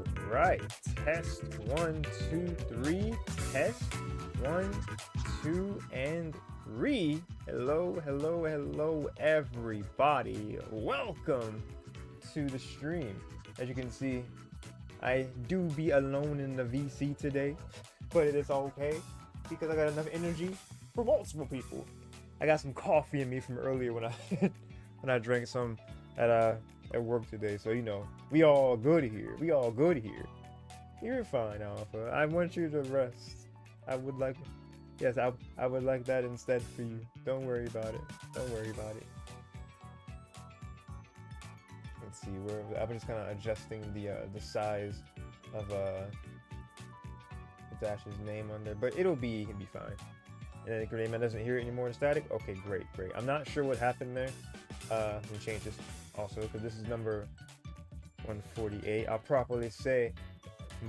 All right, test 1, 2, 3. Test 1, 2, and 3. Hello, everybody. Welcome to the stream. As you can see, I do be alone in the VC today, but it is okay because I got enough energy for multiple people. I got some coffee in me from earlier when I when I drank some at work today, so you know we all good here. You're fine, Alpha. I want you to rest. I would like that instead for you. Don't worry about it. Let's see where I'm just kind of adjusting the size of Dash's name on there, but it'll be fine. And then Grenade Man doesn't hear it anymore in static. Okay, great. I'm not sure what happened there. Let me change this also because this is number 148. I'll properly say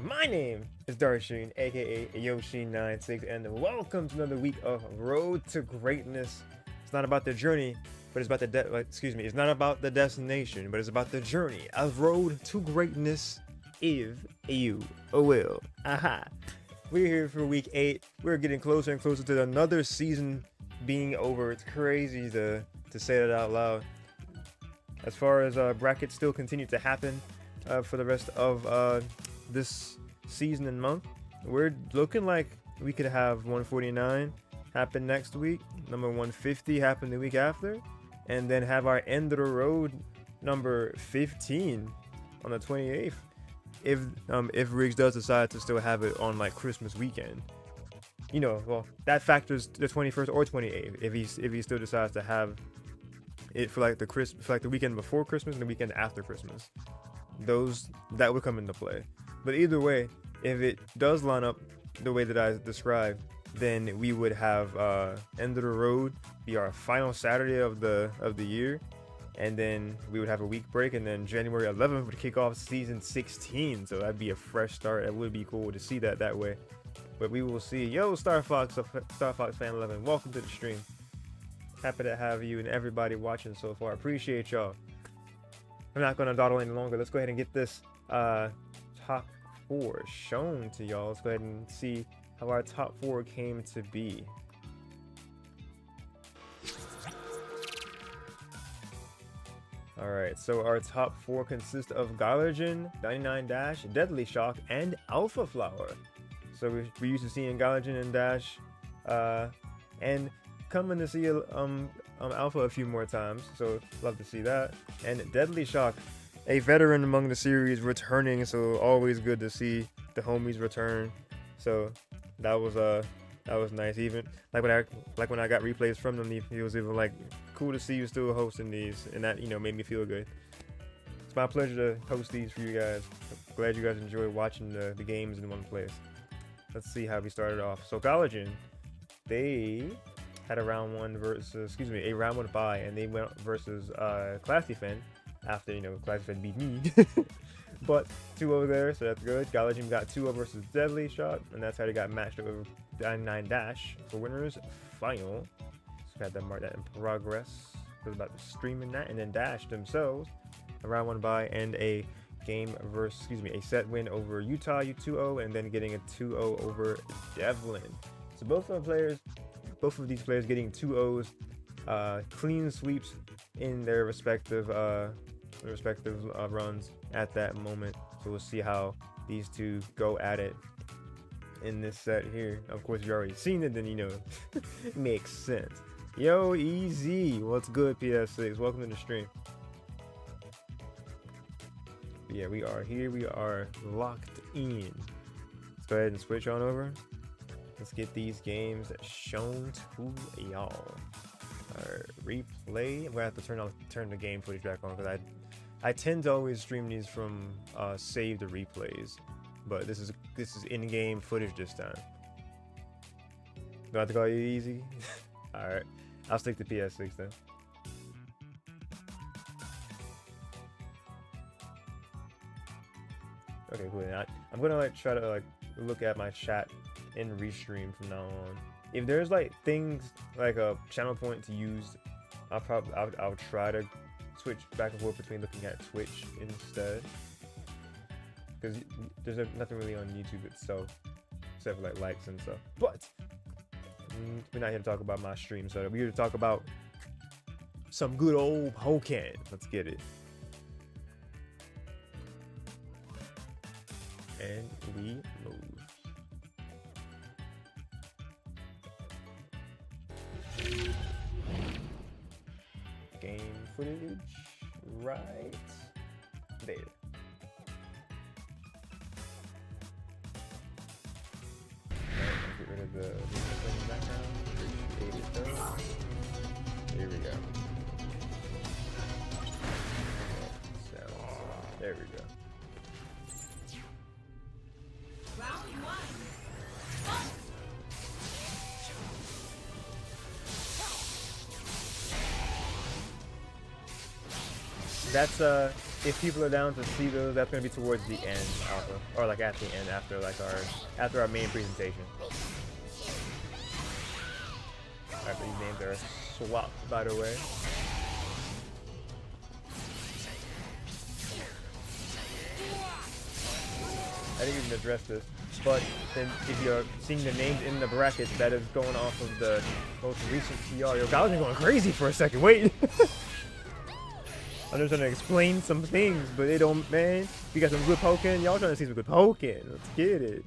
my name is Darshin, aka Yoshi96, and welcome to another week of Road to Greatness. It's not about the journey, but it's about the it's not about the destination, but it's about the journey. A road to greatness, if you will. Aha. We're here for week 8. We're getting closer and closer to another season being over. It's crazy to say that out loud. As far as brackets still continue to happen for the rest of this season and month, we're looking like we could have 149 happen next week, number 150 happen the week after, and then have our end of the road number 15 on the 28th. If Rigz does decide to still have it on like Christmas weekend, you know, well, that factors the 21st or 28th if he still decides to have it for like the weekend before Christmas and the weekend after Christmas. That would come into play. But either way, if it does line up the way that I described, then we would have end of the road be our final Saturday of the year. And then we would have a week break, and then January 11th would kick off season 16. So that'd be a fresh start. It would be cool to see that way. But we will see. Yo, Star Fox Fan 11, welcome to the stream. Happy to have you and everybody watching so far. Appreciate y'all. I'm not gonna dawdle any longer. Let's go ahead and get this top 4 shown to y'all. Let's go ahead and see how our top 4 came to be. Alright, so our top 4 consist of Gylergin, 99 Dash, Deadlyshoc, and Alpha Flower. So we're used to seeing Gylergin and Dash, and coming to see Alpha a few more times, so love to see that. And Deadlyshoc, a veteran among the series, returning, so always good to see the homies return. So that was nice. Even like when I got replays from them, he was even like, cool to see you still hosting these, and that, you know, made me feel good. It's my pleasure to host these for you guys. I'm glad you guys enjoy watching the games in one place. Let's see how we started off. So Gylergin, they had a round 1 bye, and they went versus Class Defend after, you know, Class Defend beat me. But 2-0 there, so that's good. Gylergin got 2-0 versus Deadlyshoc, and that's how they got matched up with 99 Dash for winners final. So we had that mark that in progress. I was about to streaming that, and then Dash themselves, a round 1 bye and a a set win over Utah 2-0, and then getting a 2-0 over Devlin. So both of these players getting 2-0s, clean sweeps in their respective runs at that moment. So we'll see how these two go at it in this set here. Of course, you've already seen it, then you know it makes sense. Yo, Easy, what's good, PS6? Welcome to the stream. But yeah, we are here. We are locked in. Let's go ahead and switch on over. Let's get these games shown to y'all. Alright, replay. I'm gonna have to turn the game footage back on because I tend to always stream these from saved replays, but this is in-game footage this time. Do I have to call you Easy? Alright, I'll stick to PS6 then. Okay, cool. I'm gonna try to look at my chat in restream from now on. If there's things like a channel point to use, I'll try to switch back and forth between looking at Twitch instead. because there's nothing really on YouTube itself except for like likes and stuff. But we're not here to talk about my stream, so we're here to talk about some good old Pokken. Let's get it. And we move. Game footage right there. Get rid of the background. Appreciate it though. Here we go. There we go. Round one. That's if people are down to see those, that's gonna be towards the end, Alpha, or like at the end after like our main presentation. Alright, these names are swapped, by the way. I didn't even address this, but then if you're seeing the names in the brackets, that is going off of the most recent PR. Yo, Gylergin going crazy for a second. Wait. I'm just trying to explain some things, but they don't, man. We got some good Pokken. Y'all trying to see some good Pokken. Let's get it.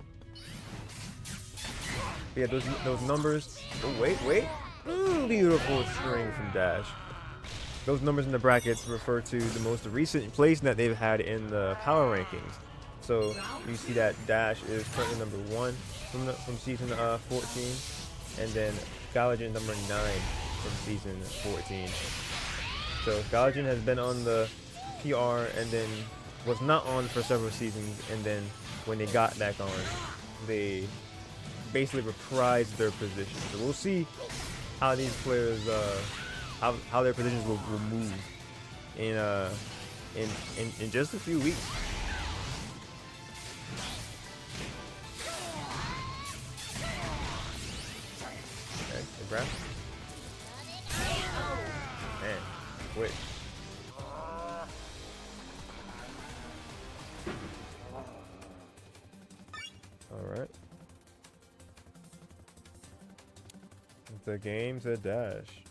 Yeah, those numbers. Oh, wait. Beautiful string from Dash. Those numbers in the brackets refer to the most recent place that they've had in the power rankings. So you see that Dash is currently number 1 from season 14, and then Gylergin number 9 from season 14. So Gylergin has been on the PR and then was not on for several seasons, and then when they got back on, they basically reprised their position. So we'll see how these players, how their positions will move in just a few weeks. Okay, good grab. Man, quick. All right. The game's a dash.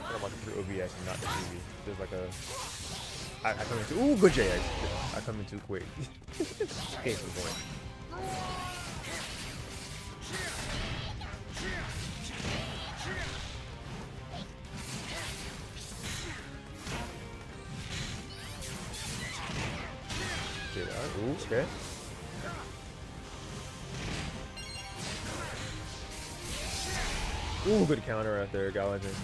I'm watching through OBS and not the TV. There's like a... I come in too... Ooh, good J. I come in too quick. Case in point. Shit, ooh, okay. Ooh, good counter right there, Gylergin.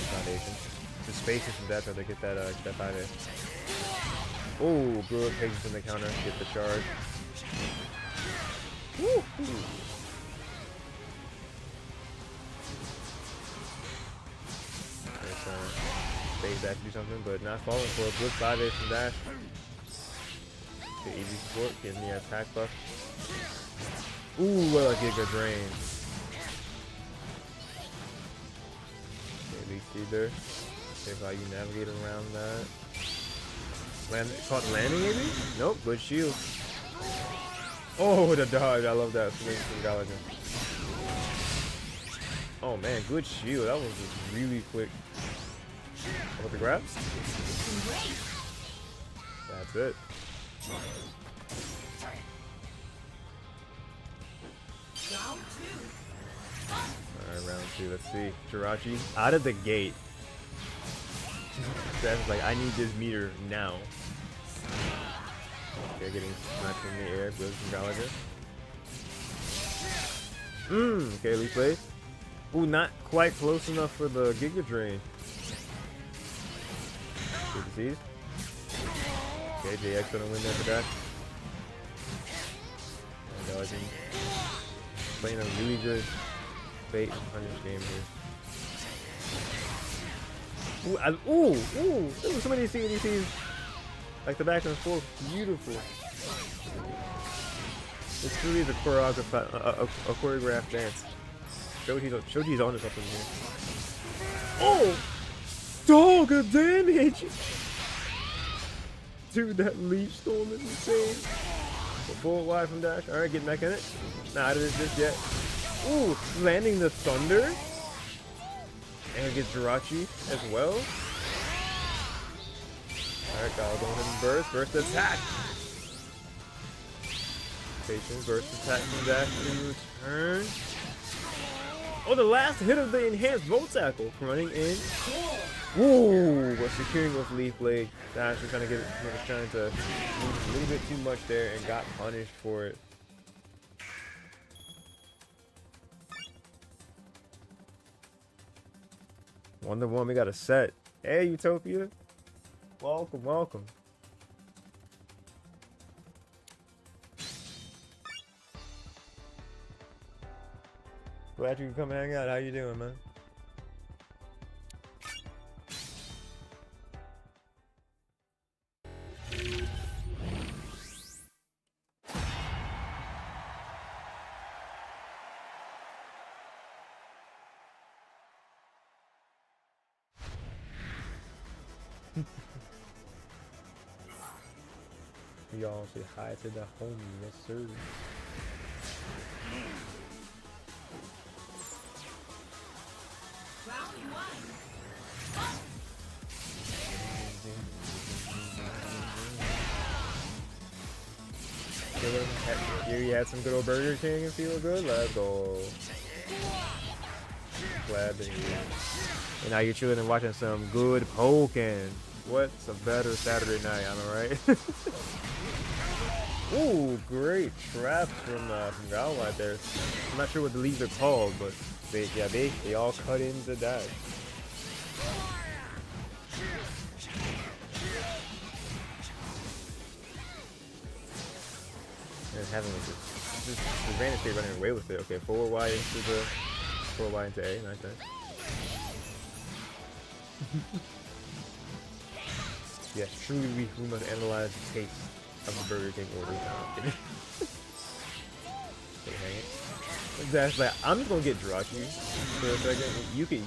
Foundation. The spaces from that to get that 5A. Oh, good patience in the counter, get the charge. Woo! Phase that to do something, but not falling for a good 5A from Dash. Okay, easy support, getting the attack buff. Ooh, well, Giga Drain. There. See how you navigate around that. Caught landing maybe? Nope, good shield. Oh, the dodge. I love that swing from Gylergin. Oh man, good shield. That was just really quick. How about the grab? That's it. Alright, round 2, let's see. Jirachi out of the gate. That's like, I need this meter now. Okay, getting smacked in the air, good from Gylergin. Okay, replay. Ooh, not quite close enough for the Giga Drain. CDCs. Okay, JX gonna win that for that. Gylergin playing a really good bait and punish game here. Ooh, there were so many CDCs. Like the back and forth, beautiful. It's really the choreographed dance. Shoji's onto something here. Oh! Dog of damage! Dude, that leaf storm is insane. Forward wide from dash. Alright, getting back in it. Not out of this just yet. Ooh, landing the thunder. And gets Jirachi as well. Alright, Gylergin going ahead and burst. Burst attack. Patience, burst attack from dash in return. Oh, the last hit of the enhanced Volt Tackle running in. Ooh, but securing with Leaf Blade. Dash was trying to was trying to move a little bit too much there and got punished for it. Wonder Woman, we got a set. Hey, Utopia. Welcome, welcome. Glad you could come hang out. How you doing, man? Y'all say hi to the homie, yes sir. Round one. You had some good old Burger King and feel good? Let's go. Glad to hear. And now you're chilling and watching some good Pokken. What's a better Saturday night, am I right? Ooh, great traps from Galwad there. I'm not sure what the leads are called, but they all cut into that. And having just advantage state running away with it. Okay, forward Y into A, nice. Yes, truly we must analyze the taste of the Burger King order. Okay, hang it. That's like I'm just gonna get Jirachi for a second. You can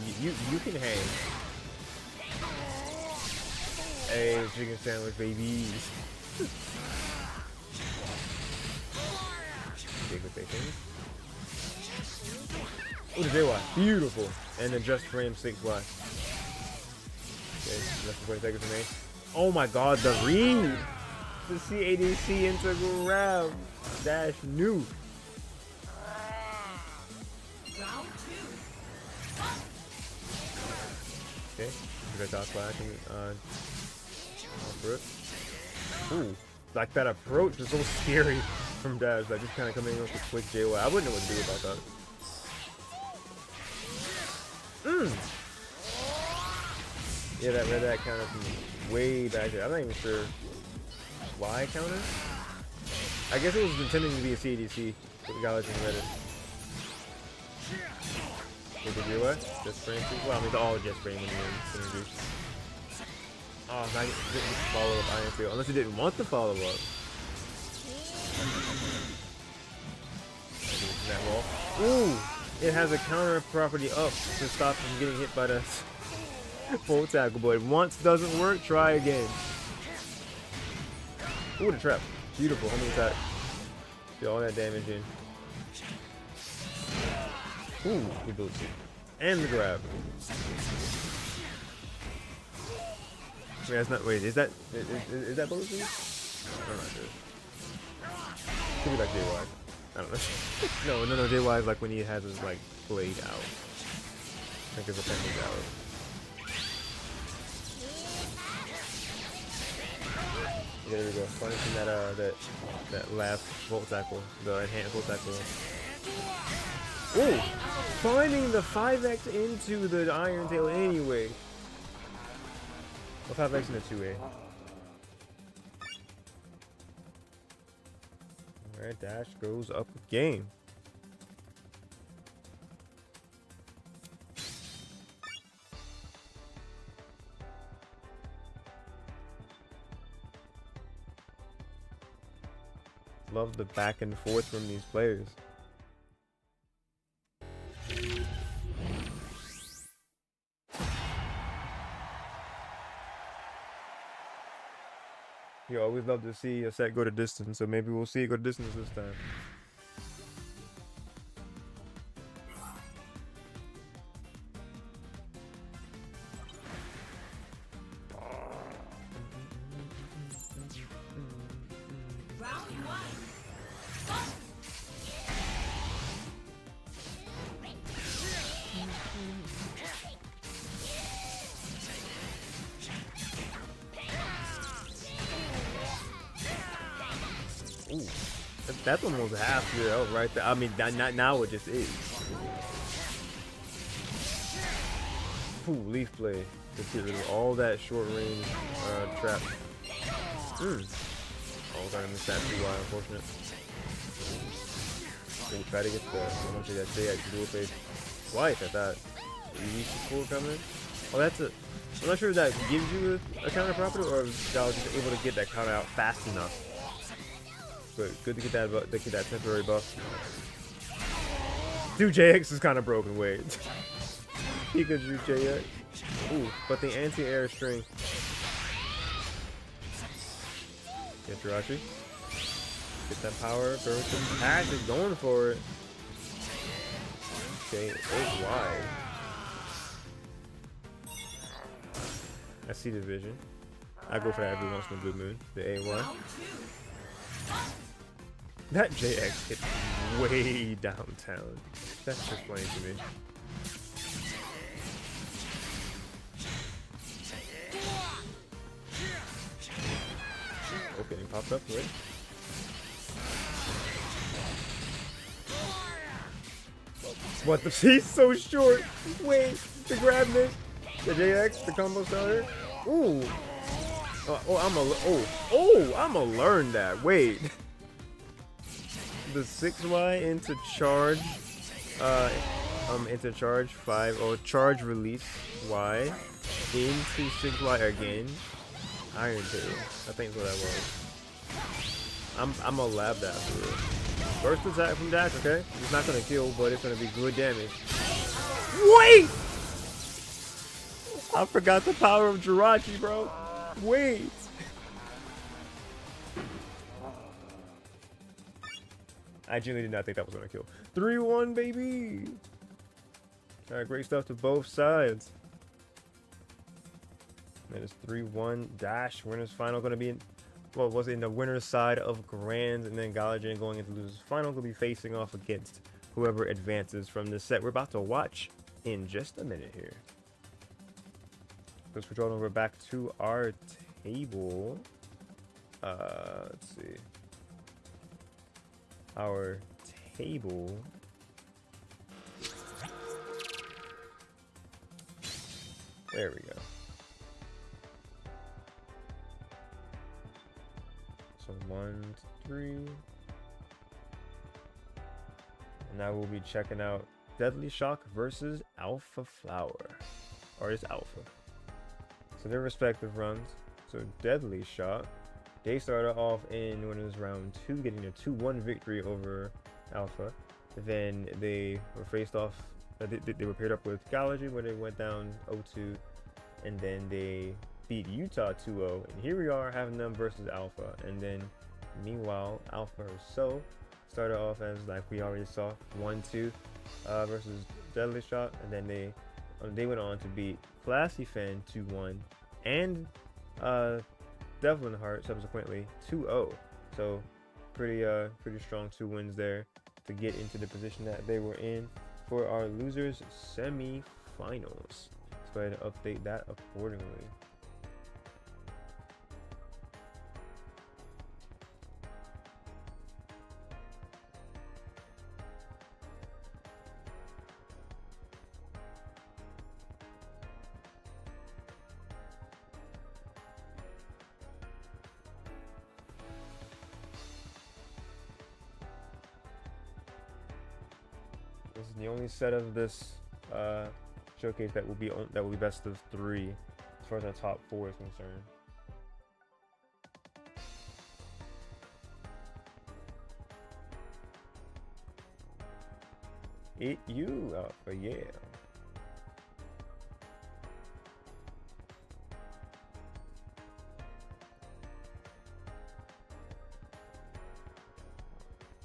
hang. Hey, chicken sandwich babies. Big with bacon. Oh, the JY, beautiful. And then just frame 6Y. Okay, less than 20 seconds for me. Oh my god, the read! The CADC into grab. Dash new. Round two. Okay, we got dot slash on foot. Ooh, like that approach is so scary from Dash. Like just kind of coming in with a quick JY. I wouldn't know what to do about that. Yeah, that read that counter from way back there. I'm not even sure why counter. I guess it was intending to be a CDC, but the Gylergin read it. Did you do what? Just frame? Well, I mean, it's all just frame when you're introduced. Oh, now you didn't follow up Iron Field. Unless you didn't want to follow up. That wall. Ooh! It has a counter property up to stop from getting hit by the full tackle, but once doesn't work, try again. Ooh, the trap. Beautiful. Homing attack. Get all that damage in. Ooh, he built it. And the grab. Wait, that's not. Wait, is that bullet speed? I'm not sure. Could be like JY. I don't know. no, JY is like when he has his like blade out. I think his appendage out. Yeah, there we go. Punishing that last Volt Tackle, the enhanced Volt Tackle. Ooh! Finding the 5x into the Iron Tail anyway. What's 5x in a 2A? Alright, dash goes up a game. Love the back and forth from these players. You always love to see a set go to distance, so maybe we'll see it go to distance this time. Round one. Ooh, that's almost half your health right there. I mean, not now it just is. Ooh, leaf blade to get rid of all that short range trap. Oh, got him in Sat Dec, unfortunate. Ooh, try to get the that JX dual face twice at that. Easy pull coming. Oh, that's it. I'm not sure if that gives you a counter property or if I was just able to get that counter out fast enough. But good to get that temporary buff. Dude, JX is kind of broken. Wait, he could shoot JX. Ooh, but the anti-air string. Get Jirachi. Get that power. Throw some tactics. Going for it. Okay, it's wide. I see the vision. I go for that every once in a blue moon. The A1. That JX hit way downtown. That's just funny to me. Okay, popped up, right? What the? He's so short. Wait, to grab this. The JX, the combo starter. Ooh. I'ma learn that. Wait. The 6Y into charge, into charge 5 or charge release Y into 6Y again. Iron Tail. I think that's what that was. I'm gonna lab that through. First attack from Dash, okay? It's not gonna kill, but it's gonna be good damage. Wait! I forgot the power of Jirachi, bro. Wait. I genuinely did not think that was gonna kill. 3-1, baby. All right, great stuff to both sides. That is 3-1 dash. Winner's final gonna be in, well, was it in the winner's side of Grand, and then Gylergin going into loser's final will be facing off against whoever advances from this set. We're about to watch in just a minute here. Let's switch on over back to our table. Let's see. Our table. There we go. So 1, 3. And now we'll be checking out Deadlyshoc versus Alpha Flower. Or is Alpha. So their respective runs. So Deadlyshoc, they started off in when it was round 2, getting a 2-1 victory over Alpha. Then they were faced off. They were paired up with Gylergin when they went down 0-2, and then they beat Utah 2-0. And here we are having them versus Alpha. And then meanwhile, Alpha herself started off as, like we already saw, 1-2 versus Deadlyshoc, and then they went on to beat Classy Fan 2-1 and Devlin Hart subsequently 2-0. So pretty strong 2 wins there to get into the position that they were in for our losers semi-finals. Let's go ahead and update that accordingly. is the only set of this showcase that will be best of 3 as far as our top 4 is concerned. Eat you Alpha, yeah.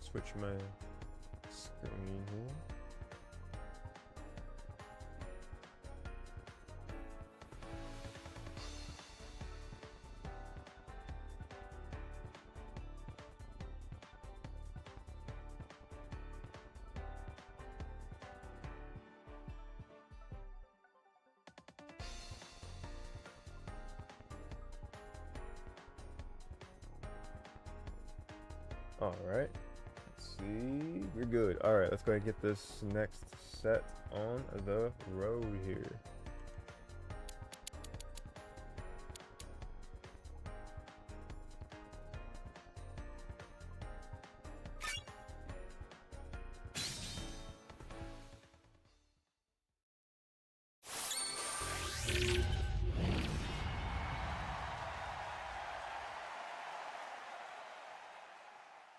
Switch my screen here. All right. See, we're good. All right, let's go ahead and get this next set on the road here.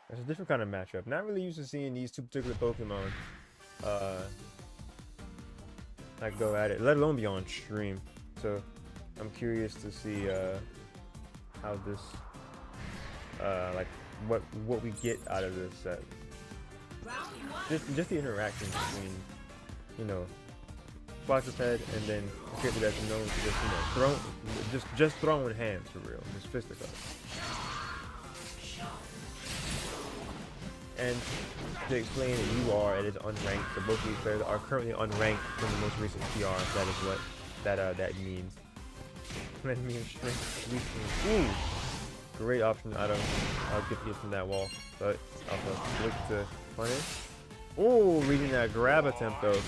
It's a different kind of matchup. Not really used to seeing these two particular Pokemon like go at it, let alone be on stream. So I'm curious to see how this like what we get out of this set. Just the interaction between, you know, Quadruped and then a character that's known to just, you know, just throwing hands for real, just fisticuffs. And to explain that you are, it is unranked. So both of these players are currently unranked from the most recent PR. That is what that means. That means strength. Ooh, great option out of get from that wall. But also look to punish. Ooh, reading that grab attempt though.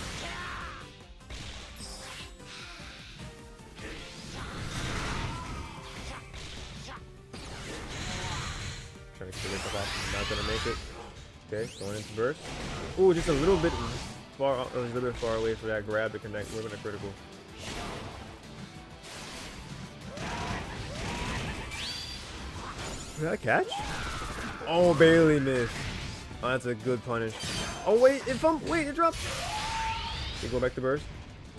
Trying to kill it off. Not gonna make it. Okay, going into burst. Ooh, just a little bit far away for that grab to connect. We're gonna critical. Did that catch? Oh, barely missed. Oh, that's a good punish. Oh wait, it dropped. Okay, go back to burst.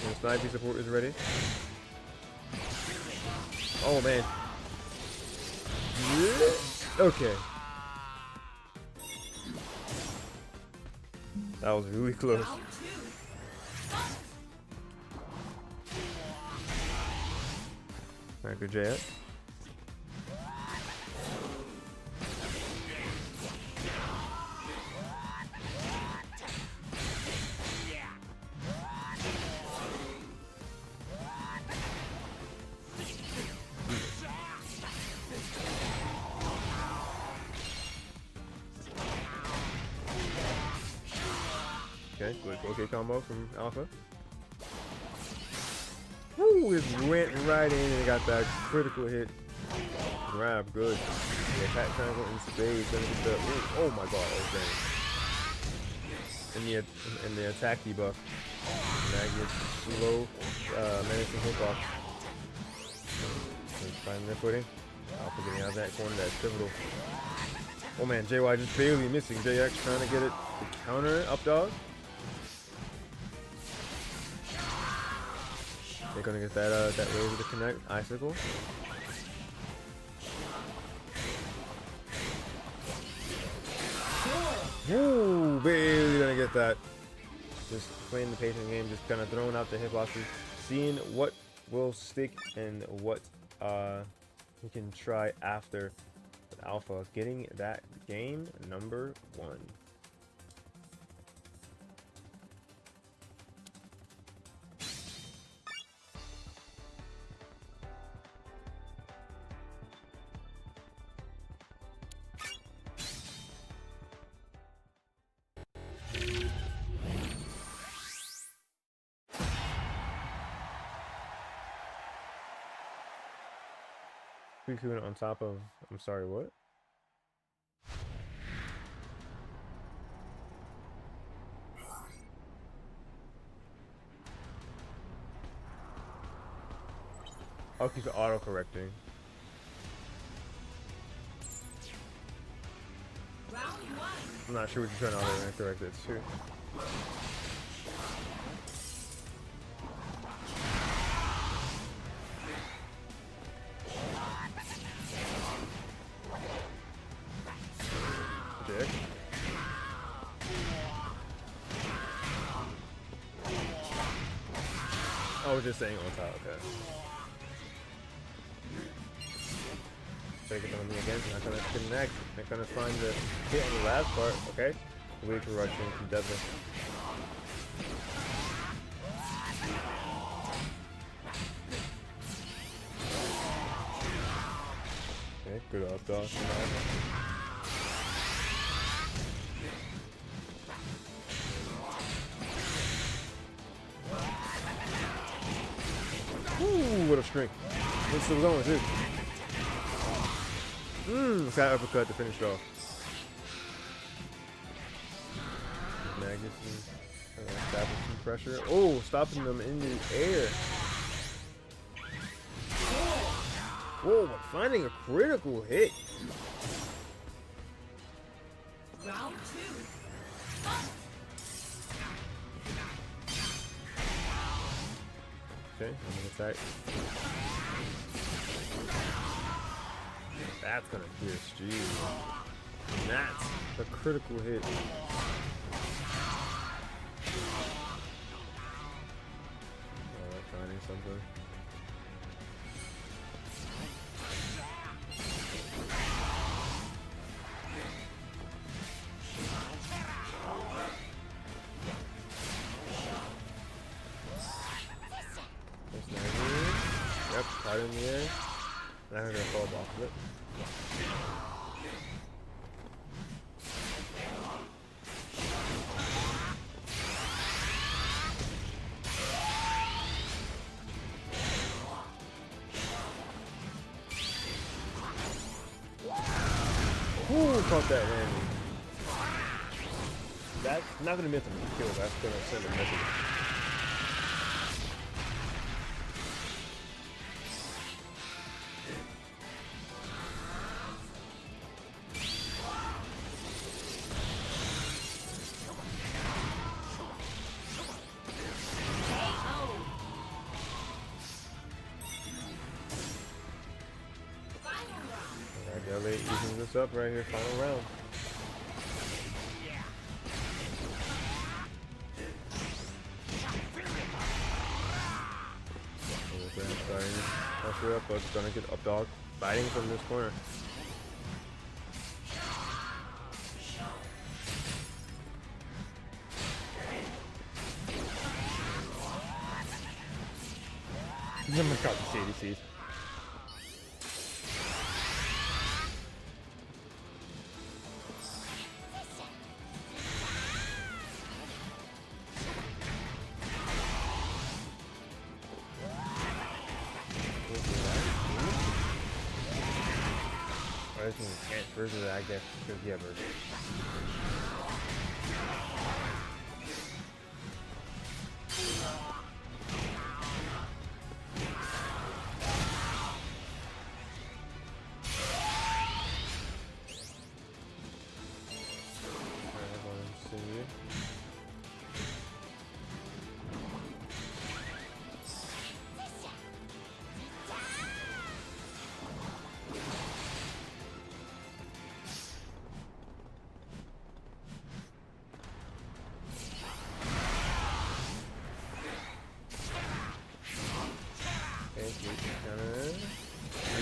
And snipey support is ready. Oh man. Okay. That was really close. Alright, good JS. Okay, good. Okay, combo from Alpha. Woo! It went right in and got that critical hit. Grab, good. The attack triangle in spades. Gonna get the. Ooh, oh my god, okay. And the attack debuff. That gets slow, menacing hitbox. Finding their footing. Alpha getting out of that corner. That's pivotal. Oh man, JY just barely missing. JX trying to get it to counter up dog. They're gonna get that razor to connect. Icicle. Ooh, barely gonna get that. Just playing the patient game, just kind of throwing out the hitboxes, seeing what will stick and what we can try after. But Alpha getting that game number 1. Suicune on top of, I'm sorry, what? Oh, keeps auto correcting. Round one. I'm not sure what you're trying to auto correct it to. Dick. Oh, we're just saying on top, okay. Take it on me again, not gonna connect, not gonna find the hit on the last part, okay? Weak rushing from Deadly. Okay, good up dodge. Ooh, what a string. What's still going too? Sky uppercut to finish it off. Magnuson establishing some pressure. Oh, stopping them in the air. Whoa, but finding a critical hit. Round two. Okay, I'm gonna attack. That's gonna pierce, jeez. That's a critical hit. Oh, I'm finding something. Yep, right in the air. Now we're gonna fall off of it. Ooh, caught that landing. That's not gonna miss him kill, that's gonna send a message. Alright, easing this up right here, final round. Pressure up, but it's gonna get up dog fighting from this corner. I'm gonna cut the CDCs. Versus I guess because yeah, versus.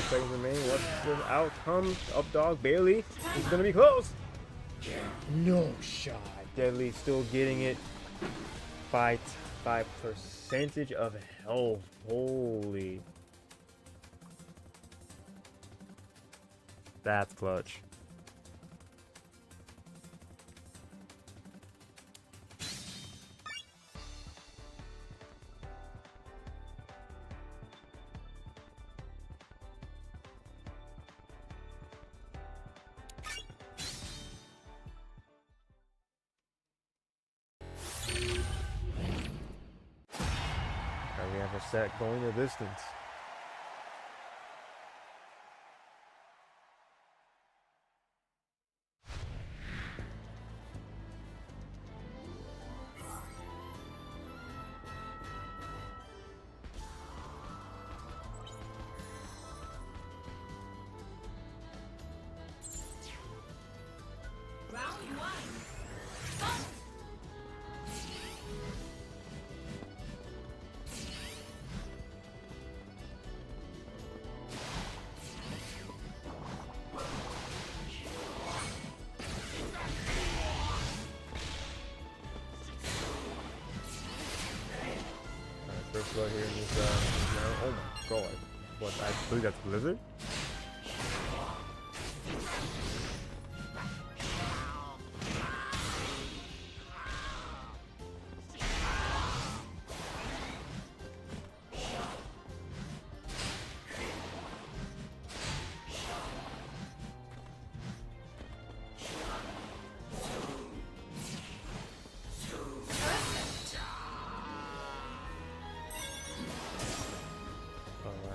Seconds remaining. What's the outcome? Up dog Bailey. It's gonna be close. No shot. Deadly still getting it by percentage of health. Holy. That's clutch. We have a set going the distance. first blood here in this round. Oh my god. What, I believe that's Blizzard?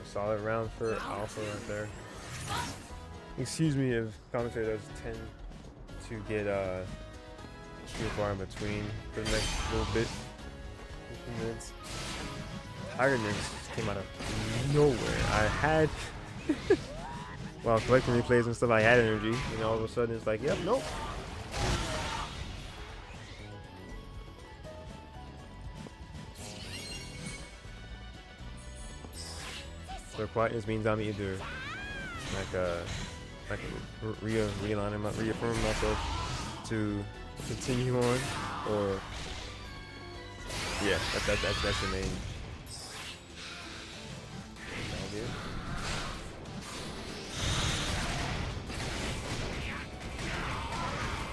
Solid round for Alpha right there. Excuse me if commentators tend to get too far in between for the next little bit. 15 minutes. Tiger Nyx came out of nowhere. I had while collecting replays and stuff, I had energy, and all of a sudden it's like, yep, nope. So quietness means I'm either reaffirming myself to continue on, or yeah, that's the main.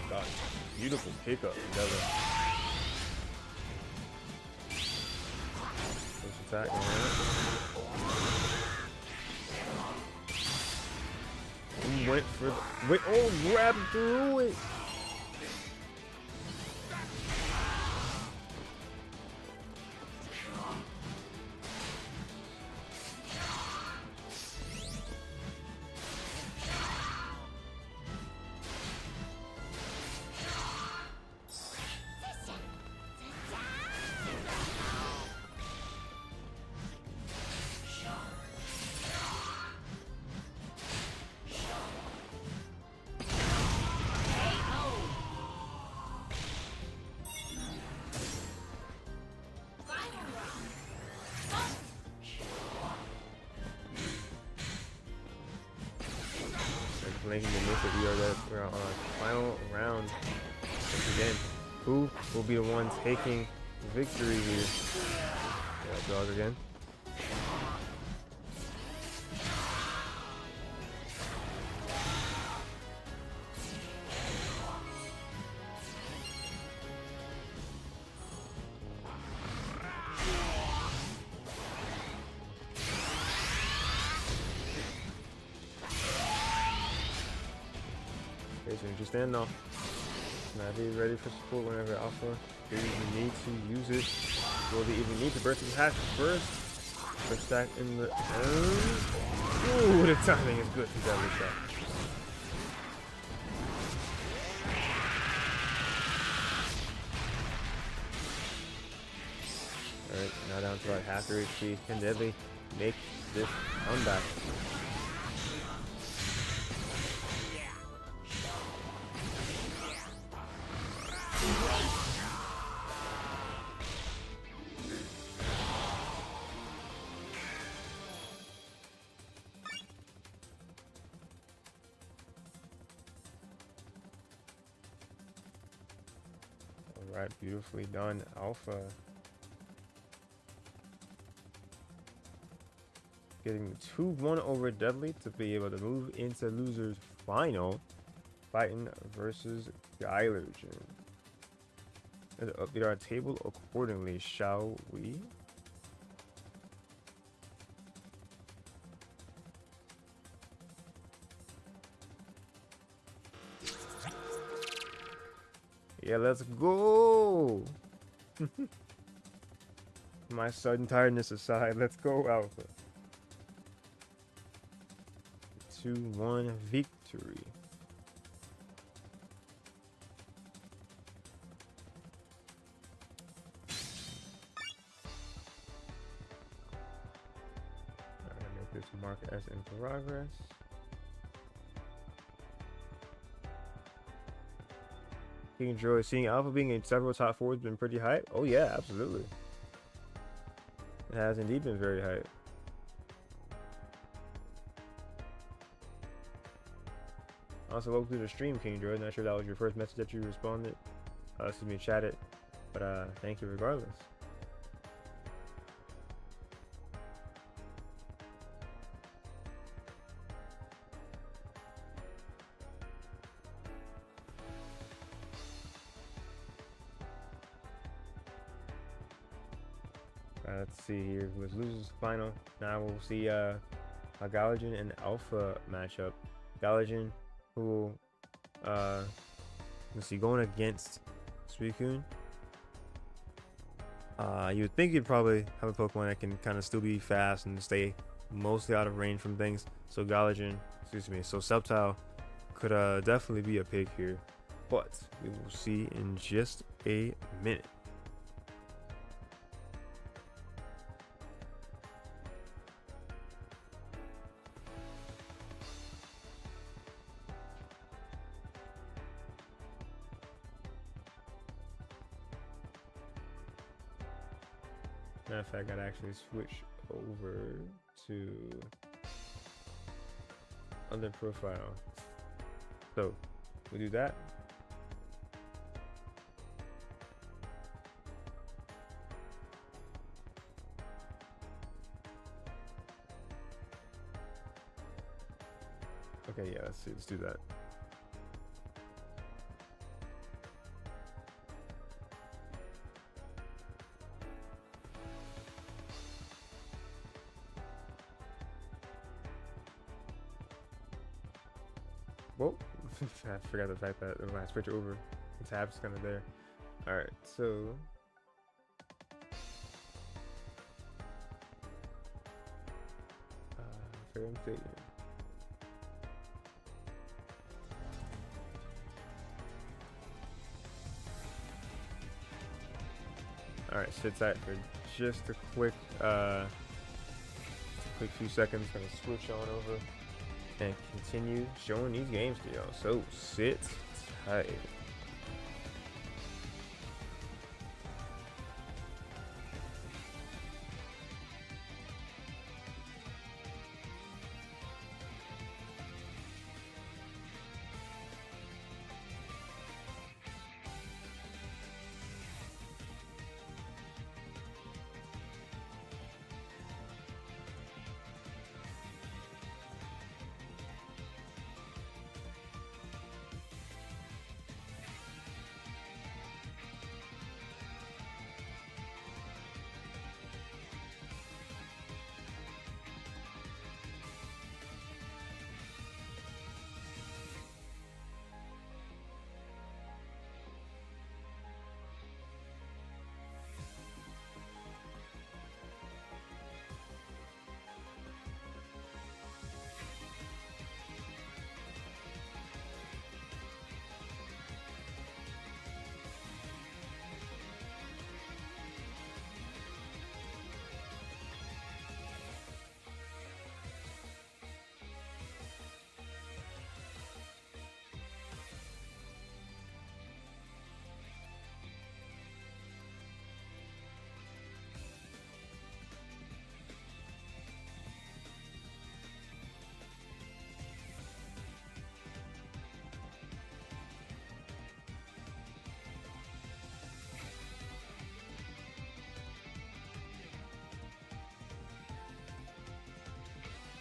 God, beautiful pickup, together. First attack, man. Went for the grabbed through it. Making the miss that we're on our final round. Once again, who will be the one taking the victory here? Yeah, dog again. So just stand off. Now be ready for support whenever Alpha feels the need to use it. Will they even need to burst his hatch first? First stack in the ooh, the timing is good for Deadlyshoc. Alright, now down to like half their HP. Can Deadly make this comeback? Alright, beautifully done, Alpha. Getting 2-1 over Deadly to be able to move into losers final, fighting versus Gylergin. Let's update our table accordingly, shall we? Yeah, let's go. My sudden tiredness aside, let's go, Alpha. 2-1 victory. I'm gonna make this mark as in progress. You enjoy seeing Alpha being in several top fours been pretty hype? Oh yeah, absolutely. It has indeed been very hype. Also, welcome to the stream, King Jordan. Not sure that was your first message that you responded. Excuse me, chatted. But thank you regardless. Let's see here. Who loses final? Now we'll see a Gylergin and Alpha matchup. Gylergin, who will let's see, going against Suicune. You would think you'd probably have a Pokemon that can kind of still be fast and stay mostly out of range from things. So Gylergin, so Sceptile could definitely be a pick here, but we will see in just a minute. Matter of fact, I'd actually switch over to other profile. So we do that. Okay, yeah, let's do that. Whoa, I forgot the fact that when I switch over, the tab's kind of there. All right, so Fairham Stadium. All right, sit tight for just a quick few seconds. Gonna switch on over and continue showing these games to y'all. So sit tight.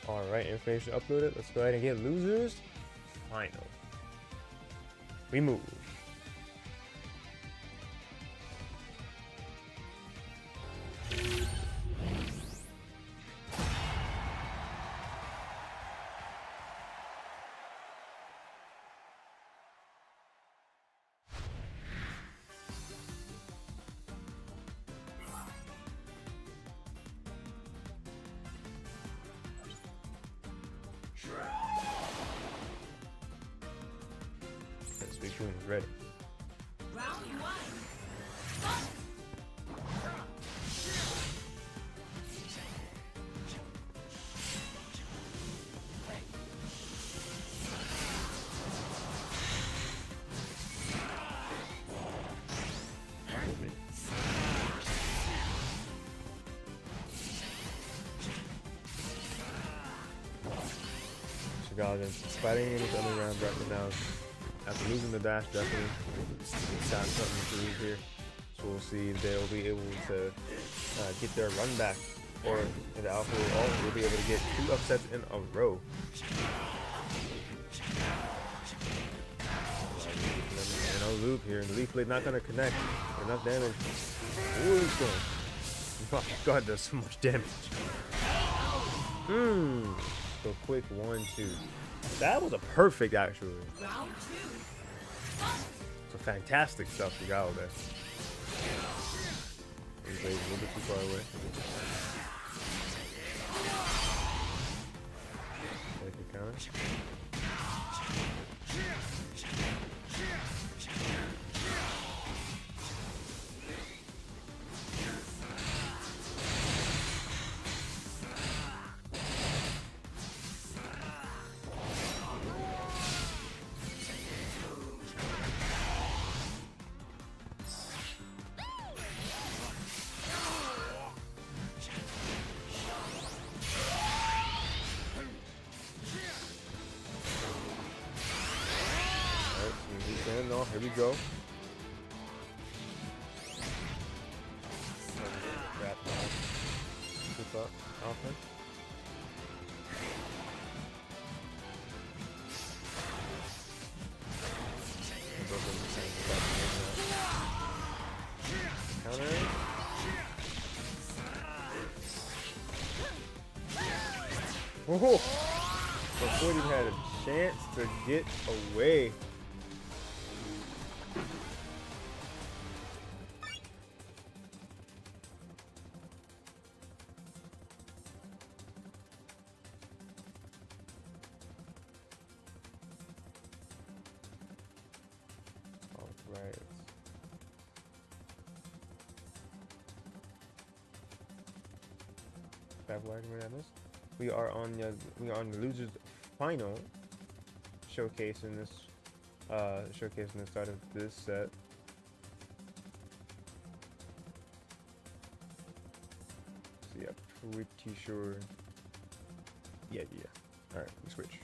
All right, information uploaded. Let's go ahead and get losers final. We move. Suicune is ready. Round one. Gylergin fighting in his underground bracket now. After losing the dash, definitely got something to lose here. So we'll see if they'll be able to get their run back, or if the Alpha will be able to get 2 upsets in a row. And a loop here, and the Leaf Blade not going to connect. Enough damage. Ooh, he's going. Oh god, does so much damage. So quick 1-2. That was a perfect actually. Round 2. Some fantastic stuff you got out there. He's a little bit too far away. Take the counter. Here we go. Keep up, Alpha. Counter. Whoa! Before he had a chance to get away. Right. Back where I missed. We are on the losers final showcasing this showcasing the start of this set. So yeah, pretty sure. Yeah. All right, we switch.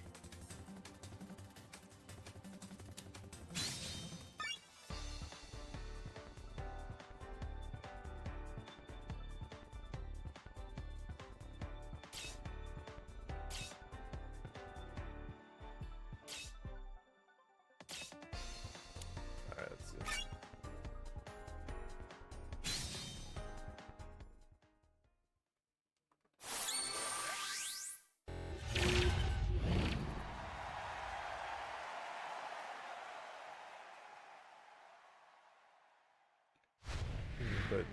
But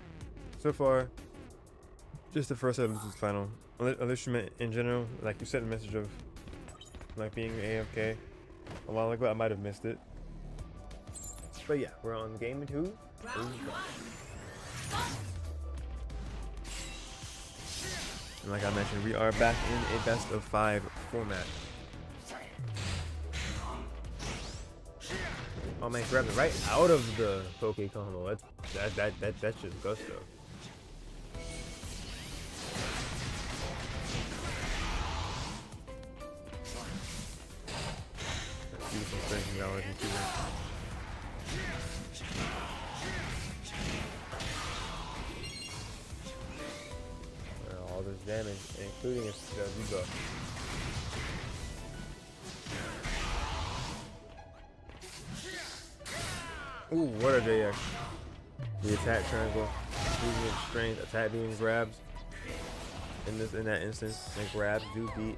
so far, just the first episode is final. Unless you meant in general, like you sent a message of like being AFK a while ago, I might have missed it. But yeah, we're on game 2. And like I mentioned, we are back in a best of 5 format. Oh man, grabbed it right out of the Poké combo. That's just gusto. Beautiful strength from Gylergin too. All this damage, including his rebuff. Ooh, what a JX. The attack triangle, using its strength, attack being grabs. In that instance, and grabs do beat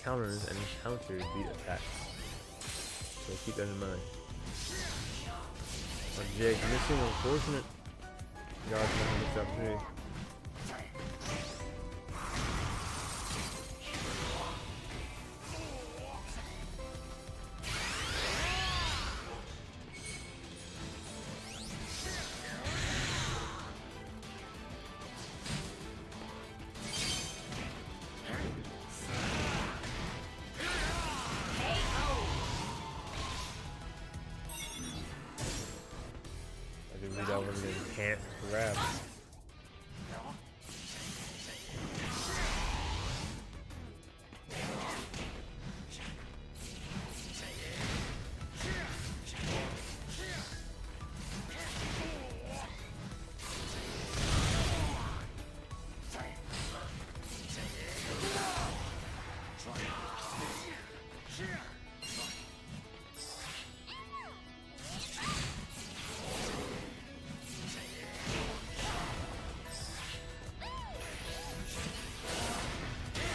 counters and counters beat attacks. So keep that in mind. JX missing, unfortunate. Y'all can miss the opportunity. That was an enhanced grab.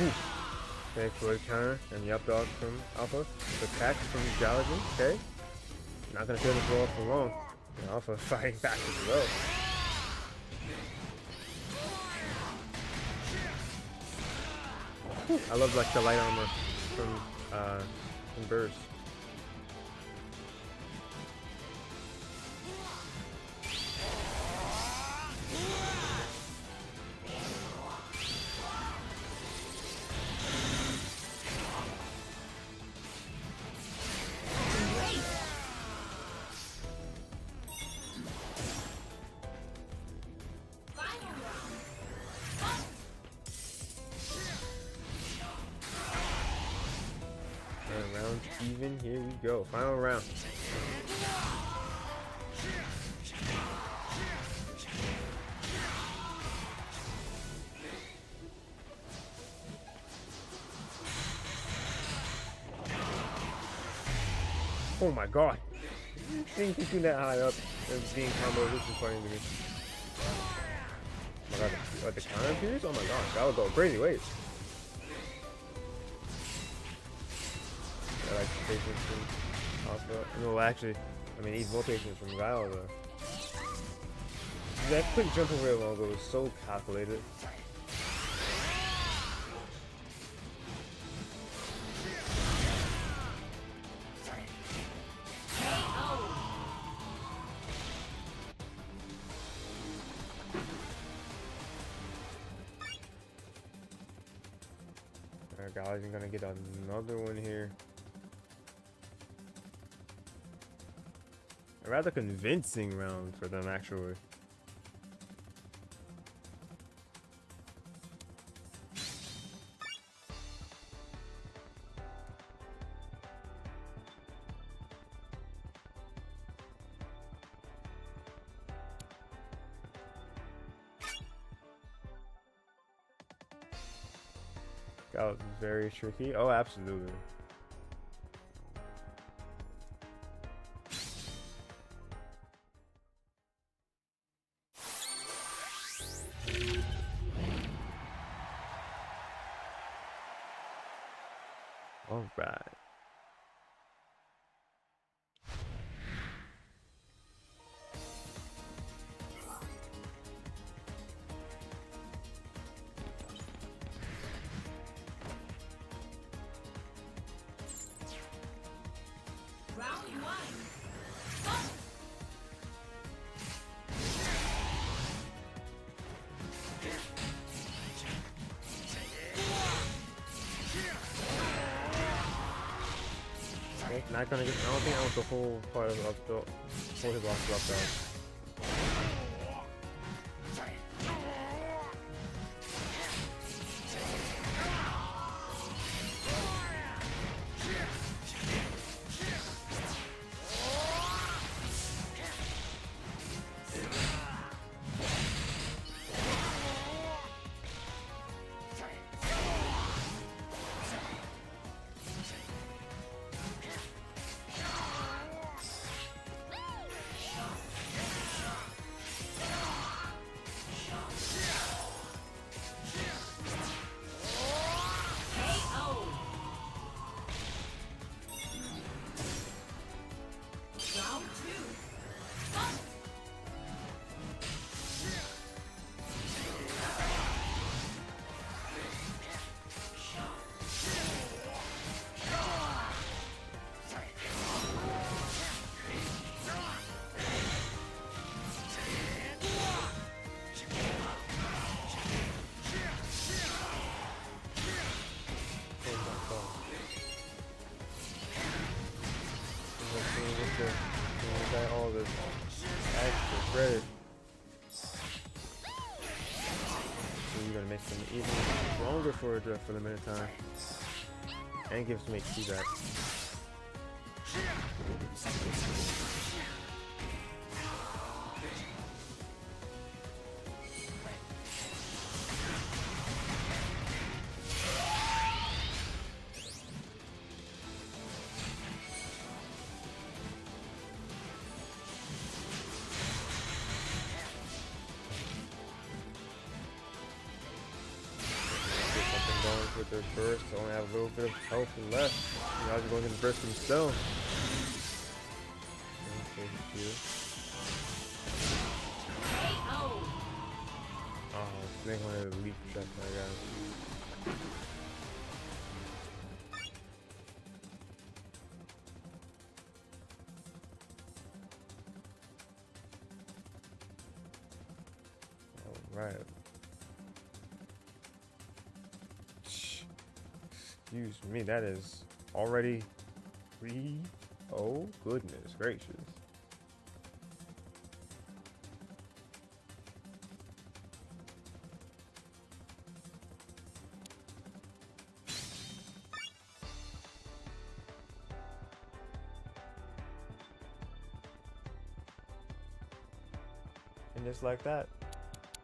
Ooh. Okay, forward counter and the up dog from Alpha. The attack from Gylergin. Okay. Not gonna feel this roll for long. And Alpha fighting back as well. Whew. I love like the light armor from Burst. Round even, here we go. Final round. Oh my god. Seeing keeping that high up and being combo, this is funny to me. Oh my god, what, the counter appears? Oh my gosh, that would go crazy. Wait. I like the patience from Alpha. No, actually, I mean, needs more patience from Guile though. That quick jump over logo was so calculated. Alright, guys, I'm gonna get another one here. A rather convincing round for them, actually. That was very tricky. Oh, absolutely. All right. Round one. Okay, not gonna get. I don't think I want the whole part of the whole his lost drop down. All this extra credit. So you're gonna make them even longer for a draft for the minute time. And give some HP back. their first. Only have a little bit of health left. You guys are going in first himself. Okay, here. KO. Oh, I think I wanted to leap check my guy. Alright. Excuse me, that is already 3. Oh, goodness gracious. And just like that,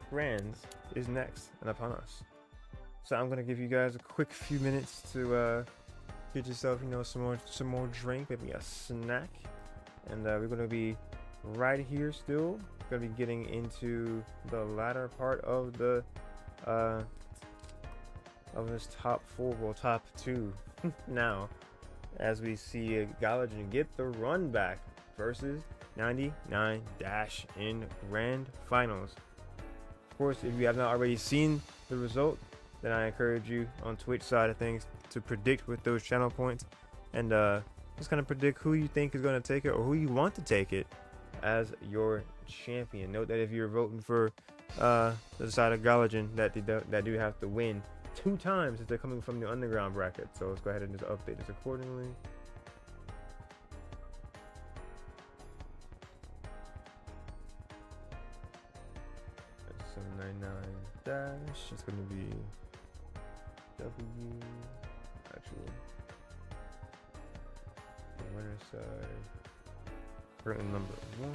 Grands is next and upon us. So I'm gonna give you guys a quick few minutes to get yourself, you know, some more drink, maybe a snack, and we're gonna be right here still. Gonna be getting into the latter part of the of this top 4, well, top 2 now, as we see Gylergin get the run back versus 99 Dash in Grand Finals. Of course, if you have not already seen the result, then I encourage you on Twitch side of things to predict with those channel points, and just kind of predict who you think is going to take it or who you want to take it as your champion. Note that if you're voting for the side of Gylergin, that do have to win 2 times if they're coming from the underground bracket. So let's go ahead and just update this accordingly. That's 799 Dash. It's going to be W. Actually, the winner side. Currently number 1.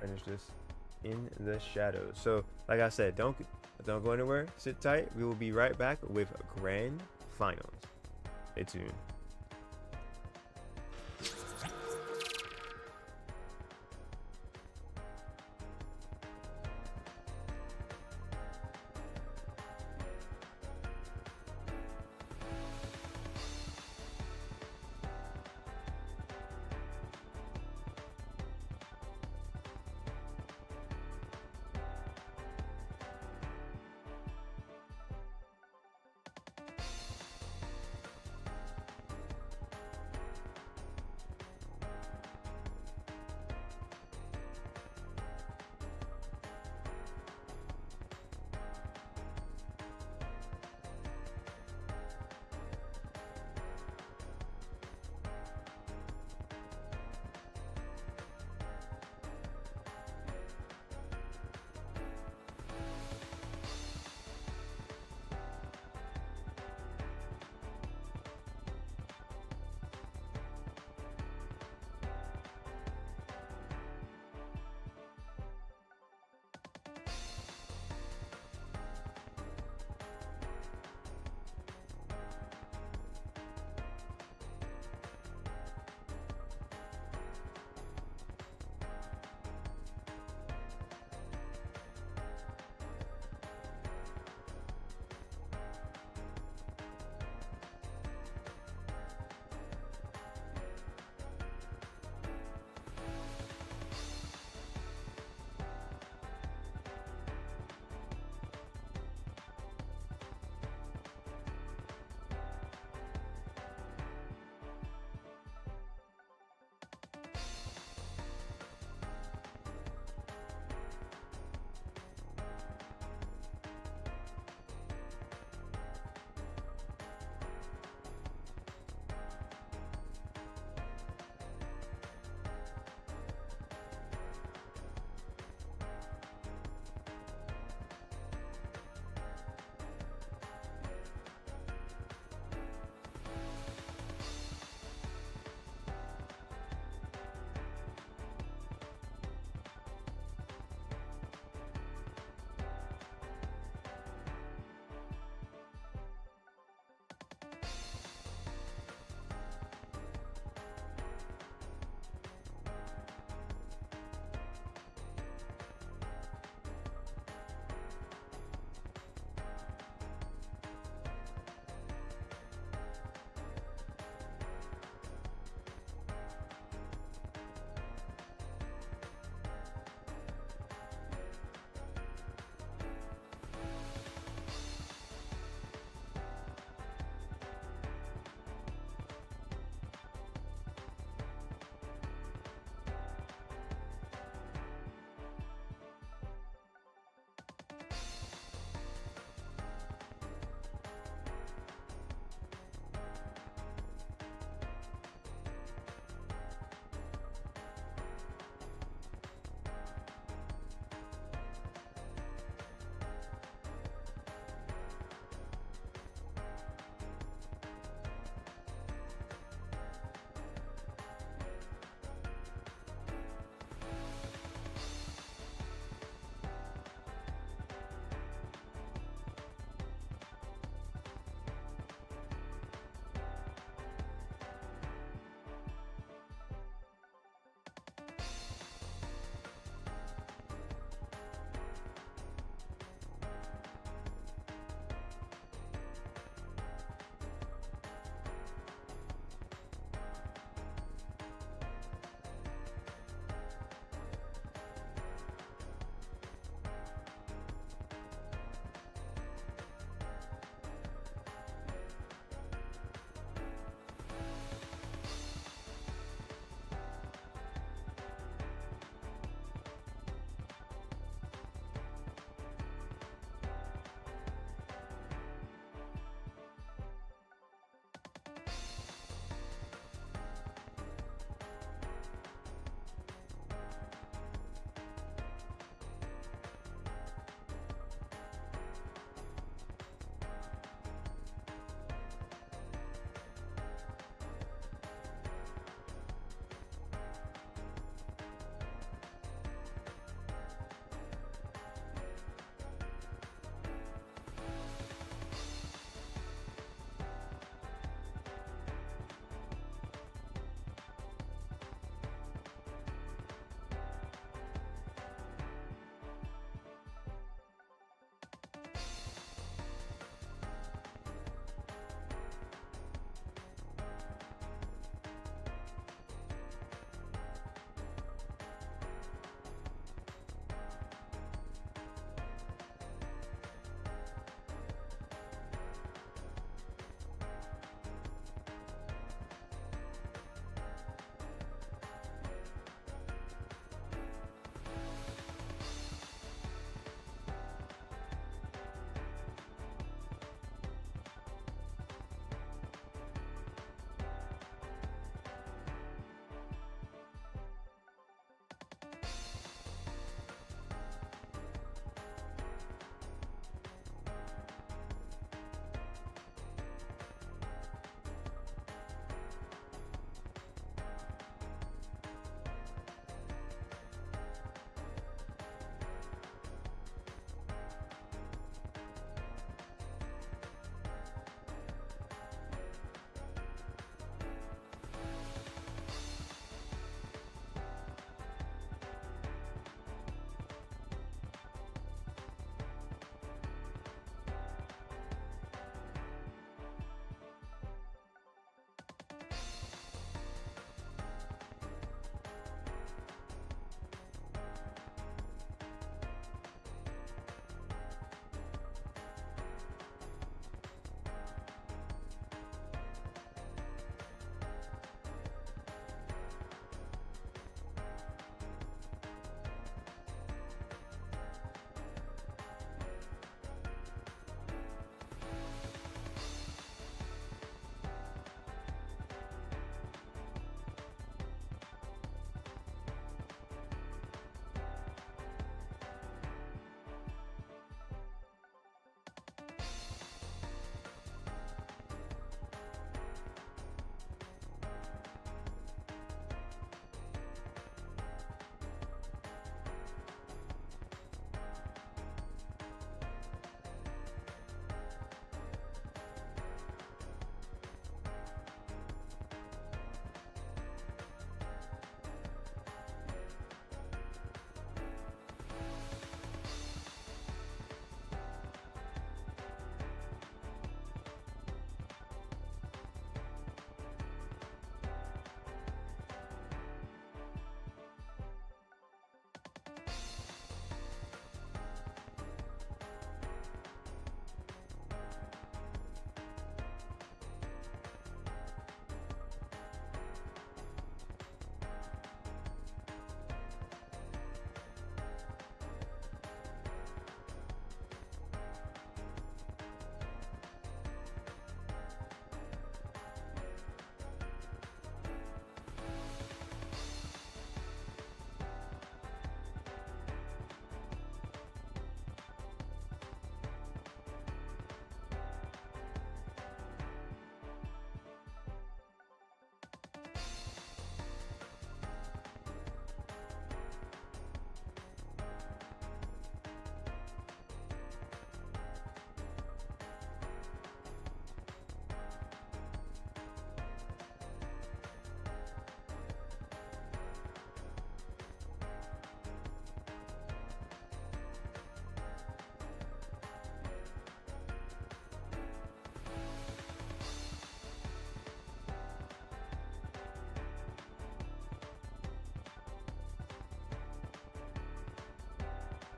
Finish this in the shadows. So, like I said, don't go anywhere. Sit tight. We will be right back with Grand Finals. Stay tuned.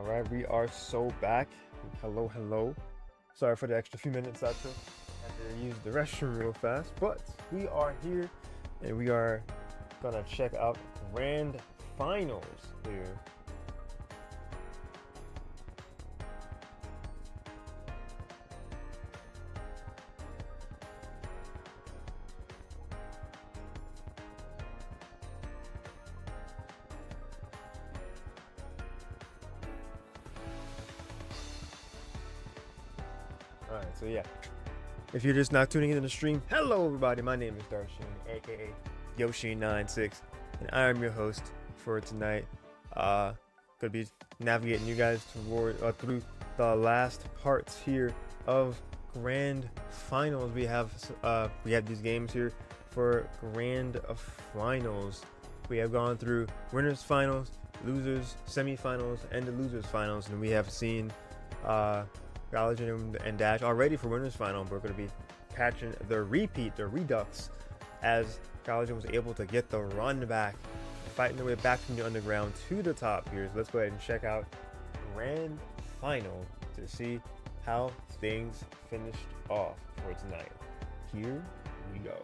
All right, we are so back. Hello, hello. Sorry for the extra few minutes I took. Had to use the restroom real fast, but we are here and we are gonna check out grand finals here. Alright, so yeah. If you're just now tuning into the stream, hello everybody, my name is Darshan, aka Yoshi96, and I am your host for tonight. Gonna be navigating you guys toward through the last parts here of grand finals. We have these games here for grand finals. We have gone through winners finals, losers semifinals, and the losers finals, and we have seen Gylergin and Dash already for winners final. We're going to be catching the repeat, the redux, as Gylergin was able to get the run back, fighting their way back from the underground to the top here. So let's go ahead and check out grand final to see how things finished off for tonight. Here we go.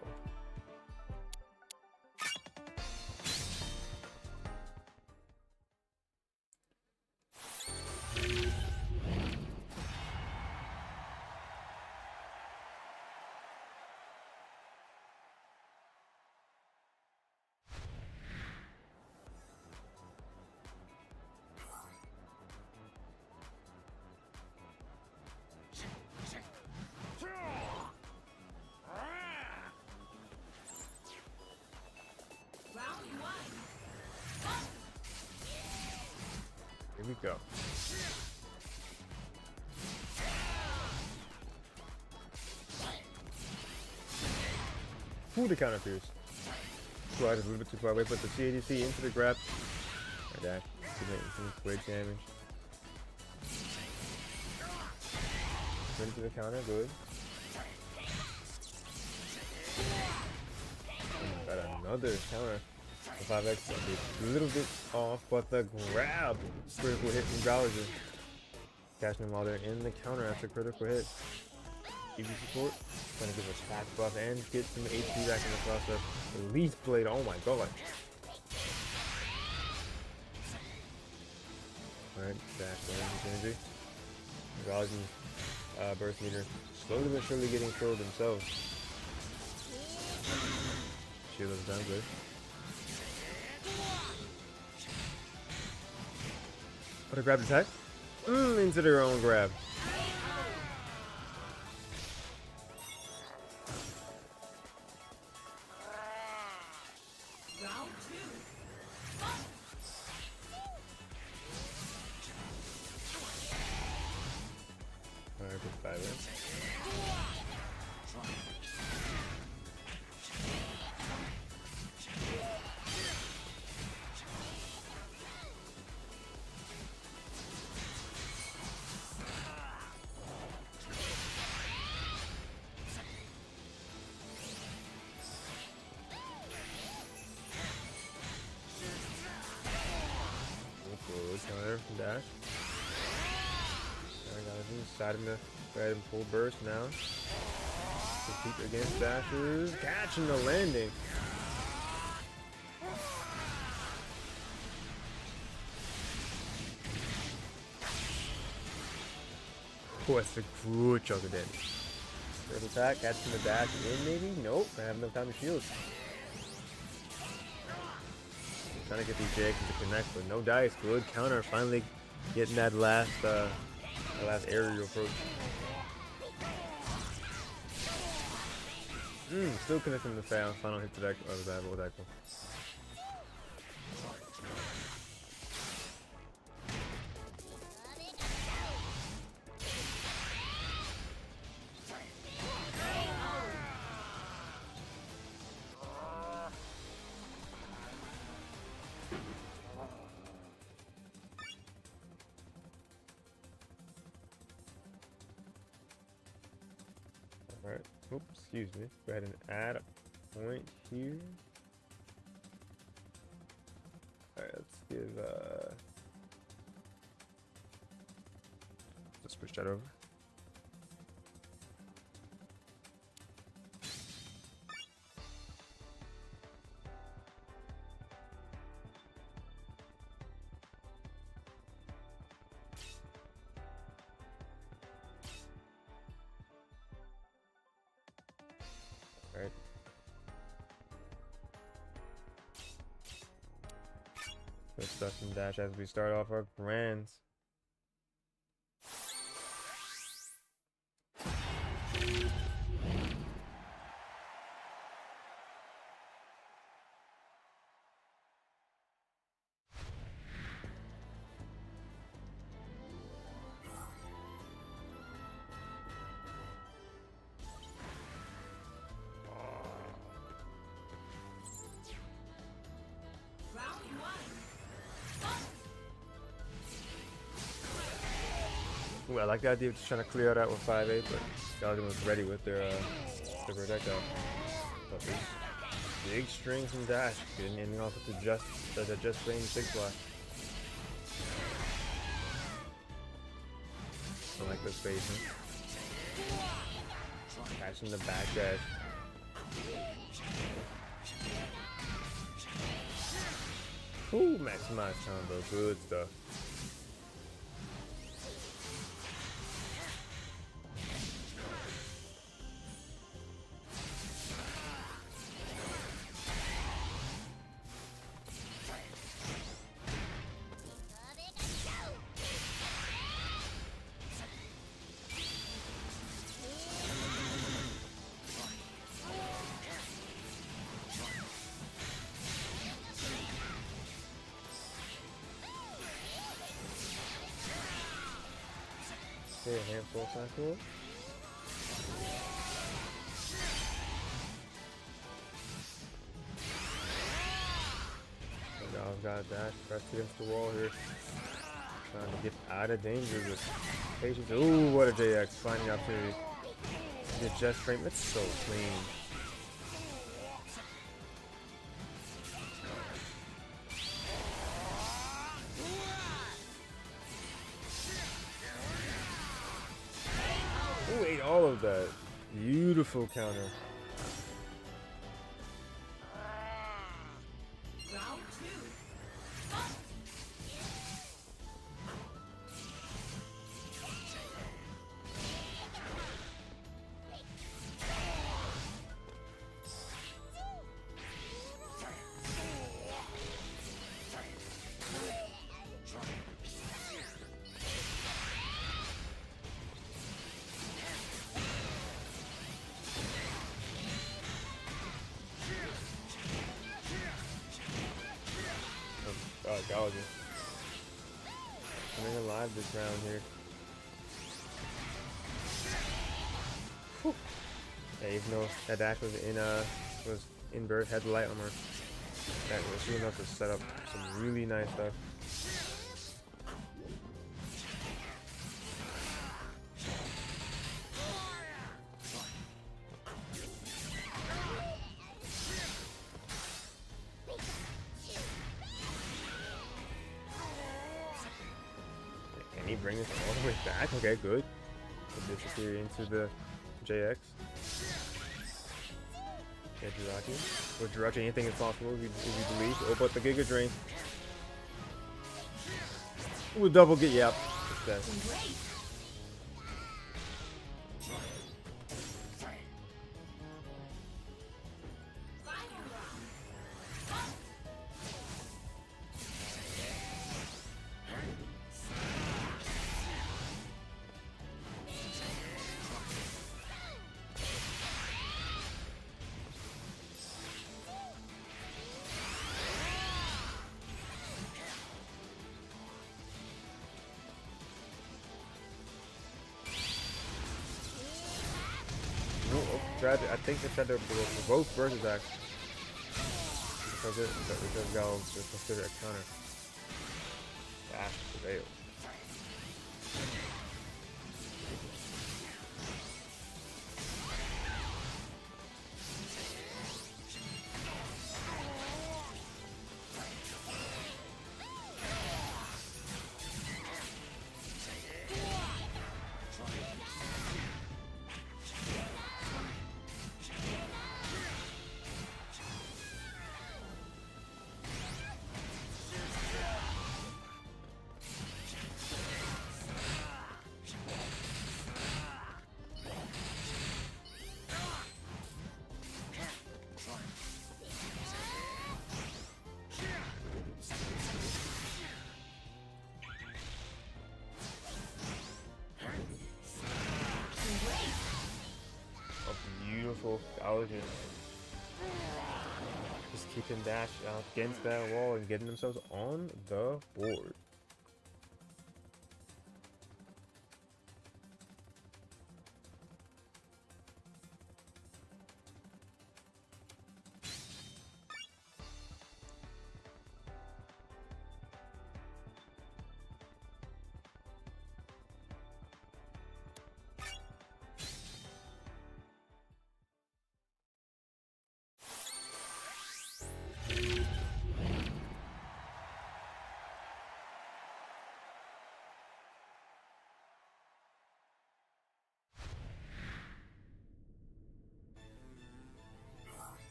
Round one. Here we go. Ooh, the counter pierce. Slide is a little bit too far away, but the CADC into the grab. Or dash. Some quick damage. Into the counter, good. Got another counter. The 5x a little bit off, but the grab. Critical hit from Gylergin. Catching them while they're in the counter after critical hit. Easy support. Trying to give a attack buff and get some HP back in the process. Elite blade, oh my god. Alright, dash damage energy. Gylergin burst meter slowly but surely getting filled themselves. Shield is down good. What a grab attack. Into their own grab. Round two. Alright, good five there. Counter from Dash. Deciding to go ahead and full burst now. Compete against Dashes. Catching the landing. Oh, that's a good chunk of damage. Third attack, catching the dash in maybe? Nope, I have enough time to shield. Trying to get these JXs to connect, but no dice. Good counter, finally getting that last aerial approach. Still connecting the final hit to that battle with that one. Alright, oops, excuse me. Go ahead and add a point here. Alright, let's give switch that over. Alright. Let's stuff some dash as we start off our grands. Round one. Ooh, I like the idea of just trying to clear it out with 5-8, but Gylergin was ready with their projectile. But big strings and dash, getting ending off with the just range 6 block. I like this spacing. Catching the back dash. Ooh, maximize combo, good stuff. A handful of cool. Now I've got dash pressed against the wall here. Trying to get out of danger with patience. Ooh, what a JX. Finding the opportunity. The just frame, it's so clean. Ooh, ate all of that. Beautiful counter. Round two. Gylergin. Coming alive this round here. Whew. Yeah, even though that dash was in burst, had the light armor. That was enough to set up some really nice stuff. Can he bring this all the way back? Okay, good. We'll disappear into the JX. Yeah, Gylergin. With Gylergin, anything is possible if you believe. Oh, but the Giga Drain. Ooh, double get, yep. Success. Great. Final round. I think they said they're both versus X. Because Gal just consider a counter. Dash prevails. beautiful. Gylergin. Just keeping Dash out against that wall and getting themselves on the board.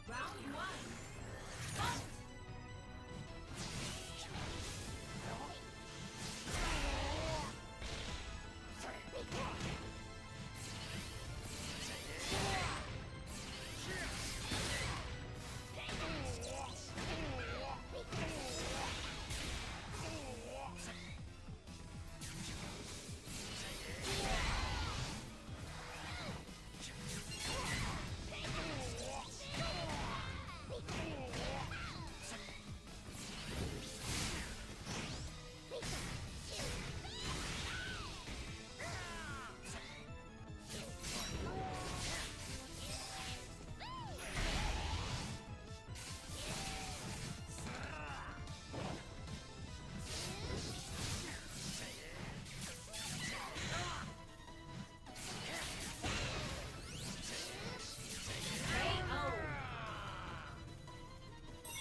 Round one. Fight.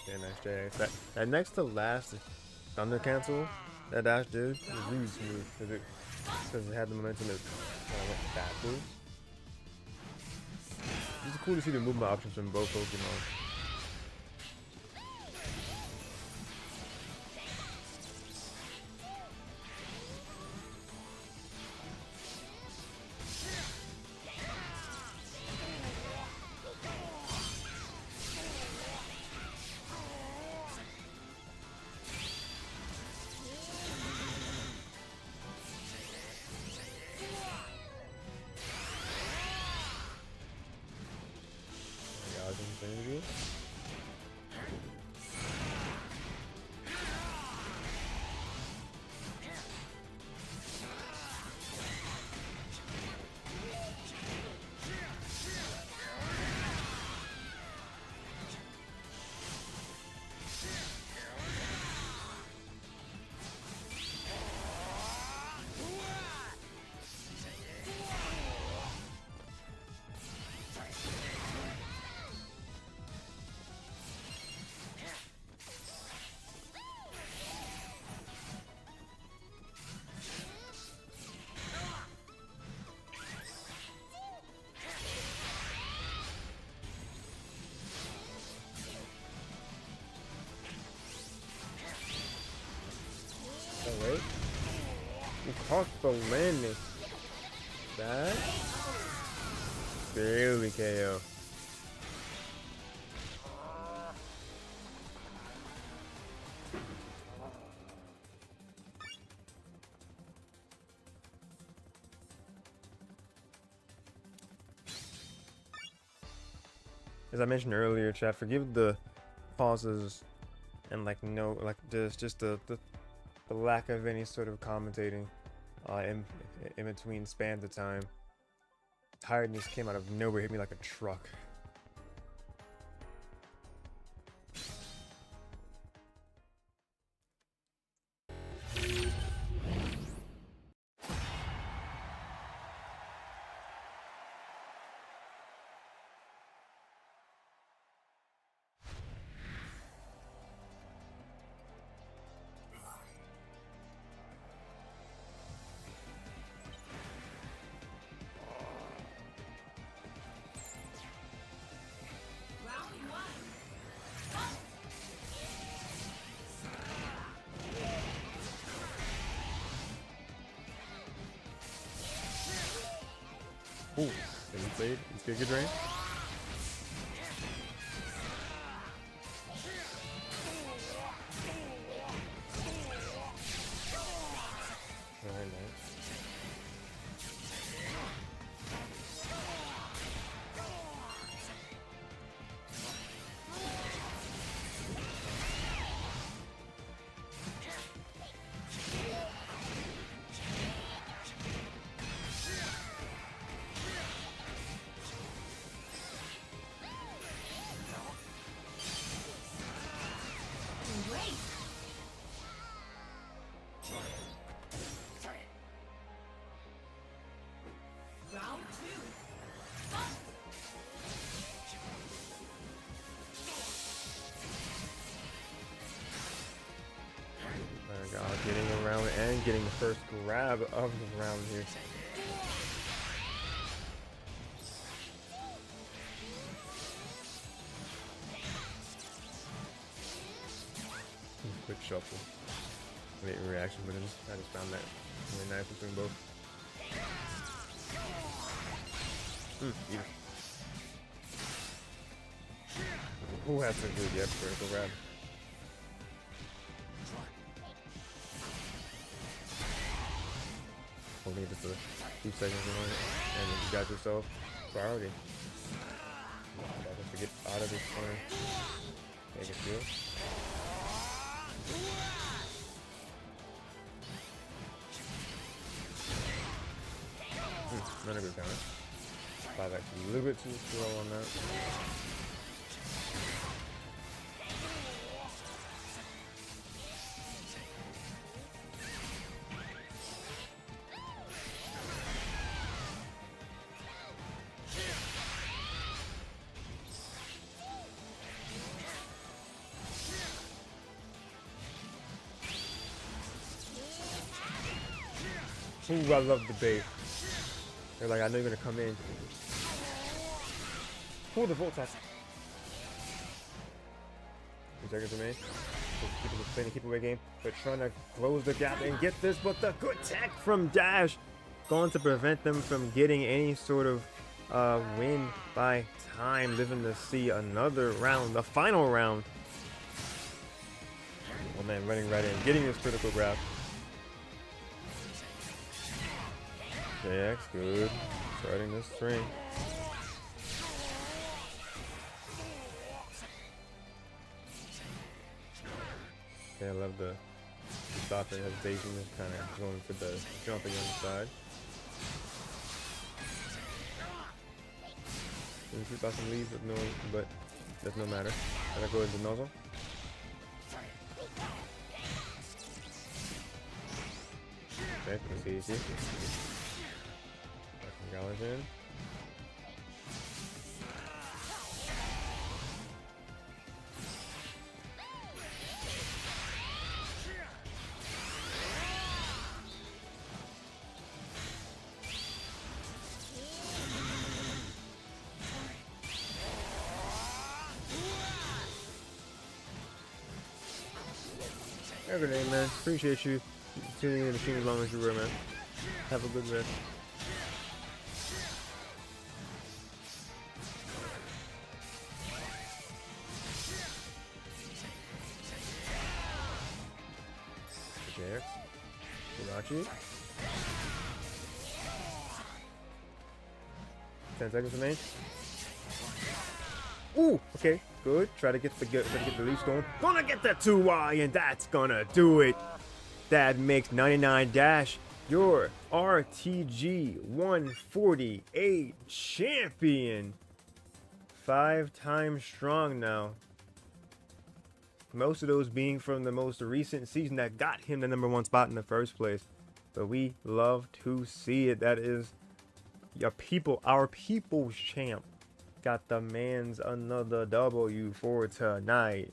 Yeah, nice JX. That next to last Thunder Cancel that Dash did was really smooth because it had the momentum that went backwards. It's cool to see the movement options from both Pokemon. Wait. We caught the landing. That barely KO. As I mentioned earlier, chat, forgive the pauses and just the lack of any sort of commentating in between spans of time. Tiredness came out of nowhere, hit me like a truck. Ooh, and he played. He's got a good range. getting the first grab of the round here. Quick shuffle. Late reaction, but I just found that really nice between both. Yeah. Who has some good critical grab? Only just a few seconds on it, and you got yourself priority. To get out of this corner. Make it feel. Not a good counter. 5 actually a little bit too slow on that. Ooh, I love the bait. They're like, I know you're gonna come in. Pull the volt toss. 2 seconds remain. People just playing the keep away game, but trying to close the gap and get this. But the good tech from Dash going to prevent them from getting any sort of win by time. Living to see another round, the final round. Oh man, running right in, getting his critical grab. JX, good. Starting this string. Yeah, I love the stopping hesitation, just kind of going for the jumping on the side. Didn't shoot out some leaves, but that's no matter. Gotta go into nozzle. Okay, let's see. Gylergin. Have a good day, man. Appreciate you tuning in the stream as long as you were, man. Have a good rest. JX. Kirachi. 10 seconds remain. Ooh, okay, good. Try to get the leaf going. Gonna get that 2Y, and that's gonna do it. That makes 99 Dash your RTG 148 champion. 5 times strong now. Most of those being from the most recent season that got him the #1 spot in the first place. But we love to see it. That is our people's champ. Got the man's another W for tonight.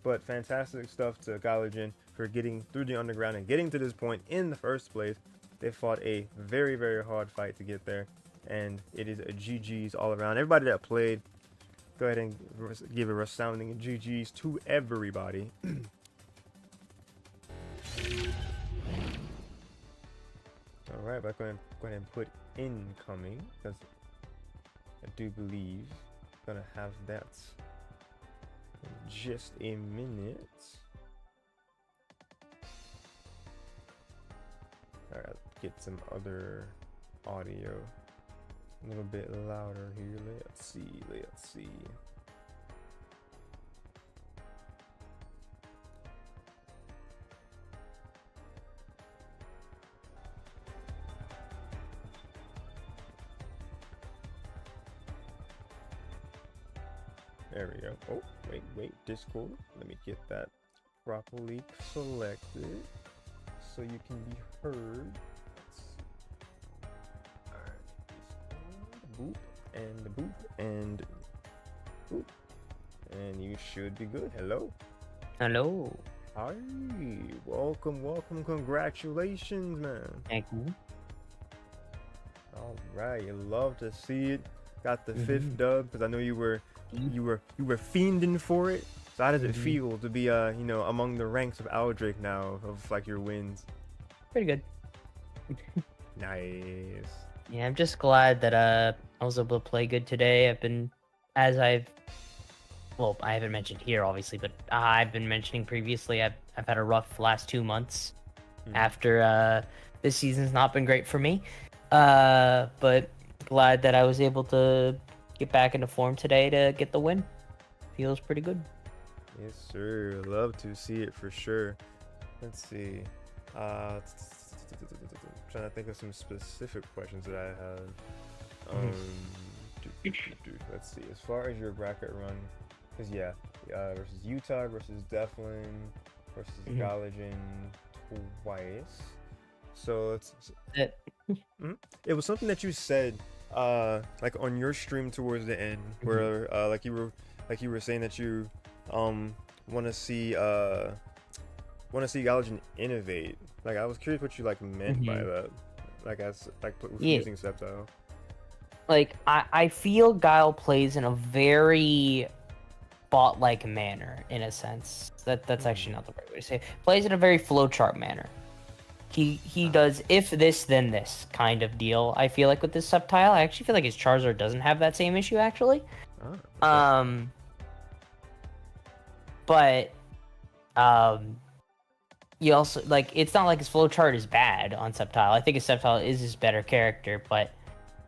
But fantastic stuff to Gylergin for getting through the underground and getting to this point in the first place. They fought a very, very hard fight to get there. And it is a GG's all around. Everybody that played, go ahead and give a resounding GG's to everybody. Alright, but go ahead and put incoming, because I do believe I'm gonna have that in just a minute. Alright, get some other audio a little bit louder here. Let's see. There we go. Oh, wait, Discord. Let me get that properly selected so you can be heard. Alright, boop, and the boop, and boop. And you should be good. Hello. Hello. Hi, welcome, congratulations, man. Thank you. All right, you love to see it. Got the Mm-hmm. 5th dub because I know you were fiending for it. So how does it Mhm. feel to be among the ranks of Aldrich now of like your wins? Pretty good. Nice. Yeah, I'm just glad that I was able to play good today. I haven't mentioned here obviously, but I've been mentioning previously. I've had a rough last 2 months after this season's not been great for me. But glad that I was able to get back into form today to get the win. Feels pretty good. Yes, sir. Love to see it for sure. Let's see. Trying to think of some specific questions that I have. Let's see. As far as your bracket run, because versus Utah, versus Deflin, versus Gylergin twice. So it was something that you said, like on your stream towards the end, where like you were saying that you want to see Gylergin innovate. Like I was curious what you like meant by that. Like using Sceptile. Like I feel Guile plays in a very bot-like manner, in a sense. That's actually not the right way to say it. Plays in a very flowchart manner. He does if this then this kind of deal. I feel like with this Sceptile, I actually feel like his Charizard doesn't have that same issue actually. Okay. But you also like it's not like his flowchart is bad on Sceptile. I think his Sceptile is his better character, but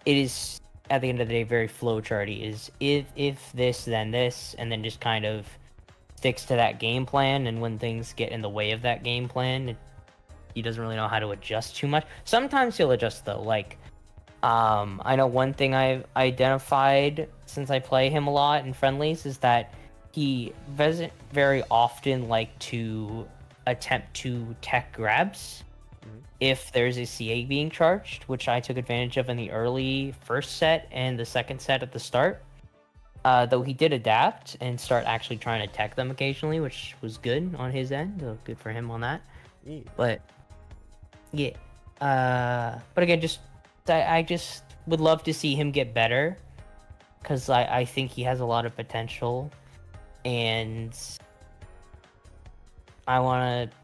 it is at the end of the day very flowcharty. Is if this then this, and then just kind of sticks to that game plan. And when things get in the way of that game plan, he doesn't really know how to adjust too much. Sometimes he'll adjust though. Like I know one thing I've identified since I play him a lot in friendlies is that he doesn't very often like to attempt to tech grabs if there's a CA being charged, which I took advantage of in the early first set and the second set at the start. Though he did adapt and start actually trying to tech them occasionally, which was good on his end. So good for him on that. Yeah. But yeah, but again, I just would love to see him get better because I think he has a lot of potential, and I want to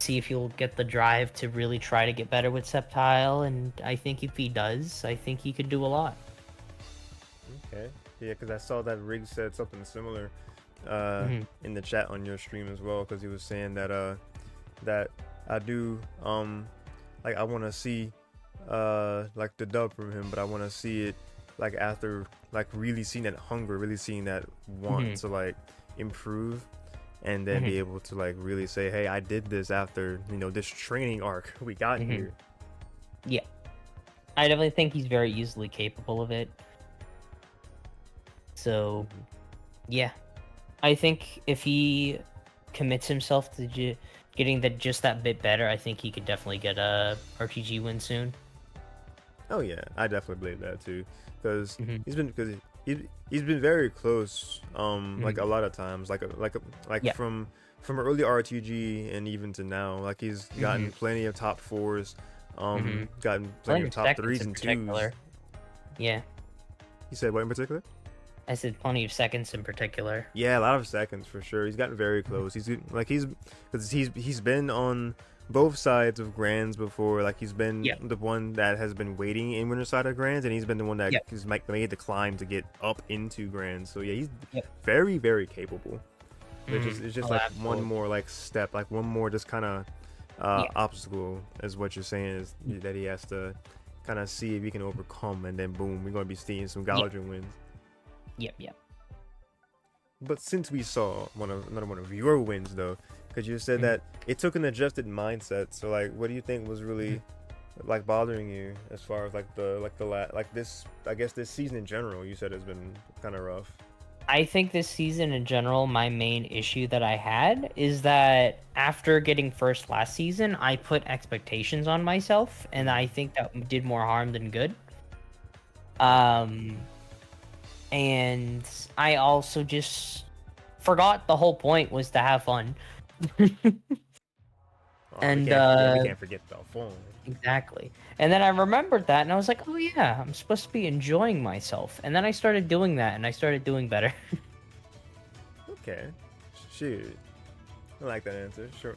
see if he'll get the drive to really try to get better with Sceptile, and I think if he does, I think he could do a lot. Okay. Yeah, because I saw that Rigz said something similar in the chat on your stream as well, because he was saying that that I do like I want to see like the dub from him, but I want to see it like after like really seeing that hunger, really seeing that want to like improve, and then be able to like really say, hey, I did this after this training arc we got here. Yeah, I definitely think he's very easily capable of it. So yeah, I think if he commits himself to getting just that bit better, I think he could definitely get a RTG win soon. Oh yeah, I definitely believe that too, because he's been very close, like a lot of times, like from early RTG and even to now, like he's gotten plenty of top 4s, gotten plenty of top 3s and 2s. Yeah. You said what in particular? I said plenty of seconds in particular. Yeah, a lot of seconds for sure. He's gotten very close. He's been on both sides of Grands before. Like he's been the one that has been waiting in winter side of Grands, and he's been the one that has made the climb to get up into Grands. So yeah, he's very, very capable. It's just like one more like step, like one more just kind of obstacle, is what you're saying, is that he has to kind of see if he can overcome, and then boom, we're gonna be seeing some Gylergin wins. Yep. But since we saw another one of your wins though, because you said that it took an adjusted mindset. So like, what do you think was really like bothering you as far as this? I guess this season in general, you said has been kind of rough. I think this season in general, my main issue that I had is that after getting first last season, I put expectations on myself, and I think that did more harm than good. And I also just forgot the whole point was to have fun. Oh, And we can't forget the phone. exactly. And then I remembered that, and I was like, oh yeah, I'm supposed to be enjoying myself. And then I started doing that, and I started doing better. Okay, shoot, I like that answer. Sure.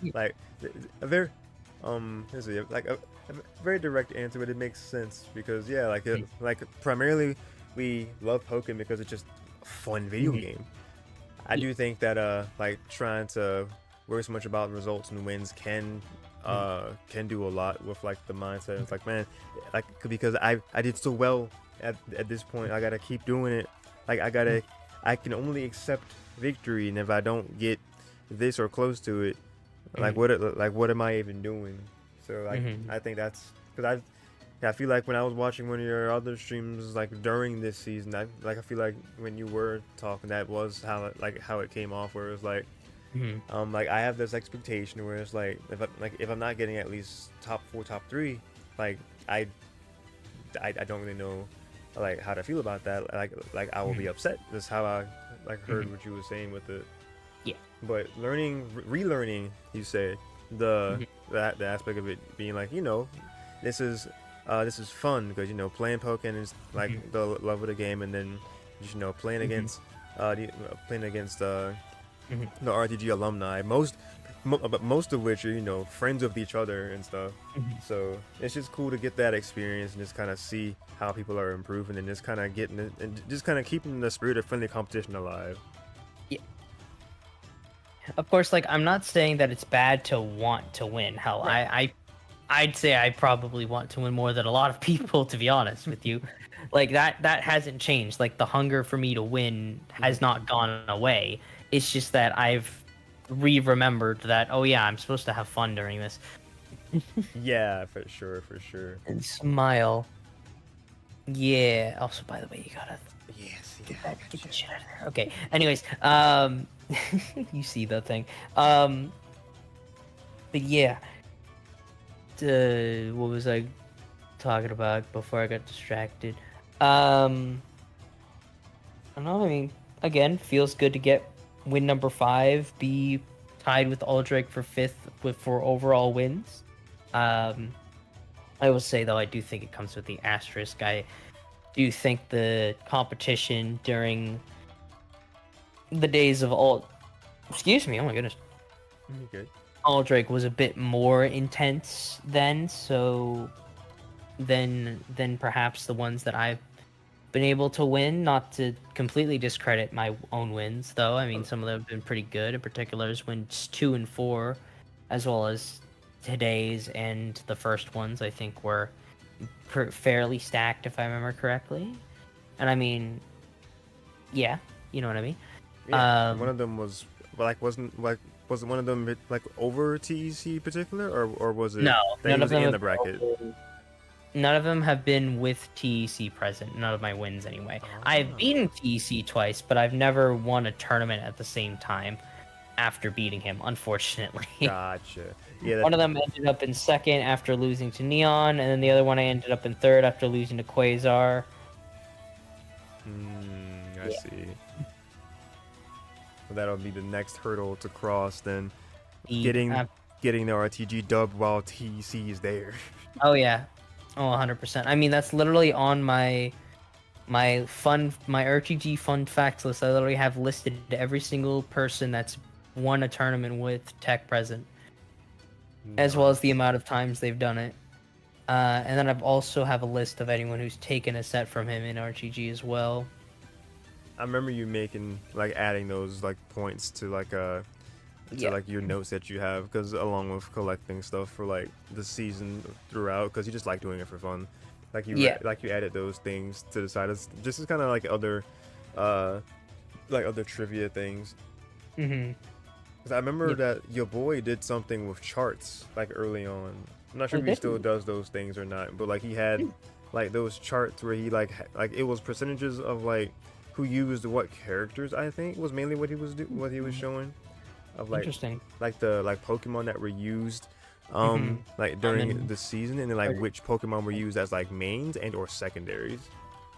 Yeah. Like a very let's see, like a very direct answer, but it makes sense because yeah, like primarily we love Pokken because it's just a fun video Mhm. game. I Yeah. do think that like trying to worry so much about results and wins can do a lot with like the mindset. It's like, man, like because I did so well at this point, I gotta keep doing it. Like I can only accept victory, and if I don't get this or close to it, like what am I even doing? So like Mhm. I think that's because I feel like when I was watching one of your other streams, like during this season, I feel like when you were talking, that was how it came off, where it was Mhm. like I have this expectation where it's like if I'm not getting at least top 4, top 3, like I I don't really know like how to feel about that. Like I will be Mhm. upset. That's how I like heard Mhm. what you were saying with it. Yeah. But relearning, you said Mhm. the aspect of it being like this is this is fun because playing Pokemon is like Mhm. the love of the game, and then just playing Mhm. against playing against Mhm. the RTG alumni, but most of which are friends with each other and stuff. Mhm. So it's just cool to get that experience and just kind of see how people are improving and just kind of getting it and just kind of keeping the spirit of friendly competition alive. Yeah. Of course, like I'm not saying that it's bad to want to win. Hell, Right. I'd say I probably want to win more than a lot of people, to be honest with you. Like that hasn't changed. Like the hunger for me to win has not gone away. It's just that I've remembered that, oh yeah, I'm supposed to have fun during this. Yeah, for sure, for sure. And smile. Yeah. Also, by the way, you gotta Yes, yeah, get I that got get you. that shit out of there. Okay. Anyways, you see the thing. But yeah. What was I talking about before I got distracted? Um, I don't know. I mean, again, feels good to get win number 5, be tied with Aldrich for 5th for overall wins. Um, I will say though, I do think it comes with the asterisk. I do think the competition during the days of excuse me, oh my goodness, Okay. Aldrich was a bit more intense then, so than perhaps the ones that I've been able to win. Not to completely discredit my own wins, though. I mean, some of them have been pretty good. In particular, is wins 2 and 4, as well as today's and the first ones. I think were fairly stacked, if I remember correctly. And I mean, yeah, you know what I mean. Yeah, one Um, of them was was one of them like over TEC particular, or was it no, that he none of was them in have the bracket? been. None of them have been with TEC present. None of my wins, anyway. I've Ah, beaten TEC twice, but I've never won a tournament at the same time after beating him, unfortunately. gotcha. Yeah, that. One of them ended up in second after losing to Neon, and then the other one I ended up in third after losing to Quasar. I Yeah. see. Well, that'll be the next hurdle to cross. Then The, getting getting the RTG dub while TEC is there. oh yeah. Oh, 100%. I mean, that's literally on my RTG fun facts list. I literally have listed every single person that's won a tournament with Tech present, as well as the Nice. amount of times they've done it. And then I've also have a list of anyone who's taken a set from him in RTG as well. I remember you making like adding those like points to Yeah. like your notes that you have, because along with collecting stuff for like the season throughout, because you just like doing it for fun. Yeah. Like you added those things to the side. It's just kind of uh like other trivia things. Mm-hmm. Cause I remember Yep. that your boy did something with charts like early on. I'm not sure Oh, if he did still he? does those things or not, but like he had like those charts where he like it was percentages of like who used what characters. I think was mainly what what he was showing of Interesting. like the like Pokemon that were used Mm-hmm. like during And the season, and then like which Pokemon were used as like mains and or secondaries.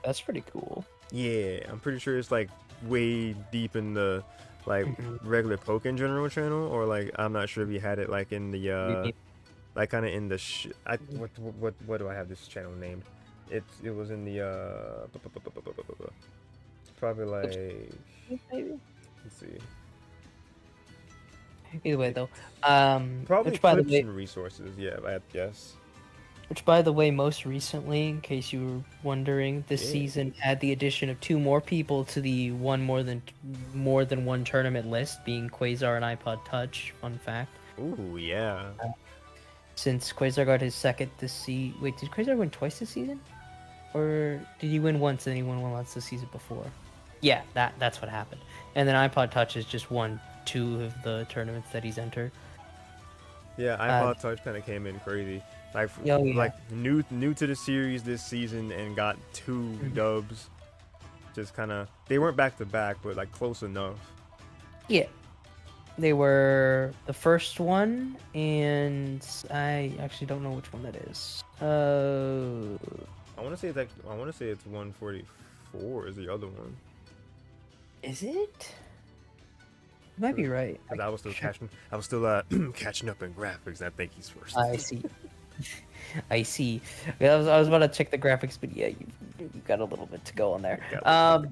that's pretty cool. Yeah, I'm pretty sure it's like way deep in like regular Pokken General channel, or like I'm not sure if you had it like in the like kind of in the what do I have this channel named? It was in the probably like Maybe. let's see, Either way, though, probably which by the clips way, and resources. Yeah, I guess. which by the way, most recently, in case you were wondering, this Yeah. season had the addition of 2 more people to the more than one tournament list, being Quasar and iPod Touch. Fun fact. Ooh, yeah. Since Quasar got his second this season, wait, did Quasar win twice this season, or did he win once and then he won once the season before? Yeah, that's what happened. And then iPod Touch has just won 2 of the tournaments that he's entered. Yeah, iPod Touch kind of came in crazy. Like, yeah. like new to the series this season and got 2 dubs. Just kind of, they weren't back to back, but like close enough. Yeah, they were the first one, and I actually don't know which one that is. I want to say it's like, I want to say it's 144 is the other one. Is it? You might be right. Because I was still catching up in graphics. And I think he's first. I see. I see. I was about to check the graphics, but yeah, you got a little bit to go on there. But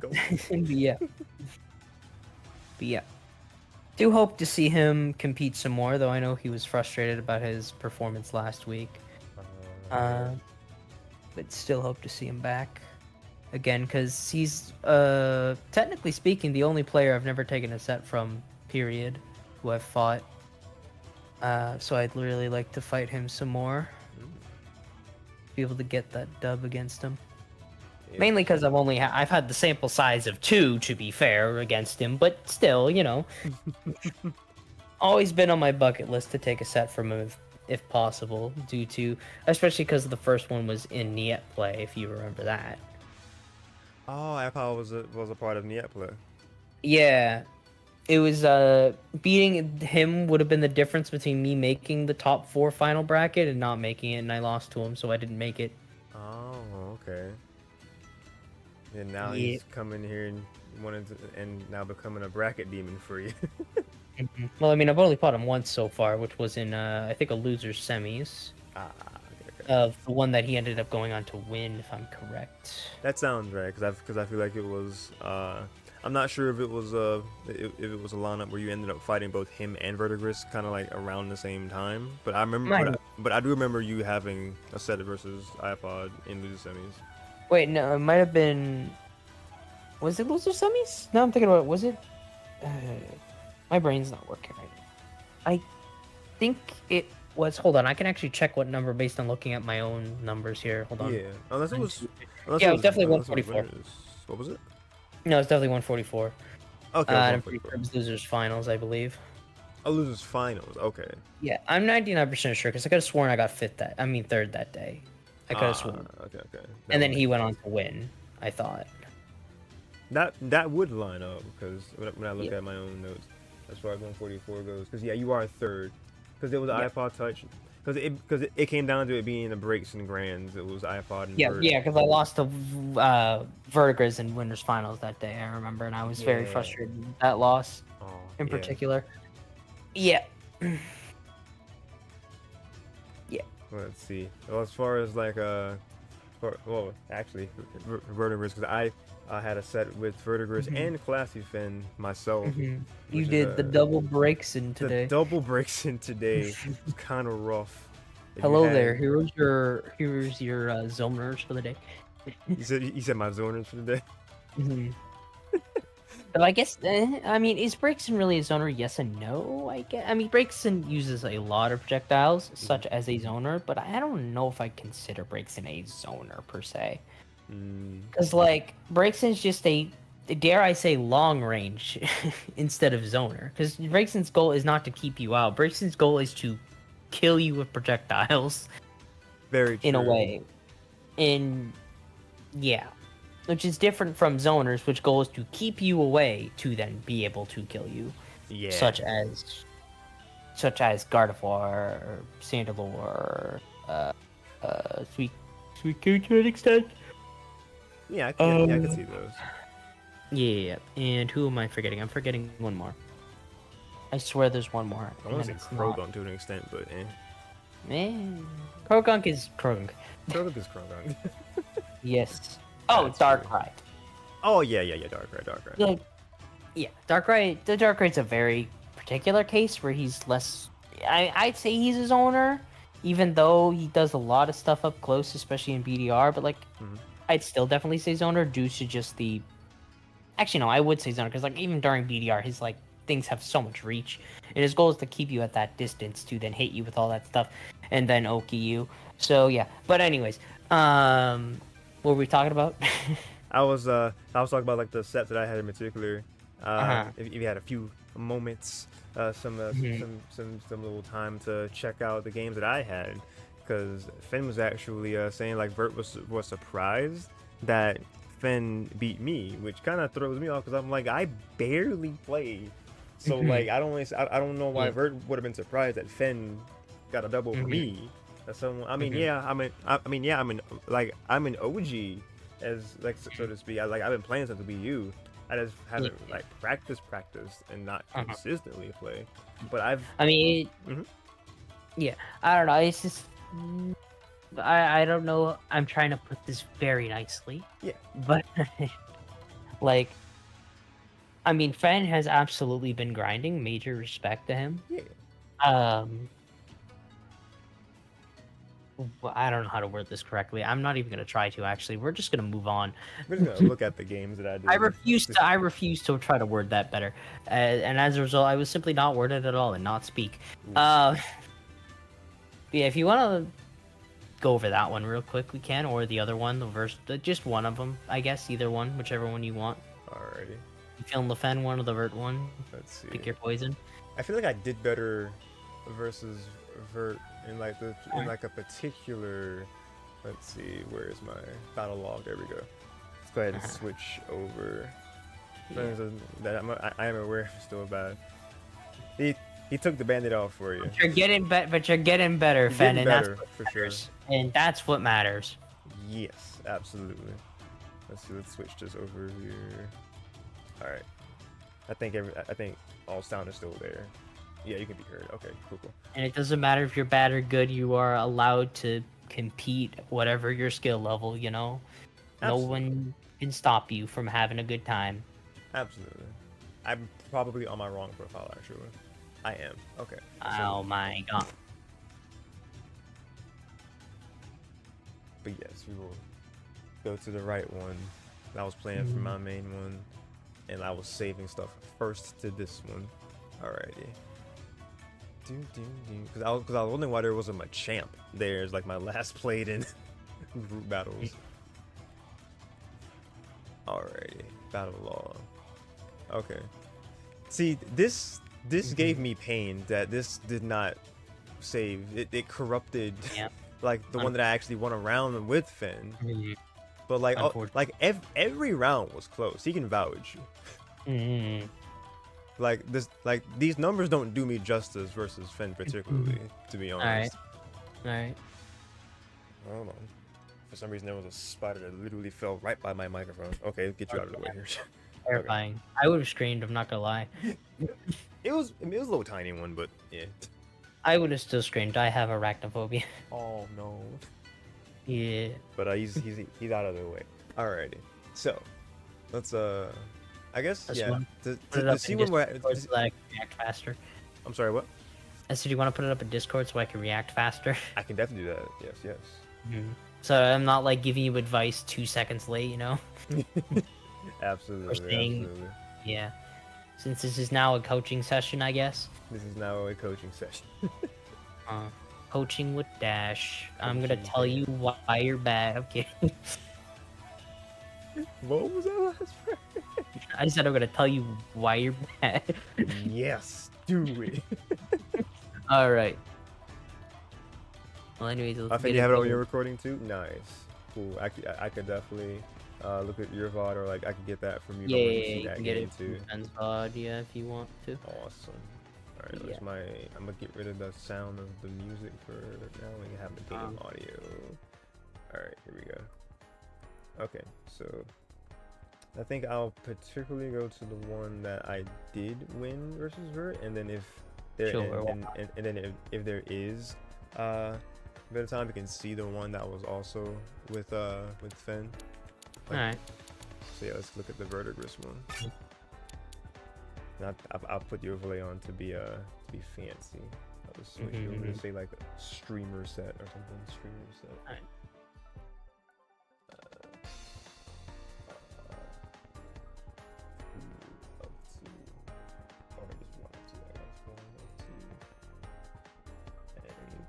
yeah. But yeah. Do hope to see him compete some more, though I know he was frustrated about his performance last week. But still hope to see him back again, because he's technically speaking the only player I've never taken a set from, period, who I've fought. So I'd really like to fight him some more. Be able to get that dub against him. Yeah. Mainly because I've had the sample size of 2, to be fair, against him, but still, you know. Always been on my bucket list to take a set from him if possible, especially because the first one was in Niet play, if you remember that. Oh, iPod was a part of Niet play. Yeah. It was beating him would have been the difference between me making the top 4 final bracket and not making it, and I lost to him, so I didn't make it. Oh, okay. And now he's coming here and now becoming a bracket demon for you. Well, I mean, I've only fought him once so far, which was in I think a loser's semis. Okay. Of the one that he ended up going on to win, if I'm correct. That sounds right, because I feel like it was. I'm not sure if it was a lineup where you ended up fighting both him and Vertigris kind of like around the same time. But I remember, but I do remember you having a set versus iPod in loser semis. Wait, no, it might have been. Was it loser semis? No, I'm thinking about it. Was it? My brain's not working right now. I think it was. Hold on, I can actually check what number based on looking at my own numbers here. Hold on. Yeah, unless it was. Yeah, it was definitely 144. What was it? No, it's definitely 144. Okay. And it was losers finals, I believe. Oh, losers finals. Okay. Yeah, I'm 99% sure because I could have sworn I got third that day. I could have sworn. Okay. And then he went on to win, I thought. That would line up because when I look at my own notes, as far as 144 goes, because yeah, you are third, because it was iPod Touch, because it came down to it being the breaks and grands. It was iPod and because I lost to Vertigris in winners finals that day. I remember, and I was very frustrated with that loss in particular. Yeah. Yeah. Let's see. Well, as far as like actually, Vertigris, because I had a set with Vertigris and Classy Fin myself. You did the double breaks in today. The double breaks in today was kind of rough. Hello there. Here's your zoners for the day. You said my zoners for the day. So I guess I mean, is Braixen really a zoner? Yes and no. I guess. I mean, Braixen uses a lot of projectiles, such as a zoner, but I don't know if I consider Braixen a zoner per se. Because like Braixen's just a, dare I say, long range instead of zoner. Because Braixen's goal is not to keep you out. Braixen's goal is to kill you with projectiles. Very true. In a way. Which is different from zoners, which goal is to keep you away to then be able to kill you. Yeah. Such as Gardevoir, or Sandalore, Sweet Coo to an extent. Yeah, I can see those. Yeah. And who am I forgetting? I'm forgetting one more. I swear there's one more. I want and to say it's not. Krogunk to an extent, but Man. Krogunk is Krogunk. Krogunk is Krogunk. Yes. Oh, That's true. Darkrai. Oh yeah, Darkrai, Darkrai. Like, yeah, Darkrai. The Darkrai's a very particular case where he's less. I'd say he's his owner, even though he does a lot of stuff up close, especially in BDR. But like, Mhm. I'd still definitely say his owner due to just the. Actually, no, I would say his owner because like even during BDR, his like things have so much reach, and his goal is to keep you at that distance to then hit you with all that stuff, and then Oki you. So yeah. But anyways, what were we talking about? I was talking about like the sets that I had in particular. Uh-huh. If you had a few moments, some little time to check out the games that I had, because Finn was actually saying like Vert was surprised that Finn beat me, which kind of throws me off because I'm like I barely play, so like I don't know why Yeah. Vert would have been surprised that Finn got a double for me. So I mean yeah, I'm an OG as like so to speak. I've been playing since the Wii U. I just haven't like practiced and not consistently play. But I mean, Mhm. yeah, I don't know. It's just, I don't know. I'm trying to put this very nicely, Yeah. but like, I mean, Fan has absolutely been grinding. Major respect to him. Yeah. I don't know how to word this correctly. I'm not even gonna try to. Actually, we're just gonna move on. We're just gonna look at the games that I did. I refuse to try to word that better, and as a result, I was simply not worded at all and not speak. Yeah, if you want to go over that one real quick, we can, or the other one, just one of them, I guess, either one, whichever one you want. Alrighty. You feeling the Fen one or the Vert one? Let's see. Pick your poison. I feel like I did better versus Vert in like a particular. Let's see. Where is my battle log? There we go. Let's go ahead and switch over. I am aware it's still bad. He took the bandit off for you. But you're getting better, Fen, Getting and better, that's what for matters. And that's what matters. Yes, absolutely. Let's see. Let's switch this over here. All right. I think all sound is still there. Yeah, you can be heard. Okay, cool. And it doesn't matter if you're bad or good. You are allowed to compete, whatever your skill level. You know, Absolutely. no one can stop you from having a good time. Absolutely. I'm probably on my wrong profile, actually. I am. Okay. Oh my god. But yes, we will go to the right one. I was playing for my main one, and I was saving stuff first to this one. Alrighty. Because I was wondering why there wasn't a Machamp. There's like my last played in group battles. Alrighty. Battle log. Okay. See, this gave me pain that this did not save. It corrupted like the one that I actually won a round with Finn. But like every round was close. He can vouch. Like these numbers don't do me justice versus Finn particularly, to be honest. Alright. Hold on. For some reason there was a spider that literally fell right by my microphone. Okay, get you out of the way here. Terrifying. Okay. I would have screamed, I'm not gonna lie. It was a little tiny one, but yeah. I would have still screamed. I have arachnophobia. Oh no. Yeah. But he's out of the way. Alrighty. So let's I guess to see when we're so that I can react faster. I'm sorry, what? I said you want to put it up in Discord so I can react faster. I can definitely do that. Yes. So I'm not like giving you advice 2 seconds late, you know? Absolutely. Yeah. Since this is now a coaching session, I guess. This is now a coaching session. Coaching with Dash. I'm gonna tell you why you're bad. I'm kidding. What was that last phrase? I said I'm gonna tell you why you're bad. Yes, do it. Alright. Well, anyways, I think you have it on your recording too? Nice. Cool. I could definitely look at your VOD, or like I could get that from you. Yeah, you can get it too. VOD, yeah, if you want to. Awesome. Alright, I'm gonna get rid of the sound of the music for now. We have the game audio. Alright, here we go. Okay, so I think I'll particularly go to the one that I did win versus Vert, and then if there Sure. and then if there is better time, you can see the one that was also with Fen. Alright. So yeah, let's look at the Verdigris one. And I'll put the overlay on to be fancy. I'll just switch it over to say like a streamer set or something. Streamer set. Alright.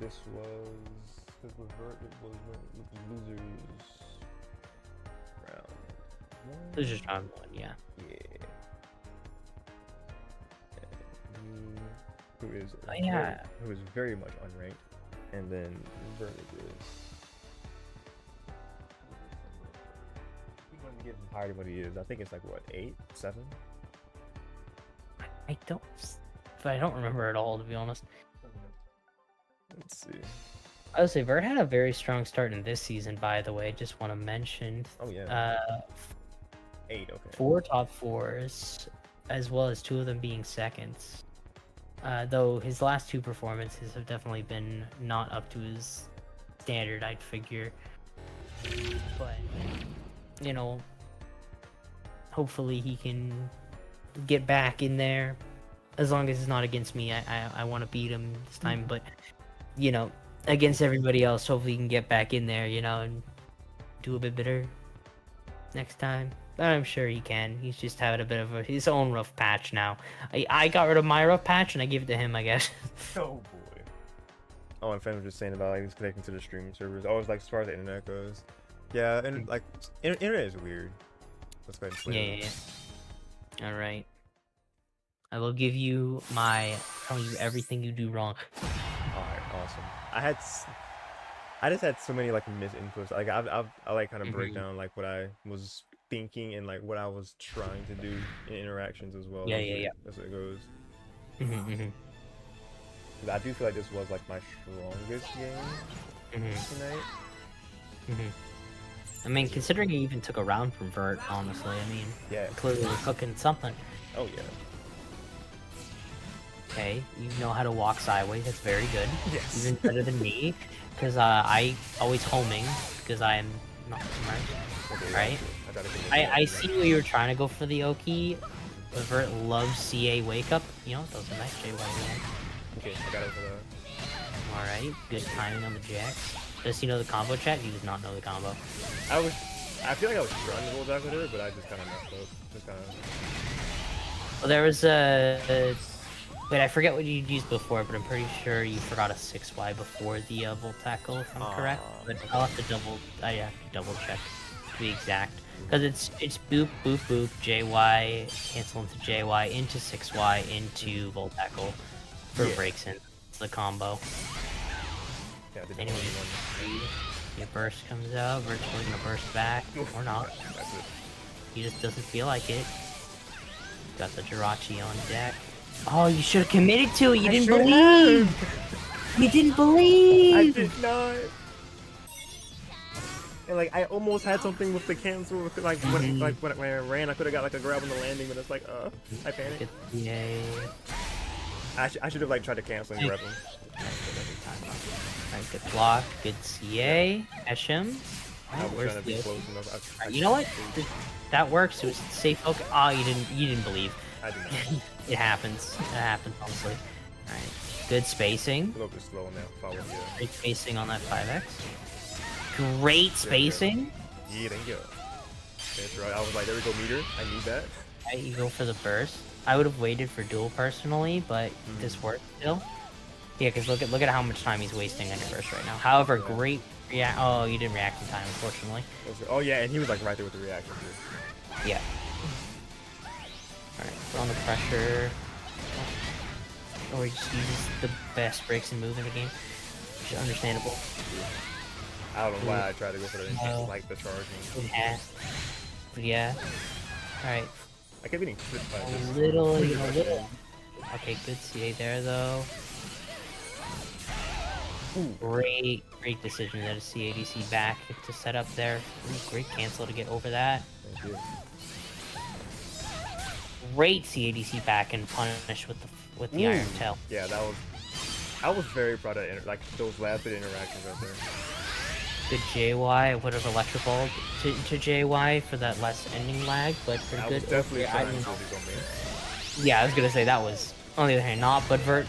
This was because the Vert was losers round one. Losers round 1, yeah. Yeah. And who is who is very much unranked, and then Vert is. He's going to get higher than what he is. I think it's like what 8, 7. I don't remember at all, to be honest. Let's see. I would say Vert had a very strong start in this season, by the way. Just want to mention. Oh yeah. 8. Okay. 4 top 4s, as well as 2 of them being seconds. Though his last 2 performances have definitely been not up to his standard, I'd figure. But you know, hopefully he can get back in there. As long as it's not against me, I want to beat him this time. But you know, against everybody else, hopefully he can get back in there, you know, and do a bit better next time. But I'm sure he can. He's just having a bit of his own rough patch now. I got rid of my rough patch and I give it to him, I guess. Oh boy. Oh, and Fen was just saying about like he's connecting to the streaming servers. Always like as far as the internet goes. Yeah, and like internet is weird. Let's go ahead and play Yeah. All right. I will give you tell you everything you do wrong. Alright, awesome. I just had so many like misinputs. Like I like kind of break down like what I was thinking and like what I was trying to do in interactions as well. Yeah. That's what it goes. 'Cause I do feel like this was like my strongest game tonight. I mean, considering he even took a round from Vert, honestly, I mean, Yeah. clearly we're cooking something. Oh yeah. Okay, you know how to walk sideways. That's very good. Yes. Even better than me, because I always homing because I am not smart. Okay, Right? I see what you were trying to go for the Oki, but Vert loves CA wake up. You know, that was a nice JY. Okay, I got it for the. Alright, good timing on the Jax. Does he know the combo chat? He does not know the combo. I feel like I was trying to roll back with her, but I just kind of messed up. Just kind of. Well, there was a wait, I forget what you used before, but I'm pretty sure you forgot a 6Y before the Volt Tackle, if I'm correct. But I'll have to double check to be exact. Because it's boop, boop, boop, JY, cancel into JY, into 6Y, into Volt Tackle for breaks in. It's the combo. Yeah, I did Anyway, your burst comes out, Vert's probably gonna burst back, or not. That's it. He just doesn't feel like it. Got the Jirachi on deck. Oh, you should have committed to it. You didn't believe. You didn't believe. I did not. And like I almost had something with the cancel. With, like when I ran, I could have got like a grab on the landing, but it's like I panicked. Yay. I should have like tried to cancel and grab him. Alright, good block. Good CA. Eshim. I was Where's trying to be the? close enough. You know what? That works. It was safe. Okay. Oh, you didn't believe. I did not. It happens. It happens, honestly. Alright. Good spacing. A little bit slow on that. Follow you. Great spacing on that 5x. Great spacing. Yeah, thank you. That's right. I was like, there we go, meter. I need that. Right, you go for the burst. I would have waited for duel personally, but this worked still. Yeah, because look at how much time he's wasting on your burst right now. However, great react. Oh, you didn't react in time, unfortunately. Oh yeah, and he was like right there with the reaction too. Yeah. Alright, we're on the pressure. Or he just uses the best breaks and move in the game. Which is understandable. I don't know why I tried to go for the like the charging. Yeah. But yeah. Alright. I kept getting flipped by this. A little. Okay, good CA there though. Ooh. Great decision there to CADC back to set up there. Ooh, great cancel to get over that. Thank you. great CADC back and punish with the Iron Tail. Yeah, I was very proud of like those rapid interactions right there. Good JY. I would have electric balled to JY for that less ending lag, but pretty I good. was definitely Okay, trying to do this on me. yeah, I was gonna say that was on the other hand not, but Vert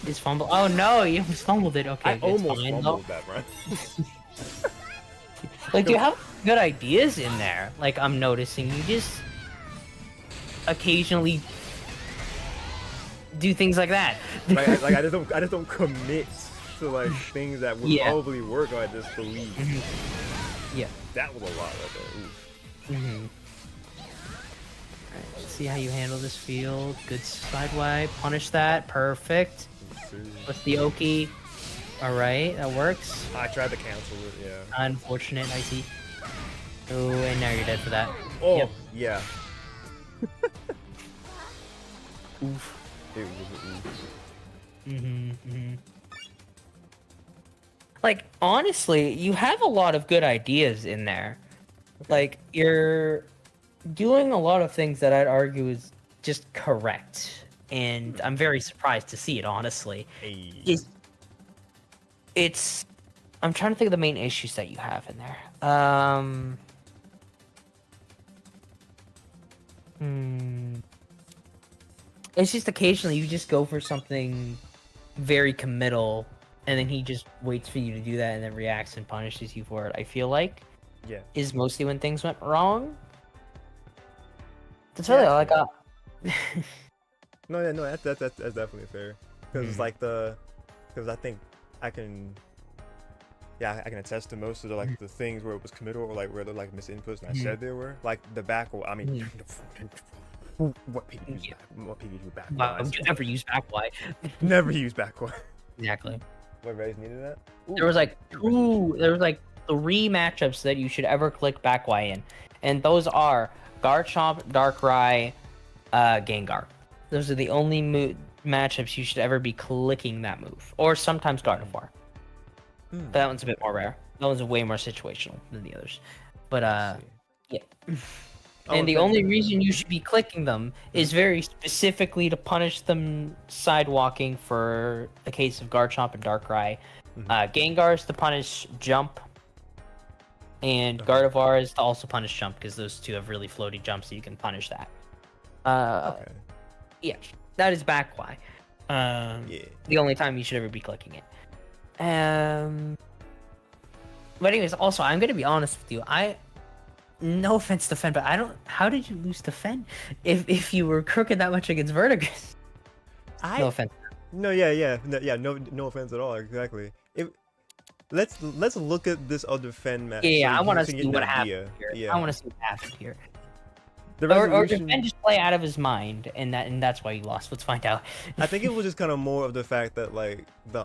is fumble. Oh no, you almost fumbled it. Okay, I almost fine, fumbled that, bro. Like, do you have good ideas in there? Like, I'm noticing you just occasionally do things like that. like I just don't commit to like things that would probably work. I just believe. Yeah. That was a lot right there. Oof. Alright, let's see how you handle this field. Good sideway. Punish that. Perfect. What's the Oki? Alright, that works. I tried to cancel it, yeah. Unfortunate, I see. Oh, and now you're dead for that. Oh, Yep. yeah. Oof. It was an oof. Like, honestly, you have a lot of good ideas in there. Okay. Like, you're doing a lot of things that I'd argue is just correct. And I'm very surprised to see it, honestly. Hey. It's... I'm trying to think of the main issues that you have in there. It's just occasionally you just go for something very committal, and then he just waits for you to do that and then reacts and punishes you for it. I feel like is mostly when things went wrong. That's really all I got. No, that's definitely fair. Because it's like because I think I can attest to most of the like the things where it was committal or like where they're like misinputs, and I said there were like the back. I mean, what people use back? Wow, you never use back Y. Never use back Y. Exactly. What Rigz needed that? Ooh. There was like 3 matchups that you should ever click back Y in, and those are Garchomp, Darkrai, Gengar. Those are the only matchups you should ever be clicking that move, or sometimes Gardevoir. But that one's a bit more rare. That one's way more situational than the others. But yeah. And the only reason you should be clicking them is very specifically to punish them sidewalking for the case of Garchomp and Darkrai. Gengar is to punish jump, and Gardevoir is to also punish jump because those two have really floaty jumps, so you can punish that. Yeah, that is back Y. The only time you should ever be clicking it. But anyways, also I'm gonna be honest with you. No offense to Fen, but I don't. How did you lose to Fen if you were crooked that much against Vertigus? No offense. No, no offense at all. Exactly. Let's look at this other Fen match. Yeah, I want to see what happened here. Yeah. I want to see what happened here. Or did Fen just play out of his mind, and that's why he lost? Let's find out. I think it was just kind of more of the fact that like the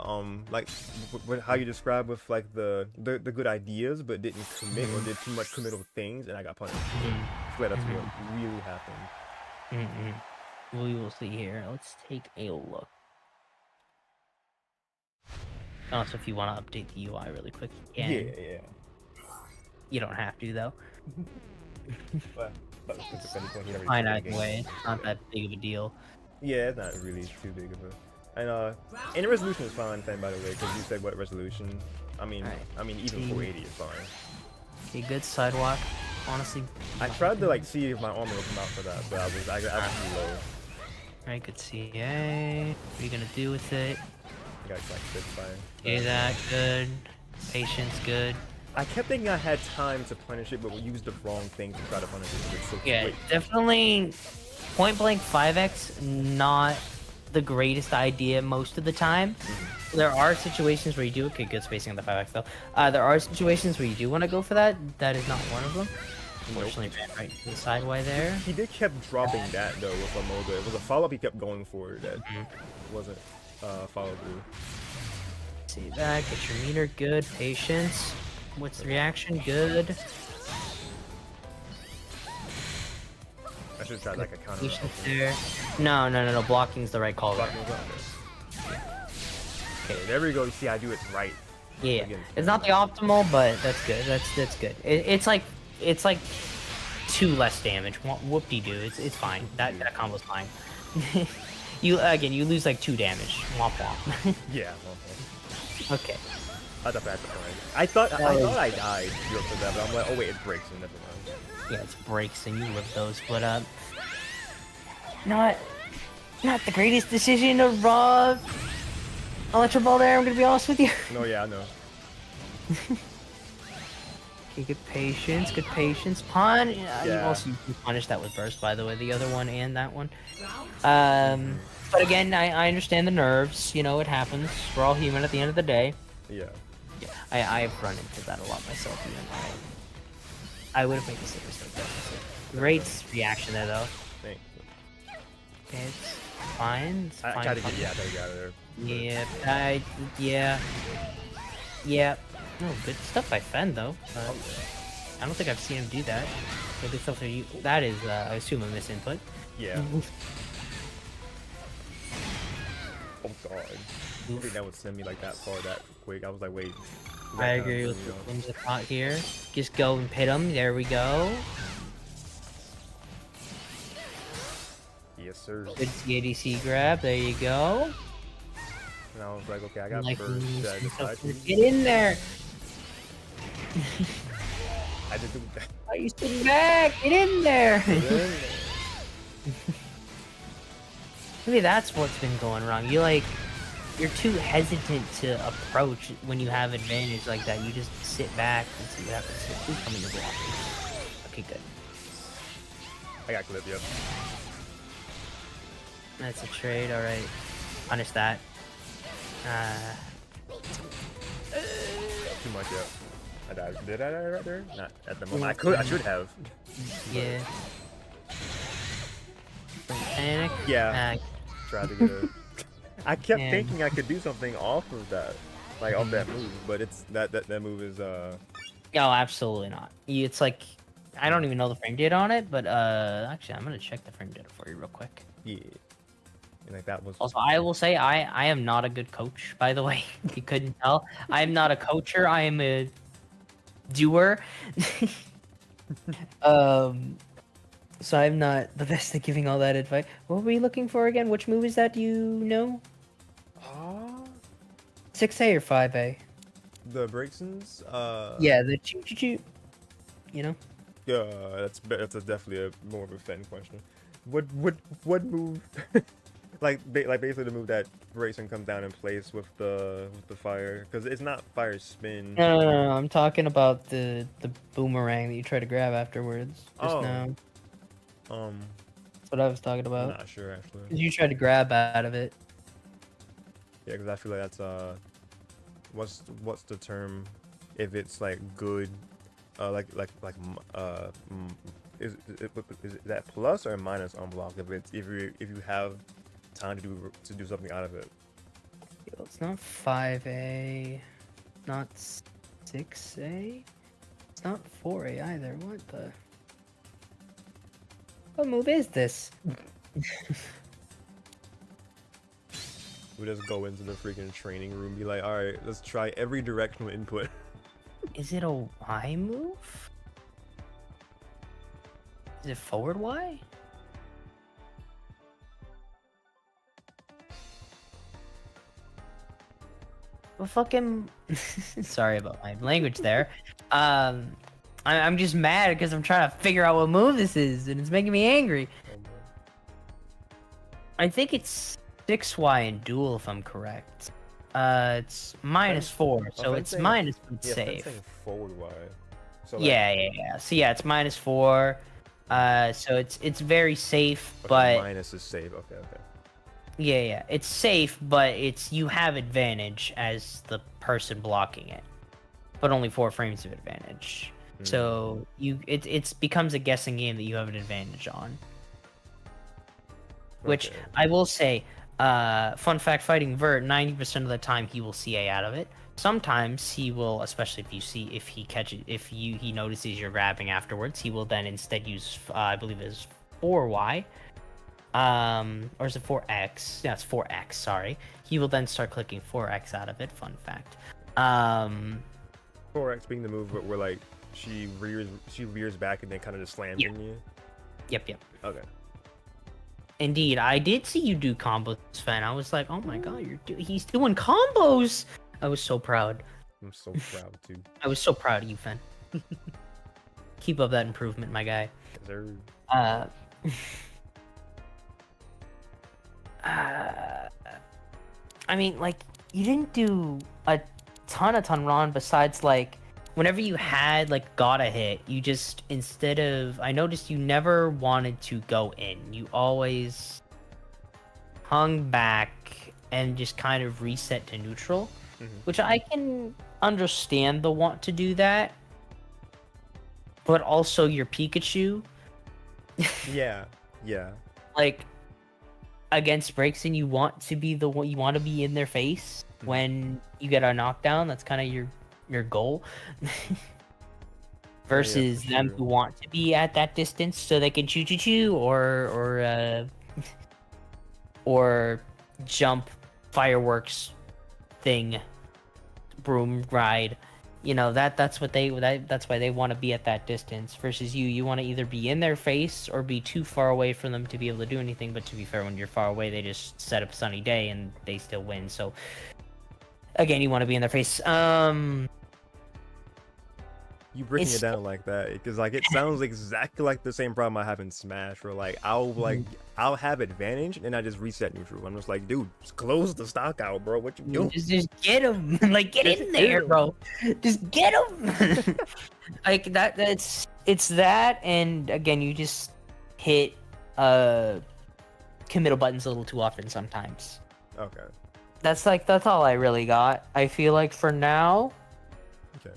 how you described with like the good ideas, but didn't commit or did too much committal things, and I got punished. So that's what really happened. We will see here. Let's take a look. Also, if you want to update the UI really quick, you can. Yeah. You don't have to though. But Fine, either way, it's not that big of a deal. Yeah, it's not really too big of a. And the resolution is fine, Fen, by the way, because you said what resolution. I mean, even 480 is fine. Okay, good sidewalk. Honestly, I tried to like see if my armor would come out for that, but I was too low. Alright, good CA. What are you gonna do with it? I got like 6 fine. Okay, that good. Patience, good. I kept thinking I had time to punish it, but we used the wrong thing to try to punish it. So Definitely point blank 5x, not the greatest idea most of the time. There are situations where you do, okay, good spacing on the 5x though. There are situations where you do want to go for that. That is not one of them. Unfortunately, ran right to the sideway there. He did kept dropping that though with Amoga. It was a follow-up he kept going for that wasn't followed through. See that, get your meter good, patience. What's the reaction? Good. I should try like a counter. There. No. Blocking's the right call. Okay, there we go. You see, I do it right. Yeah, it's not the optimal, but that's good. That's good. It's like 2 less damage. Whoop-de-doo. It's fine. That combo's fine. You lose like 2 damage. Womp womp. Yeah. Okay. I thought I died for that, but I'm like, oh wait, it breaks and never mind. Yeah, it's breaks and you live those, but not the greatest decision of Electro Ball there. I'm gonna be honest with you. No, yeah, I know. Okay, good patience, good patience. Pun. You Yeah. also can punish that with burst, by the way. The other one and that one. Round But again, I understand the nerves. You know, it happens. We're all human at the end of the day. Yeah. Yeah, I've run into that a lot myself. Even I would have made the same mistake. Great reaction there, though. Thanks. Okay, it's fine. It's I fine. tried to get out of there. Yeah. Yeah. Oh, good stuff by Fen, though. I don't think I've seen him do that. So good stuff for you. That is, I assume, a misinput. Yeah. Oh god. I think that would send me like that far that quick. I was like, wait. I agree with the thought here. Just go and pit him. There we go. Yes, sir. Good CADC grab. There you go. And I was like, okay, I got Like, first. I decided to get in there. I just do that. Why are you sitting back? Get in there. Maybe that's what's been going wrong. You're too hesitant to approach when you have advantage like that. You just sit back and see what happens. Who's coming to block? Okay, good. I got clipped, yep. That's a trade. All right, punish that. Too much, yep. I died. Did I die right there? Not at the moment. I should have. Yeah. Don't panic. Yeah. Tried to get a... I kept And- thinking I could do something off of that. Like, off that move. But it's... That move is, Oh, absolutely not. It's like, I don't even know the frame data on it, but actually, I'm gonna check the frame data for you real quick. yeah. And like, that was... Also, I will say I am not a good coach, by the way. If you couldn't tell, I am not a coacher. I am a doer. So I'm not the best at giving all that advice. What were you looking for again? Which move is that? Do you know? 6A or 5A? The Brixens? Yeah, the choo choo choo. You know? Yeah, that's definitely a more of a Fen question. What move? like basically the move that Brayson comes down in place with the fire, because it's not fire spin. No, I'm talking about the boomerang that you try to grab afterwards. Just now. That's what I was talking I'm about. not sure actually. 'Cause you tried to grab out of it. Yeah, because I feel like that's what's the term if it's like good, is that plus or minus on block if you have time to do something out of it. It's not 5A, not 6A, it's not 4A either. What move is this? We just go into the freaking training room and be like, all right, let's try every directional input. Is it a Y move? Is it forward Y? Well, fucking... Sorry about my language there. I'm just mad because I'm trying to figure out what move this is, and it's making me angry. I think it's 6Y in duel, if I'm correct. It's -4, so it's minus but Yeah, safe. saying forward Y. So like, Yeah. So yeah, it's -4. So it's very safe, okay, but minus is safe. Okay. yeah, it's safe, but you have advantage as the person blocking it, but only 4 frames of advantage. So it becomes a guessing game that you have an advantage on. Which Okay. I will say, fun fact, fighting Vert, 90% of the time he will CA out of it. Sometimes he will, especially if he notices you're grabbing afterwards, he will then instead use, I believe it's 4Y. Or is it 4X? Yeah, it's 4X, sorry. He will then start clicking 4X out of it, fun fact. 4X being the move where like she rears back and then kind of just slams Yeah. in you. Yep. Okay. Indeed, I did see you do combos, Sven. I was like, oh my god, he's doing combos. I was so proud. I'm so proud too. I was so proud of you, Fen. Keep up that improvement, my guy. Yes, sir. I mean, like, you didn't do a ton wrong besides, like, whenever you had, like, got a hit, you just, instead of, I noticed you never wanted to go in. You always hung back and just kind of reset to neutral, which I can understand the want to do that, but also your Pikachu. Yeah. Like, against breaks, and you want to be the one, you want to be in their face when you get a knockdown. That's kind of your goal. Versus for them sure. who want to be at that distance so they can choo or jump fireworks thing, broom ride. You know, that's why they want to be at that distance. Versus you want to either be in their face or be too far away from them to be able to do anything. But to be fair, when you're far away, they just set up a sunny day and they still win. So again, you want to be in their face. You breaking It's- it down like that because like it sounds exactly like the same problem I have in Smash, where like I'll have advantage and I just reset neutral. I'm just like, dude, just close the stock out, bro. What you doing? Just get him, like get Just in hit there, 'em. bro. Just get him. Like that. It's that, and again, you just hit committal buttons a little too often sometimes. Okay. That's all I really got. I feel like for now, Okay.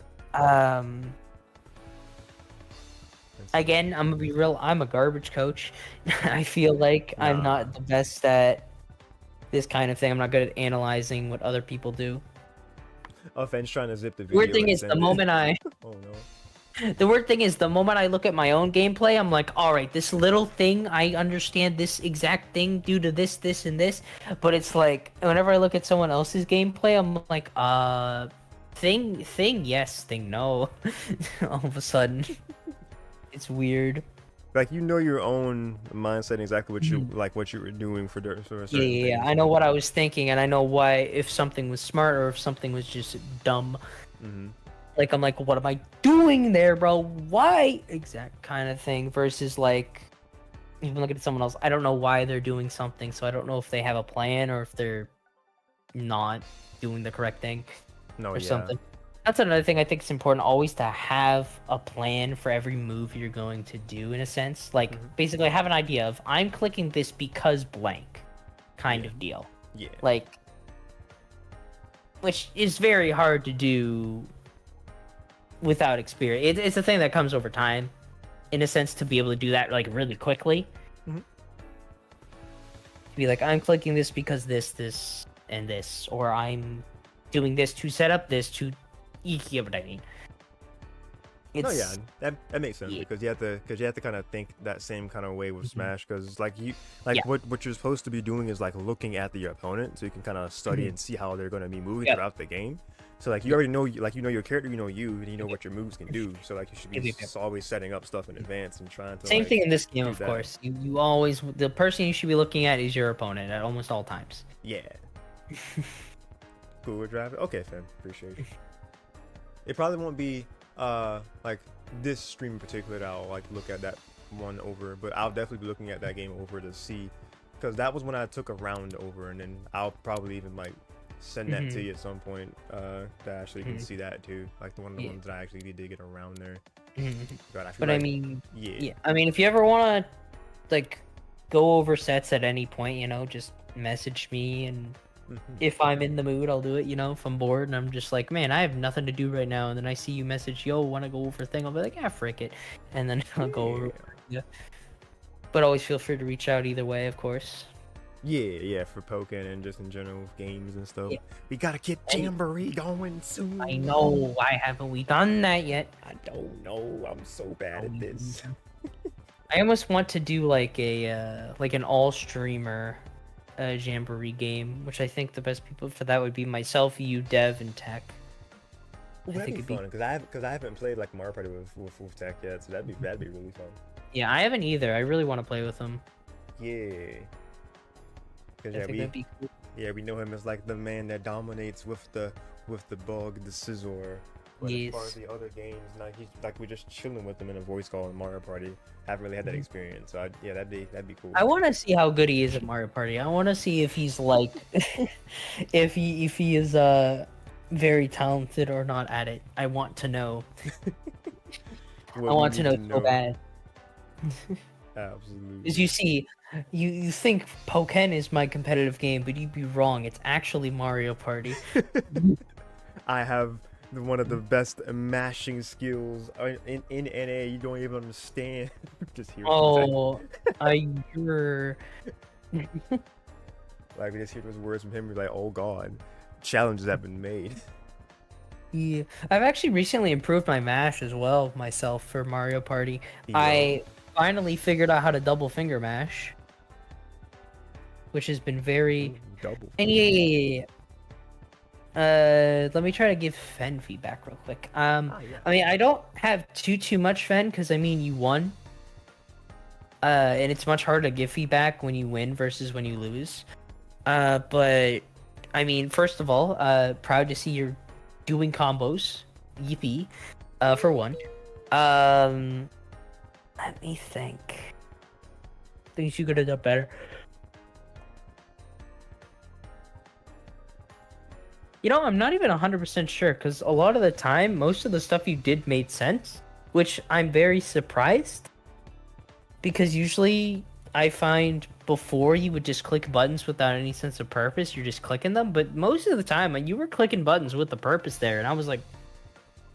again, I'm gonna be real. I'm a garbage coach. I feel like I'm Nah. not the best at this kind of thing. I'm not good at analyzing what other people do. Offense trying to zip the video. Weird thing and is, the send it. moment Oh no. the weird thing is, the moment I look at my own gameplay, I'm like, all right, this little thing, I understand this exact thing due to this, and this. But it's like, whenever I look at someone else's gameplay, I'm like, thing, yes, thing, no. All of a sudden, it's weird. Like you know your own mindset and exactly what you like what you were doing for a certain Yeah. thing. I know what I was thinking, and I know why, if something was smart or if something was just dumb. Like, I'm like, what am I doing there, bro? Why? Exact kind of thing. Versus, like, even looking at someone else, I don't know why they're doing something, so I don't know if they have a plan or if they're not doing the correct thing No, or yeah. something. That's another thing I think it's important, always to have a plan for every move you're going to do, in a sense. Like, basically, have an idea of, I'm clicking this because blank kind of deal. Yeah. Like, which is very hard to do without experience. It's a thing that comes over time, in a sense, to be able to do that like really quickly. Mhm. To be like, I'm clicking this because this, and this, or I'm doing this to set up this to. You get what I mean? No, yeah, that makes sense Yeah. because you have to kind of think that same kind of way with Smash because like Yeah. what you're supposed to be doing is like looking at your opponent so you can kind of study and see how they're going to be moving Yeah. throughout the game. So like you already know like you know your character, you know you, and you know what your moves can do. So like you should be Yeah. always setting up stuff in advance and trying to Same like, thing in this game, do of that. course. You always, the person you should be looking at is your opponent at almost all times. Yeah. Cool with driving. Okay, fam. Appreciate you. It probably won't be like this stream in particular that I'll like look at that one over, but I'll definitely be looking at that game over to see, because that was when I took a round over, and then I'll probably even like send that to you at some point that actually you can see that too, like the one of the Yeah. ones that I actually did get around there. God, I feel But like, I mean, yeah. I mean, if you ever want to like go over sets at any point, you know, just message me, and if I'm in the mood, I'll do it. You know, if I'm bored and I'm just like, man, I have nothing to do right now, and then I see you message, yo, want to go over a thing? I'll be like, yeah, frick it, and then I'll go over. Yeah. But always feel free to reach out either way, of course. Yeah, for Pokken and just in general with games and stuff. Yeah. We gotta get Jamboree going soon. I know. Why haven't we done that yet? I don't know. I'm so bad at this. I almost want to do like a like an all streamer Jamboree game, which I think the best people for that would be myself, you, Dev, and Tech. Ooh, I that'd think be it'd be. fun because I haven't played like Mario Party with Tech yet, so that'd be really fun. Yeah, I haven't either. I really want to play with him. Yeah, because I think that'd be cool. we know him as like the man that dominates with the bug, the scissor. But as far as Yes. the other games, like he's like we're just chilling with him in a voice call in Mario Party. Haven't really had that Mhm. experience, so yeah, that'd be cool. I want to see how good he is at Mario Party. I want to see if he's like, if he is very talented or not at it. I want to know. I What we want to need know so bad. Absolutely. As you see, you think Pokken is my competitive game, but you'd be wrong. It's actually Mario Party. I have one of the best mashing skills in NA. You don't even understand. Just hear Oh, you're. like we just hear those words from him. We're like, oh god, challenges have been made. Yeah, I've actually recently improved my mash as well myself for Mario Party. Yo. I finally figured out how to double finger mash, which has been very. Ooh, double. And yeah. Let me try to give Fen feedback real quick. Yeah. I mean, I don't have too much Fen because I mean you won. And it's much harder to give feedback when you win versus when you lose. But I mean, first of all, proud to see you're doing combos. Yippee. For one. Let me think. Things you could have done better. You know, I'm not even 100% sure because a lot of the time, most of the stuff you did made sense, which I'm very surprised. Because usually I find before you would just click buttons without any sense of purpose, you're just clicking them. But most of the time, you were clicking buttons with a purpose there. And I was like,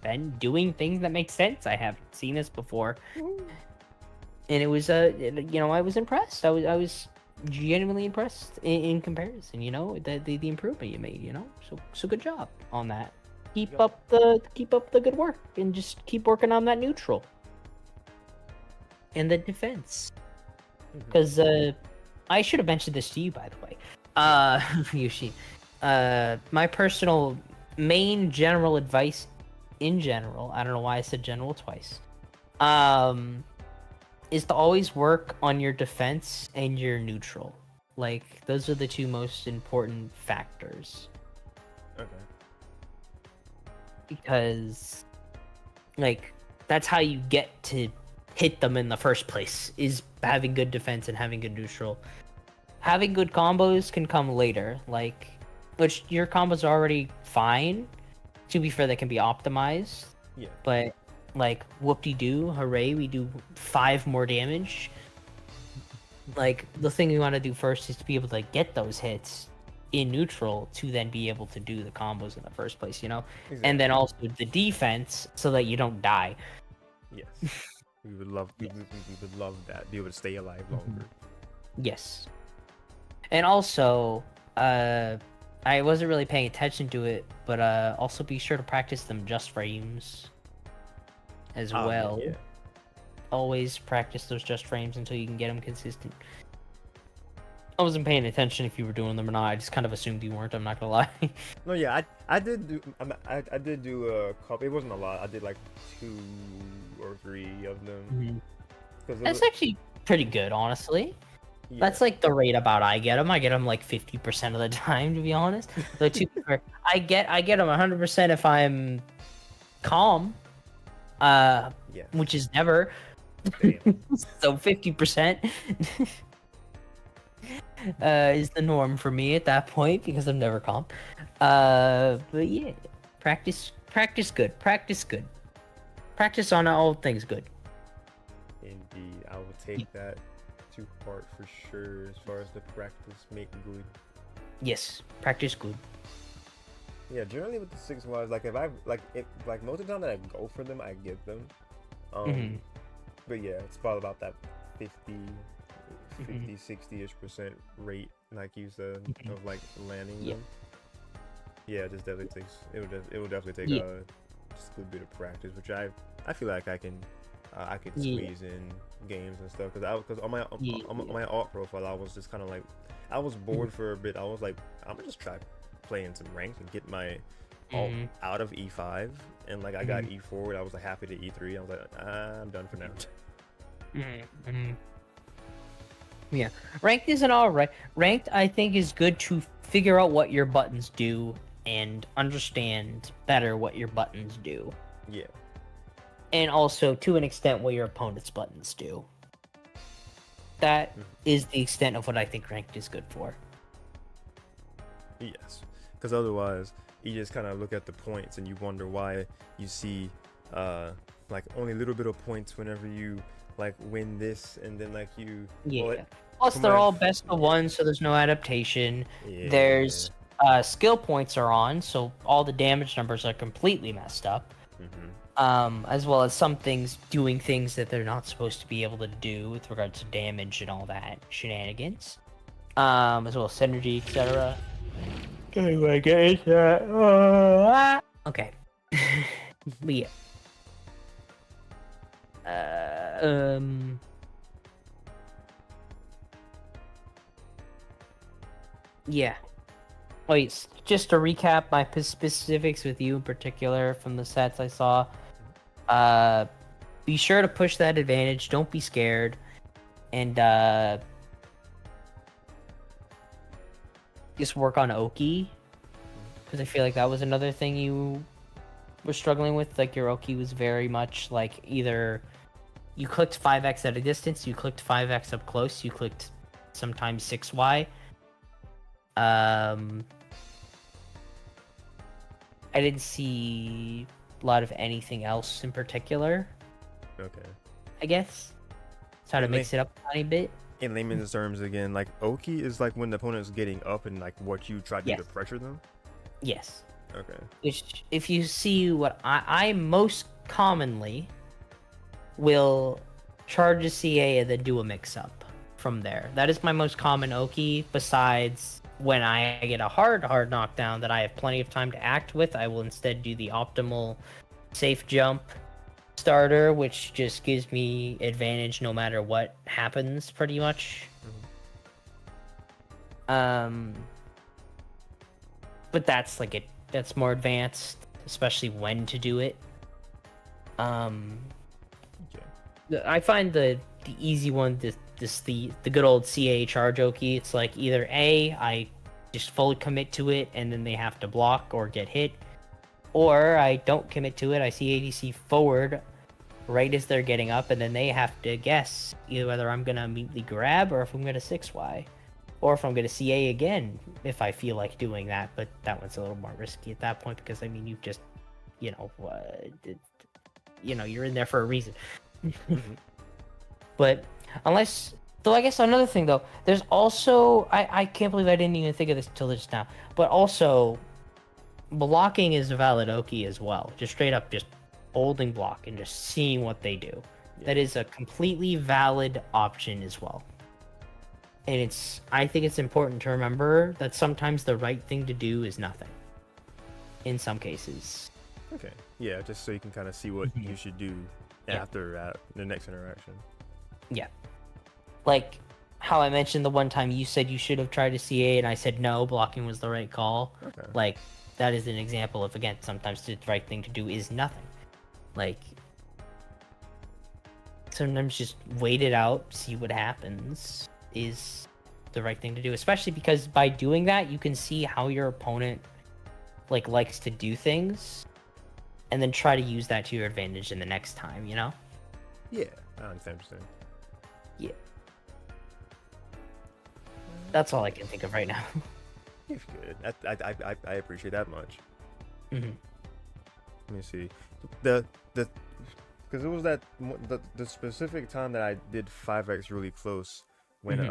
Ben, doing things that make sense. I haven't seen this before. And it was, I was impressed. I was genuinely impressed in comparison, the improvement you made, so good job on that. Keep up the good work and just keep working on that neutral and the defense, because I should have mentioned this to you, by the way, Yushi. My personal main general advice in general, I don't know why I said general twice, is to always work on your defense and your neutral. Like, those are the two most important factors. Okay. Because, like, that's how you get to hit them in the first place, is having good defense and having good neutral. Having good combos can come later, like, which your combos are already fine. To be fair, they can be optimized. Yeah. But like, whoop-de-doo, hooray, we do 5 more damage. Like, the thing we want to do first is to be able to get those hits in neutral to then be able to do the combos in the first place, Exactly. And then also the defense so that you don't die. Yes. we would love that. Be able to stay alive longer. Yes. And also, I wasn't really paying attention to it, but also be sure to practice them just frames as well. Yeah. Always practice those just frames until you can get them consistent. I wasn't paying attention if you were doing them or not. I just kind of assumed you weren't. I'm not gonna lie. No, yeah, I did do I did do a couple. It wasn't a lot. I did like 2 or 3 of them. That's actually pretty good, honestly. Yeah. That's like the rate about I get them. I get them like 50% of the time, to be honest. The two, I get them 100% if I'm calm. Which is never. So 50% is the norm for me at that point because I'm never calm. But yeah, practice good. Practice on all things good. Indeed, I will take that to heart for sure. As far as the practice make good. Yes, practice good. Yeah, generally with the 6 Ys, like if most of the time that I go for them, I get them. But yeah, it's probably about that 60-ish% rate, like you said, of like landing them. Yeah, it just definitely takes. It will definitely take just a good bit of practice, which I feel like I can squeeze in games and stuff because on my alt profile I was just kind of like I was bored for a bit. I was like, I'm gonna just try playing some ranks and get my out of E5, and like I got E4, I was like happy to E3. I was like, I'm done for now. Yeah, ranked isn't alright. Ranked, I think, is good to figure out what your buttons do and understand better what your buttons do. Yeah. And also, to an extent, what your opponent's buttons do. That is the extent of what I think ranked is good for. Yes, because otherwise, you just kind of look at the points and you wonder why you see like only a little bit of points whenever you like win this, and then like you Plus, they're all best of one, so there's no adaptation. Yeah. There's skill points are on, so all the damage numbers are completely messed up. As well as some things doing things that they're not supposed to be able to do with regards to damage and all that shenanigans. As well as synergy, etc. Anyway, guys, okay. But yeah. Yeah. Wait, just to recap my specifics with you in particular from the sets I saw. Be sure to push that advantage. Don't be scared. And just work on Oki. Because I feel like that was another thing you were struggling with. Like your Oki was very much like either you clicked 5x at a distance, you clicked 5x up close, you clicked sometimes 6y. I didn't see a lot of anything else in particular. Okay. I guess. Try to mix it up a tiny bit. In layman's terms, again, like Oki is like when the opponent is getting up and like what you try to do to pressure them. Yes. Okay. Which, if you see what I most commonly will charge a CA and then do a mix-up from there. That is my most common Oki, besides when I get a hard knockdown that I have plenty of time to act with. I will instead do the optimal safe jump starter, which just gives me advantage no matter what happens, pretty much. But that's like that's more advanced, especially when to do it. I find the easy one, the good old CA charge Oki. It's like either A, I just fully commit to it and then they have to block or get hit, or I don't commit to it. I see ADC forward right as they're getting up, and then they have to guess either whether I'm gonna immediately grab or if I'm gonna 6Y, or if I'm gonna CA again if I feel like doing that. But that one's a little more risky at that point because I mean you've just, you're in there for a reason. But unless, though, I guess another thing though, there's also I can't believe I didn't even think of this till just now. But also, blocking is a valid Oki as well. Just straight up, just holding block and just seeing what they do. That is a completely valid option as well. And I think it's important to remember that sometimes the right thing to do is nothing. In some cases. Okay. Yeah, just so you can kind of see what you should do after the next interaction. Yeah. Like how I mentioned the one time you said you should have tried to CA and I said no, blocking was the right call. Okay. Like that is an example of, again, sometimes the right thing to do is nothing. Like sometimes just wait it out, see what happens is the right thing to do, especially because by doing that you can see how your opponent likes to do things and then try to use that to your advantage in the next time, you know? Yeah, I understand. Yeah. That's all I can think of right now. It's good. I appreciate that much. Let me see. Because it was the specific time that I did 5x really close when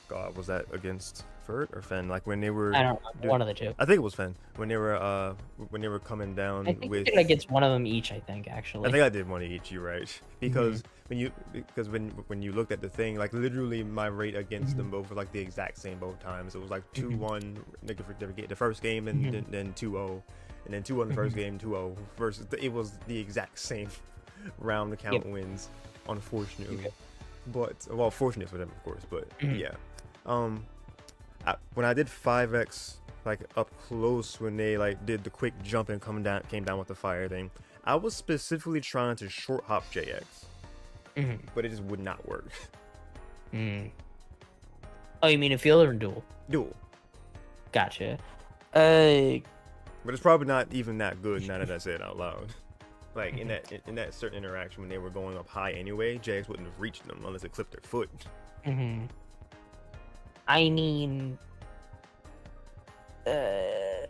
God, was that against Fert or Fen? Like when they were, I don't know, one of the two. I think it was Fen when they were coming down. I think with, you did against one of them each. I think actually. I think I did one of each. You're right, because when you looked at the thing, like literally my rate against them both were like the exact same both times. It was like 2-1 the first game and then 2-0, and then 2-1 the first game, 2-0 versus it was the exact same round count wins, unfortunately. But well, fortunate for them of course. But yeah, when I did 5x like up close when they like did the quick jump and came down with the fire thing. I was specifically trying to short hop JX, but it just would not work. Oh, you mean in field or in duel? Duel. Gotcha. But it's probably not even that good now that I say it out loud. Like in that certain interaction when they were going up high anyway, JX wouldn't have reached them unless it clipped their foot. I mean, I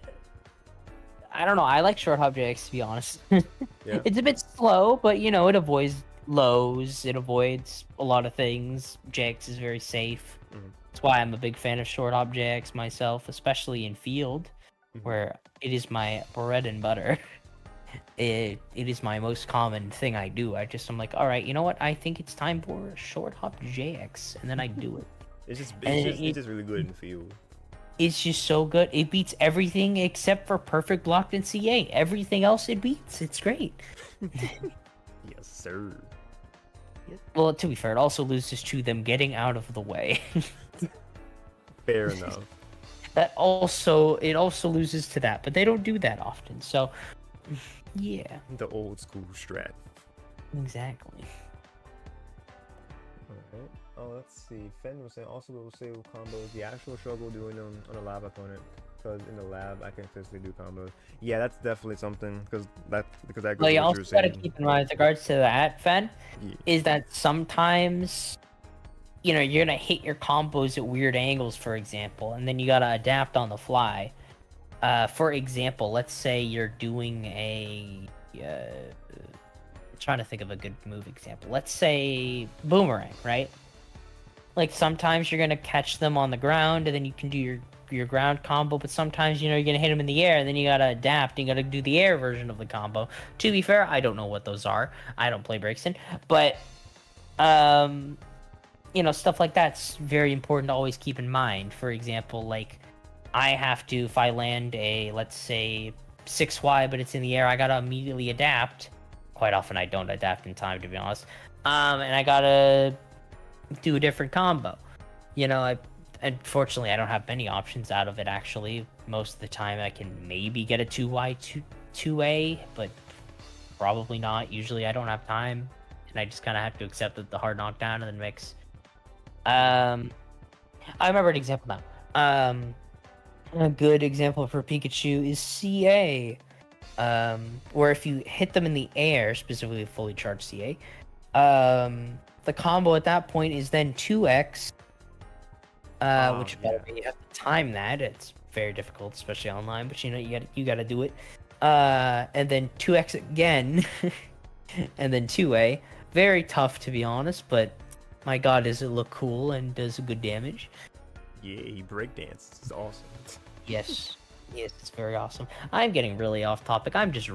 don't know. I like short hop JX, to be honest. Yeah. It's a bit slow, but you know, it avoids lows. It avoids a lot of things. JX is very safe. That's why I'm a big fan of short hop JX myself, especially in field, where it is my bread and butter. It is my most common thing I do. I'm like, all right, you know what? I think it's time for short hop JX, and then I do it. It's just really good in the field. It's just so good. It beats everything except for perfect blocked in CA. Everything else it beats. It's great. Yes, sir. Well, to be fair, it also loses to them getting out of the way. Fair enough. It also loses to that, but they don't do that often. So, yeah. The old school strat. Exactly. Alright. Oh, let's see. Fen was saying also will say combos. The actual struggle doing them on a lab opponent, because in the lab I can physically do combos. Yeah, that's definitely something because that goes Well, with you what also you were got to saying. keep in mind with regards to that, Fen, is that sometimes, you know, you're gonna hit your combos at weird angles, for example, and then you gotta adapt on the fly. For example, let's say you're doing a trying to think of a good move example. Let's say boomerang, right? Like sometimes you're gonna catch them on the ground, and then you can do your ground combo. But sometimes, you know, you're gonna hit them in the air, and then you gotta adapt. And you gotta do the air version of the combo. To be fair, I don't know what those are. I don't play Brixton, but you know, stuff like that's very important to always keep in mind. For example, like I have to, if I land a, let's say 6Y, but it's in the air, I gotta immediately adapt. Quite often I don't adapt in time, to be honest. And I gotta do a different combo. You know, unfortunately I don't have many options out of it, actually. Most of the time I can maybe get a 2Y, 2A, but probably not. Usually I don't have time, and I just kind of have to accept the hard knockdown and then mix. I remember an example now. A good example for Pikachu is CA. Where if you hit them in the air, specifically fully charged CA, the combo at that point is then 2x, which you have to time that. It's very difficult, especially online, but you know, you gotta do it. And then 2x again, and then 2A. Very tough, to be honest, but my god, does it look cool and does good damage. Yeah, he breakdances. It's awesome. Yes, it's very awesome. I'm getting really off topic. I'm just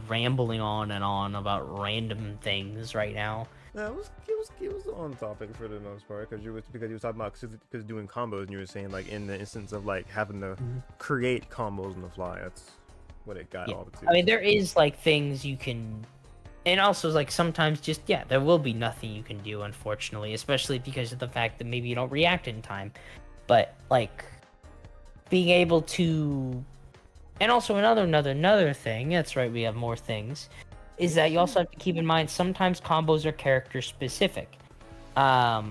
rambling on and on about random things right now. No, it was on topic for the most part because you were talking about because doing combos, and you were saying like in the instance of like having to create combos on the fly. That's what it got all to. I mean, there is like things you can, and also like sometimes just there will be nothing you can do, unfortunately, especially because of the fact that maybe you don't react in time. But like being able to, and also another thing. That's right, we have more things. Is that you also have to keep in mind sometimes combos are character specific. Now,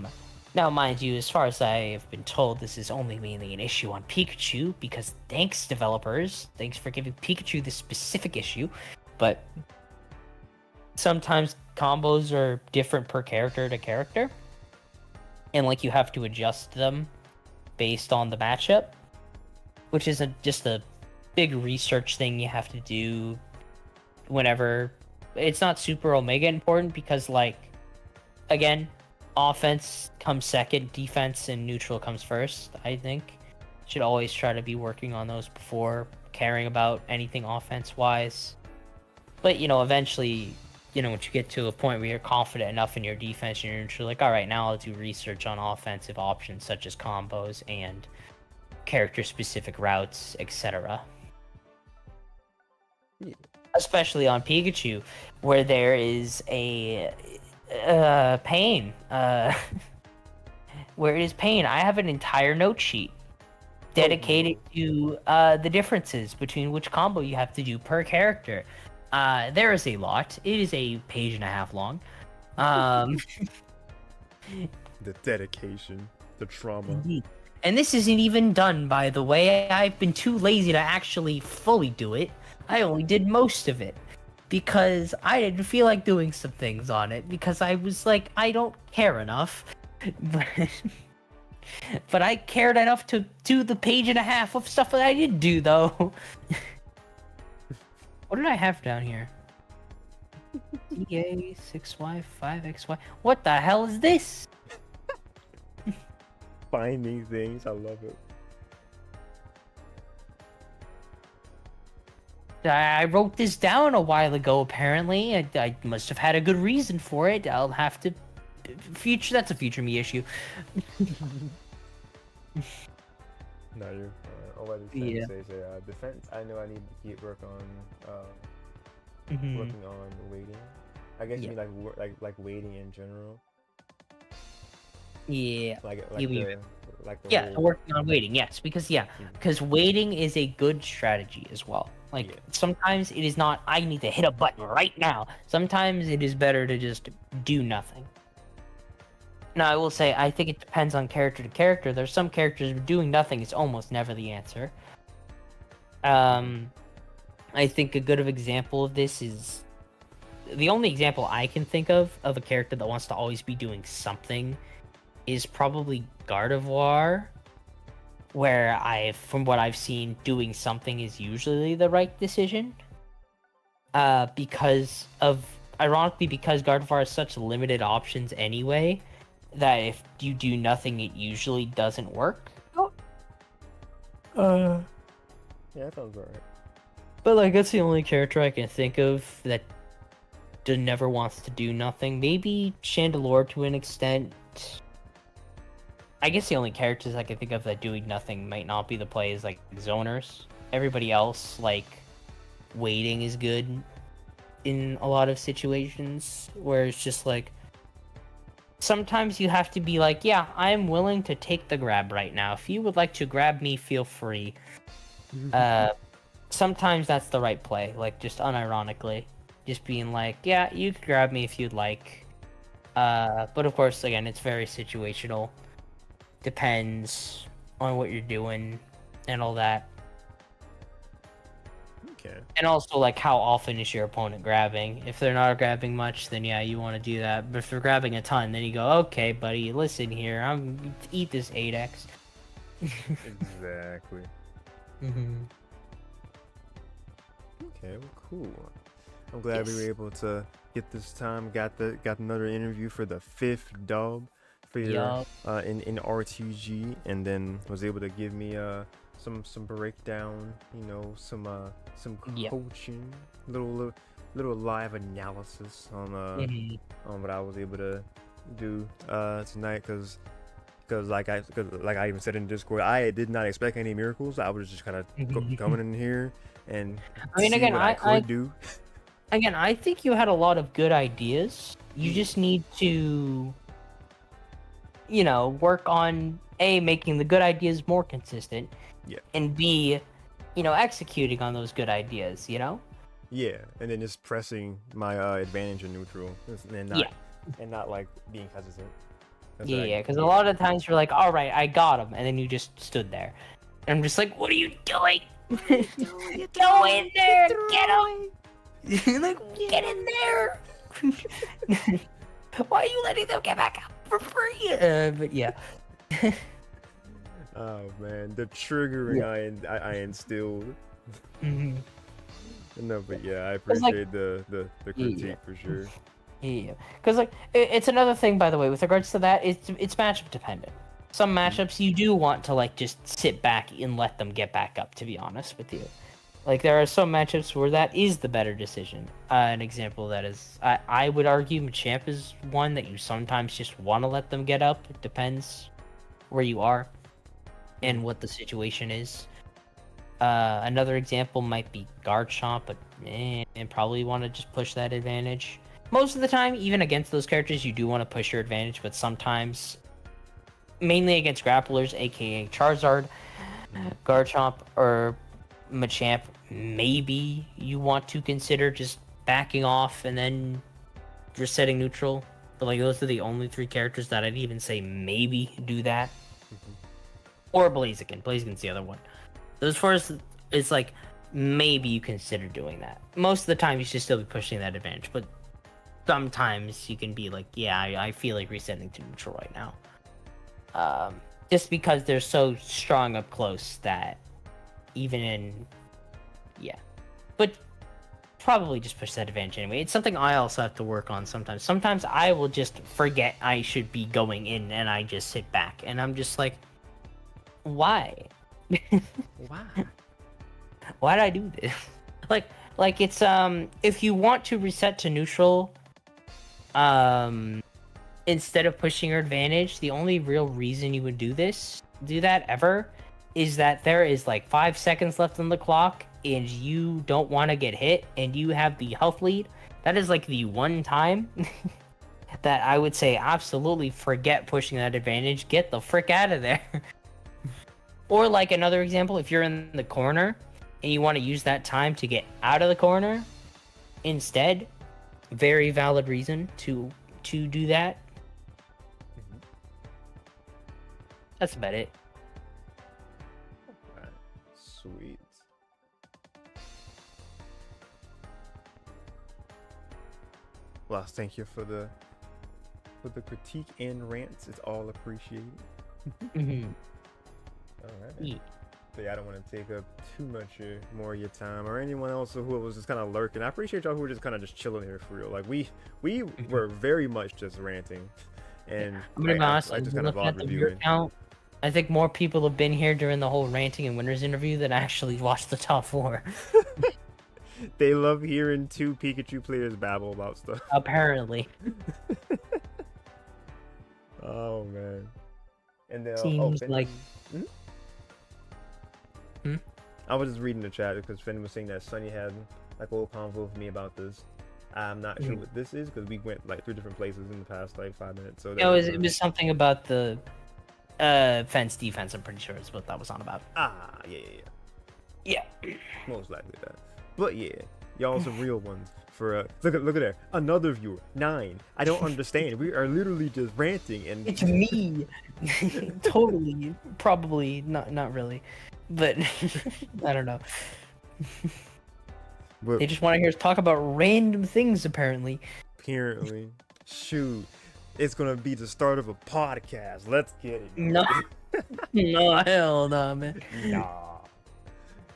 mind you, as far as I have been told, this is only mainly an issue on Pikachu, because thanks developers, thanks for giving Pikachu this specific issue, but sometimes combos are different per character to character, and like you have to adjust them based on the matchup, which is just a big research thing you have to do whenever. It's not super omega important because, like, again, offense comes second, defense and neutral comes first. I think should always try to be working on those before caring about anything offense wise. But you know, eventually, you know, once you get to a point where you're confident enough in your defense and you're neutral, like, all right, now I'll do research on offensive options such as combos and character specific routes, etc. Yeah. Especially on Pikachu, where there is a pain. Where it is pain. I have an entire note sheet dedicated to the differences between which combo you have to do per character. There is a lot. It is a page and a half long. The dedication, the trauma. Indeed. And this isn't even done, by the way. I've been too lazy to actually fully do it. I only did most of it. Because I didn't feel like doing some things on it. Because I was like, I don't care enough. But I cared enough to do the page and a half of stuff that I did do, though. What did I have down here? EA 6Y 5XY. What the hell is this? Finding things, I love it. I wrote this down a while ago, apparently. I must have had a good reason for it. I'll have to... That's a future me issue. No, you're all I was trying to say is defense. I know I need to keep working on waiting. I guess you mean like waiting in general. Yeah. Like whole... working on waiting. Yes, because waiting is a good strategy as well. Like sometimes it is not. I need to hit a button right now. Sometimes it is better to just do nothing. Now, I will say, I think it depends on character to character. There's some characters where doing nothing is almost never the answer. I think a good example of this is... The only example I can think of a character that wants to always be doing something is probably Gardevoir, where from what I've seen, doing something is usually the right decision. Ironically, because Gardevoir has such limited options anyway, that if you do nothing, it usually doesn't work. Yeah, that sounds alright. But like, that's the only character I can think of that never wants to do nothing. Maybe Chandelure to an extent. I guess the only characters I can think of that doing nothing might not be the play is like zoners. Everybody else, like, waiting is good in a lot of situations where it's just like, sometimes you have to be like, yeah, I'm willing to take the grab right now. If you would like to grab me, feel free. Sometimes that's the right play, like, just unironically. Just being like, yeah, you can grab me if you'd like. But of course, again, it's very situational. Depends on what you're doing and all that. Okay. And also, like, how often is your opponent grabbing? If they're not grabbing much, then yeah, you want to do that. But if they're grabbing a ton, then you go, okay, buddy, listen here, eat this 8x. Exactly. Okay, well, cool. I'm glad we were able to get this time. Got another interview for the 5th dub for your, in RTG, and then was able to give me some breakdown, you know, some coaching, little live analysis on what I was able to do tonight, because like I even said in Discord, I did not expect any miracles. I was just kind of coming in here and again, what I could do. Again, I think you had a lot of good ideas. You just need to, you know, work on A, making the good ideas more consistent, and B, you know, executing on those good ideas, you know? Yeah, and then just pressing my advantage in neutral, and not like being hesitant. Because a lot of times you're like, all right, I got him, and then you just stood there. And I'm just like, what are you doing? Go in there, get him! Like, get in there! Why are you letting them get back up for free? But yeah. Oh man, the triggering I instilled. No, but yeah, I appreciate the critique for sure. Yeah, because like it's another thing, by the way, with regards to that, it's matchup dependent. Some matchups you do want to like just sit back and let them get back up. To be honest with you, like there are some matchups where that is the better decision. An example of that is I would argue Machamp is one that you sometimes just want to let them get up. It depends where you are and what the situation is. Another example might be Garchomp, but and probably want to just push that advantage. Most of the time, even against those characters, you do want to push your advantage, but sometimes, mainly against grapplers, aka Charizard, Garchomp or Machamp, maybe you want to consider just backing off and then resetting neutral. But like those are the only 3 characters that I'd even say maybe do that. Or Blaziken. Blaziken's the other one. So as far as it's like maybe you consider doing that. Most of the time you should still be pushing that advantage, but sometimes you can be like, yeah, I feel like resetting to neutral right now. Just because they're so strong up close that even in, yeah. But probably just push that advantage anyway. It's something I also have to work on sometimes. Sometimes I will just forget I should be going in and I just sit back and I'm just like, why? Why? Why did I do this? like it's if you want to reset to neutral, instead of pushing your advantage, the only real reason you would do that ever, is that there is like 5 seconds left on the clock and you don't want to get hit and you have the health lead. That is like the one time that I would say absolutely forget pushing that advantage. Get the frick out of there. Or like another example, if you're in the corner and you want to use that time to get out of the corner instead, very valid reason to do that. That's about it. Alright, sweet. Well, thank you for the critique and rants. It's all appreciated. All right. Yeah. So yeah, I don't want to take up too much more of your time or anyone else who was just kind of lurking. I appreciate y'all who were just kind of just chilling here for real. Like we were very much just ranting, and I'm gonna be honest. I just kind of Looking at the viewer reviewing. count, I think more people have been here during the whole ranting and winners interview than actually watched the top 4. They love hearing 2 Pikachu players babble about stuff. Apparently. Oh man. And then Seems Finn, like. I was just reading the chat because Finn was saying that Sunny had like a little convo with me about this. I'm not sure what this is because we went like 3 different places in the past like 5 minutes. So It was something about the fence defense. I'm pretty sure is what that was on about. Yeah. Most likely that. But yeah, y'all some real ones. For look at there, another viewer, 9. I don't understand. We are literally just ranting and It's me. Totally. Probably not really, but I don't know. But They just want to hear us talk about random things. Apparently. shoot, it's gonna be the start of a podcast. Let's get it. No. No, hell no, man.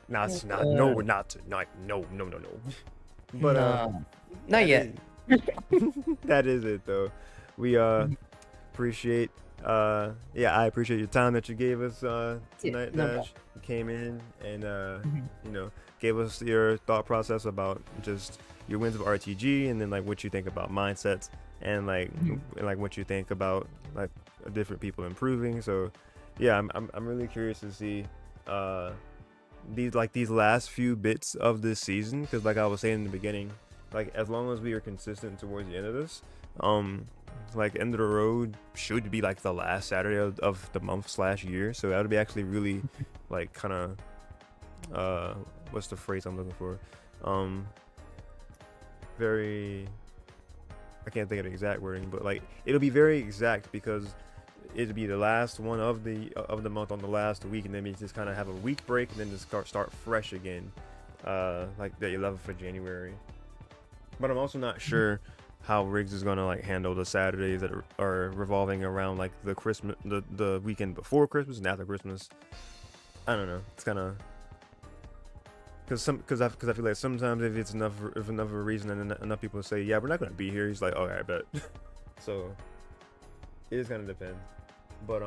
Nah, it's not. No, we're not tonight. No. But No. Not yet. That is it though. We appreciate I appreciate your time that you gave us tonight, no Dash. You came in and you know, gave us your thought process about just your wins of RTG and then like what you think about mindsets and like what you think about like different people improving. So yeah, I'm really curious to see these last few bits of this season, because like I was saying in the beginning, like as long as we are consistent towards the end of this, like end of the road should be like the last Saturday of the month/year. So that would be actually really like kind of what's the phrase I'm looking for? Very, I can't think of the exact wording, but like it'll be very exact because it'll be the last one of the month on the last week, and then we just kind of have a week break and then just start fresh again, like the 11th of January. But I'm also not sure how Rigz is gonna like handle the Saturdays that are revolving around like the Christmas, the weekend before Christmas and after Christmas. I don't know. It's kind of because I feel like sometimes if it's enough of a reason and enough people say, yeah, we're not gonna be here, he's like, okay, I bet. So it is gonna depend. But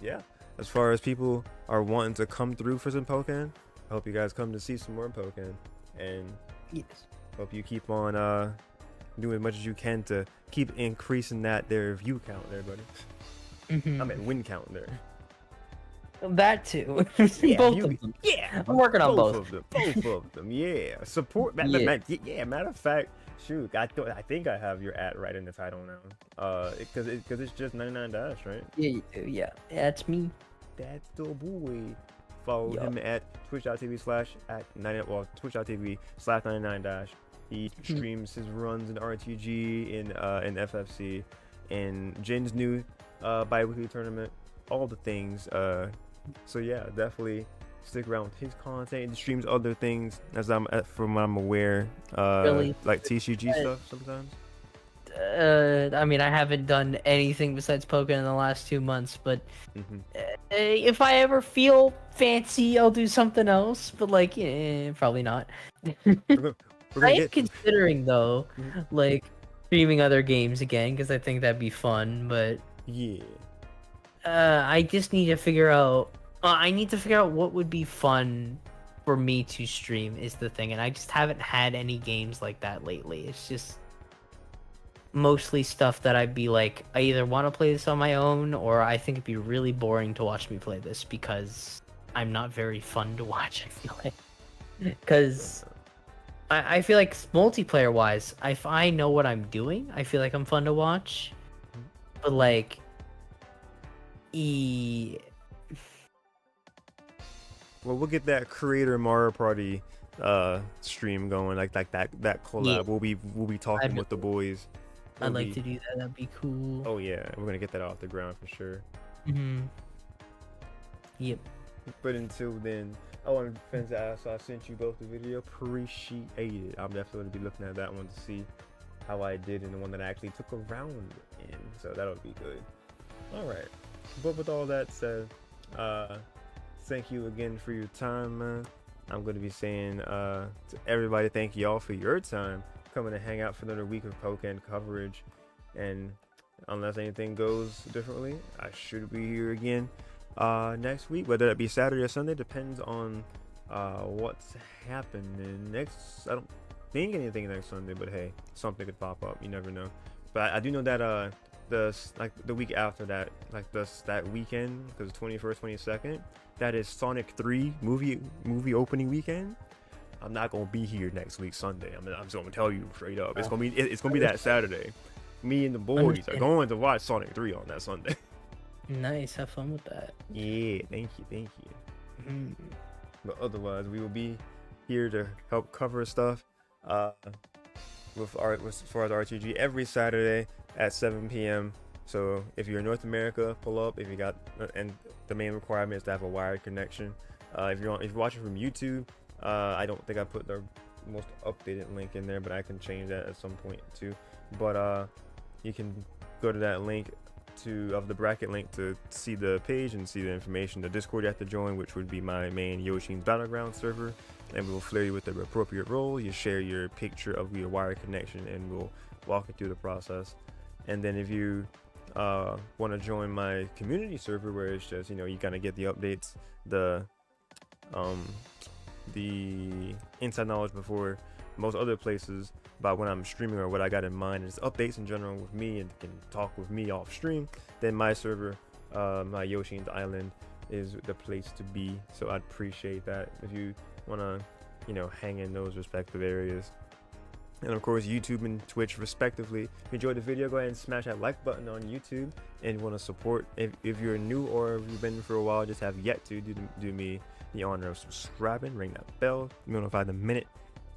yeah, as far as people are wanting to come through for some Pokken, I hope you guys come to see some more Pokken, and Yes. hope you keep on doing as much as you can to keep increasing their view count there, buddy. I mean win count there. That too. Yeah, Both of them. Yeah, I'm working on both. of them. Both of them. Yeah, support. Yeah. Matter of fact, shoot, I think I have your ad right in the title now. Because it's just 99 Dash, right? Yeah, you do. Yeah, it's me. That's the boy. Follow Yup. him at twitch.tv/99dash. He streams his runs in RTG, in FFC, in Jin's new bi-weekly tournament, all the things. So yeah, definitely stick around with his content. He streams other things, as from what I'm aware, Really? like TCG stuff sometimes. I mean, I haven't done anything besides Pokken in the last 2 months, but Mm-hmm. if I ever feel fancy, I'll do something else. But like, probably not. We're gonna I am get considering though, Mhm. like streaming other games again because I think that'd be fun. But yeah. I just need to figure out. I need to figure out what would be fun for me to stream is the thing, and I just haven't had any games like that lately. It's just mostly stuff that I'd be like, I either want to play this on my own, or I think it'd be really boring to watch me play this because I'm not very fun to watch. I feel like because I feel like multiplayer wise, if I know what I'm doing, I feel like I'm fun to watch. But like, Well, we'll get that creator Mario Party stream going, like that collab. Yeah. We'll be talking with the boys. I'd like to do that. That'd be cool. Oh yeah, we're gonna get that off the ground for sure. Yep. But until then, I want to fans ask. So I sent you both the video. Appreciate it. I'm definitely gonna be looking at that one to see how I did in the one that I actually took a round in. So that'll be good. All right. But with all that said, thank you again for your time, man. I'm gonna be saying to everybody, thank y'all for your time coming to hang out for another week of Pokken coverage. And unless anything goes differently, I should be here again next week, whether that be Saturday or Sunday, depends on what's happening next. I don't think anything next Sunday, but hey, something could pop up, you never know. But I do know that the week after that, like that weekend, because 21st 22nd, that is Sonic 3 movie opening weekend. I'm not gonna be here next week Sunday. I'm just gonna tell you straight up, it's gonna be that Saturday. Me and the boys are going to watch Sonic 3 on that Sunday. Nice, have fun with that. Yeah, thank you. But otherwise, we will be here to help cover stuff as far as RTG every Saturday at 7 p.m. So if you're in North America, pull up. If you got, and the main requirement is to have a wired connection. If you're watching from YouTube, I don't think I put the most updated link in there, but I can change that at some point too. But you can go to that link of the bracket link to see the page and see the information. The Discord you have to join, which would be my main Yoshin's Battleground server, and we'll flare you with the appropriate role. You share your picture of your wired connection, and we'll walk you through the process. And then if you want to join my community server, where it's just, you kind of get the updates, the inside knowledge before most other places about when I'm streaming or what I got in mind, and just updates in general with me, and can talk with me off stream, then my server, my Yoshin's Island, is the place to be. So I'd appreciate that if you want to hang in those respective areas. And of course, YouTube and Twitch respectively. If you enjoyed the video, go ahead and smash that like button on YouTube, and want to support. If you're new or if you've been for a while, just have yet to do me the honor of subscribing, ring that bell, be notified the minute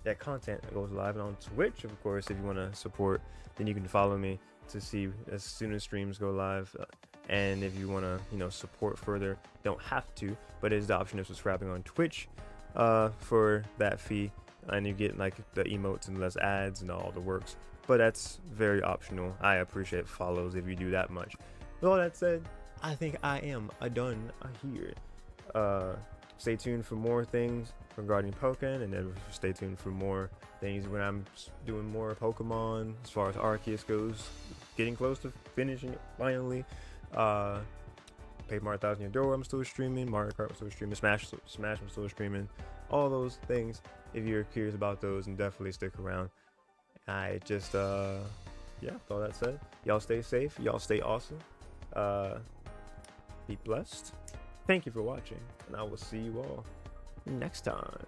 that content goes live. And on Twitch, of course, if you want to support, then you can follow me to see as soon as streams go live. And if you want to support further, don't have to, but it is the option of subscribing on Twitch for that fee, and you get like the emotes and less ads and all the works, but that's very optional. I appreciate follows if you do that much. With all that said, I think I am done here. Stay tuned for more things regarding Pokken, and then stay tuned for more things when I'm doing more Pokemon. As far as Arceus goes, getting close to finishing it finally. Paper Mario 1000 Year Door, I'm still streaming. Mario Kart, I'm still streaming. Smash, I'm still streaming. All those things, if you're curious about those, and definitely stick around. I just yeah, with all that said, y'all stay safe, y'all stay awesome, be blessed. Thank you for watching, and I will see you all next time.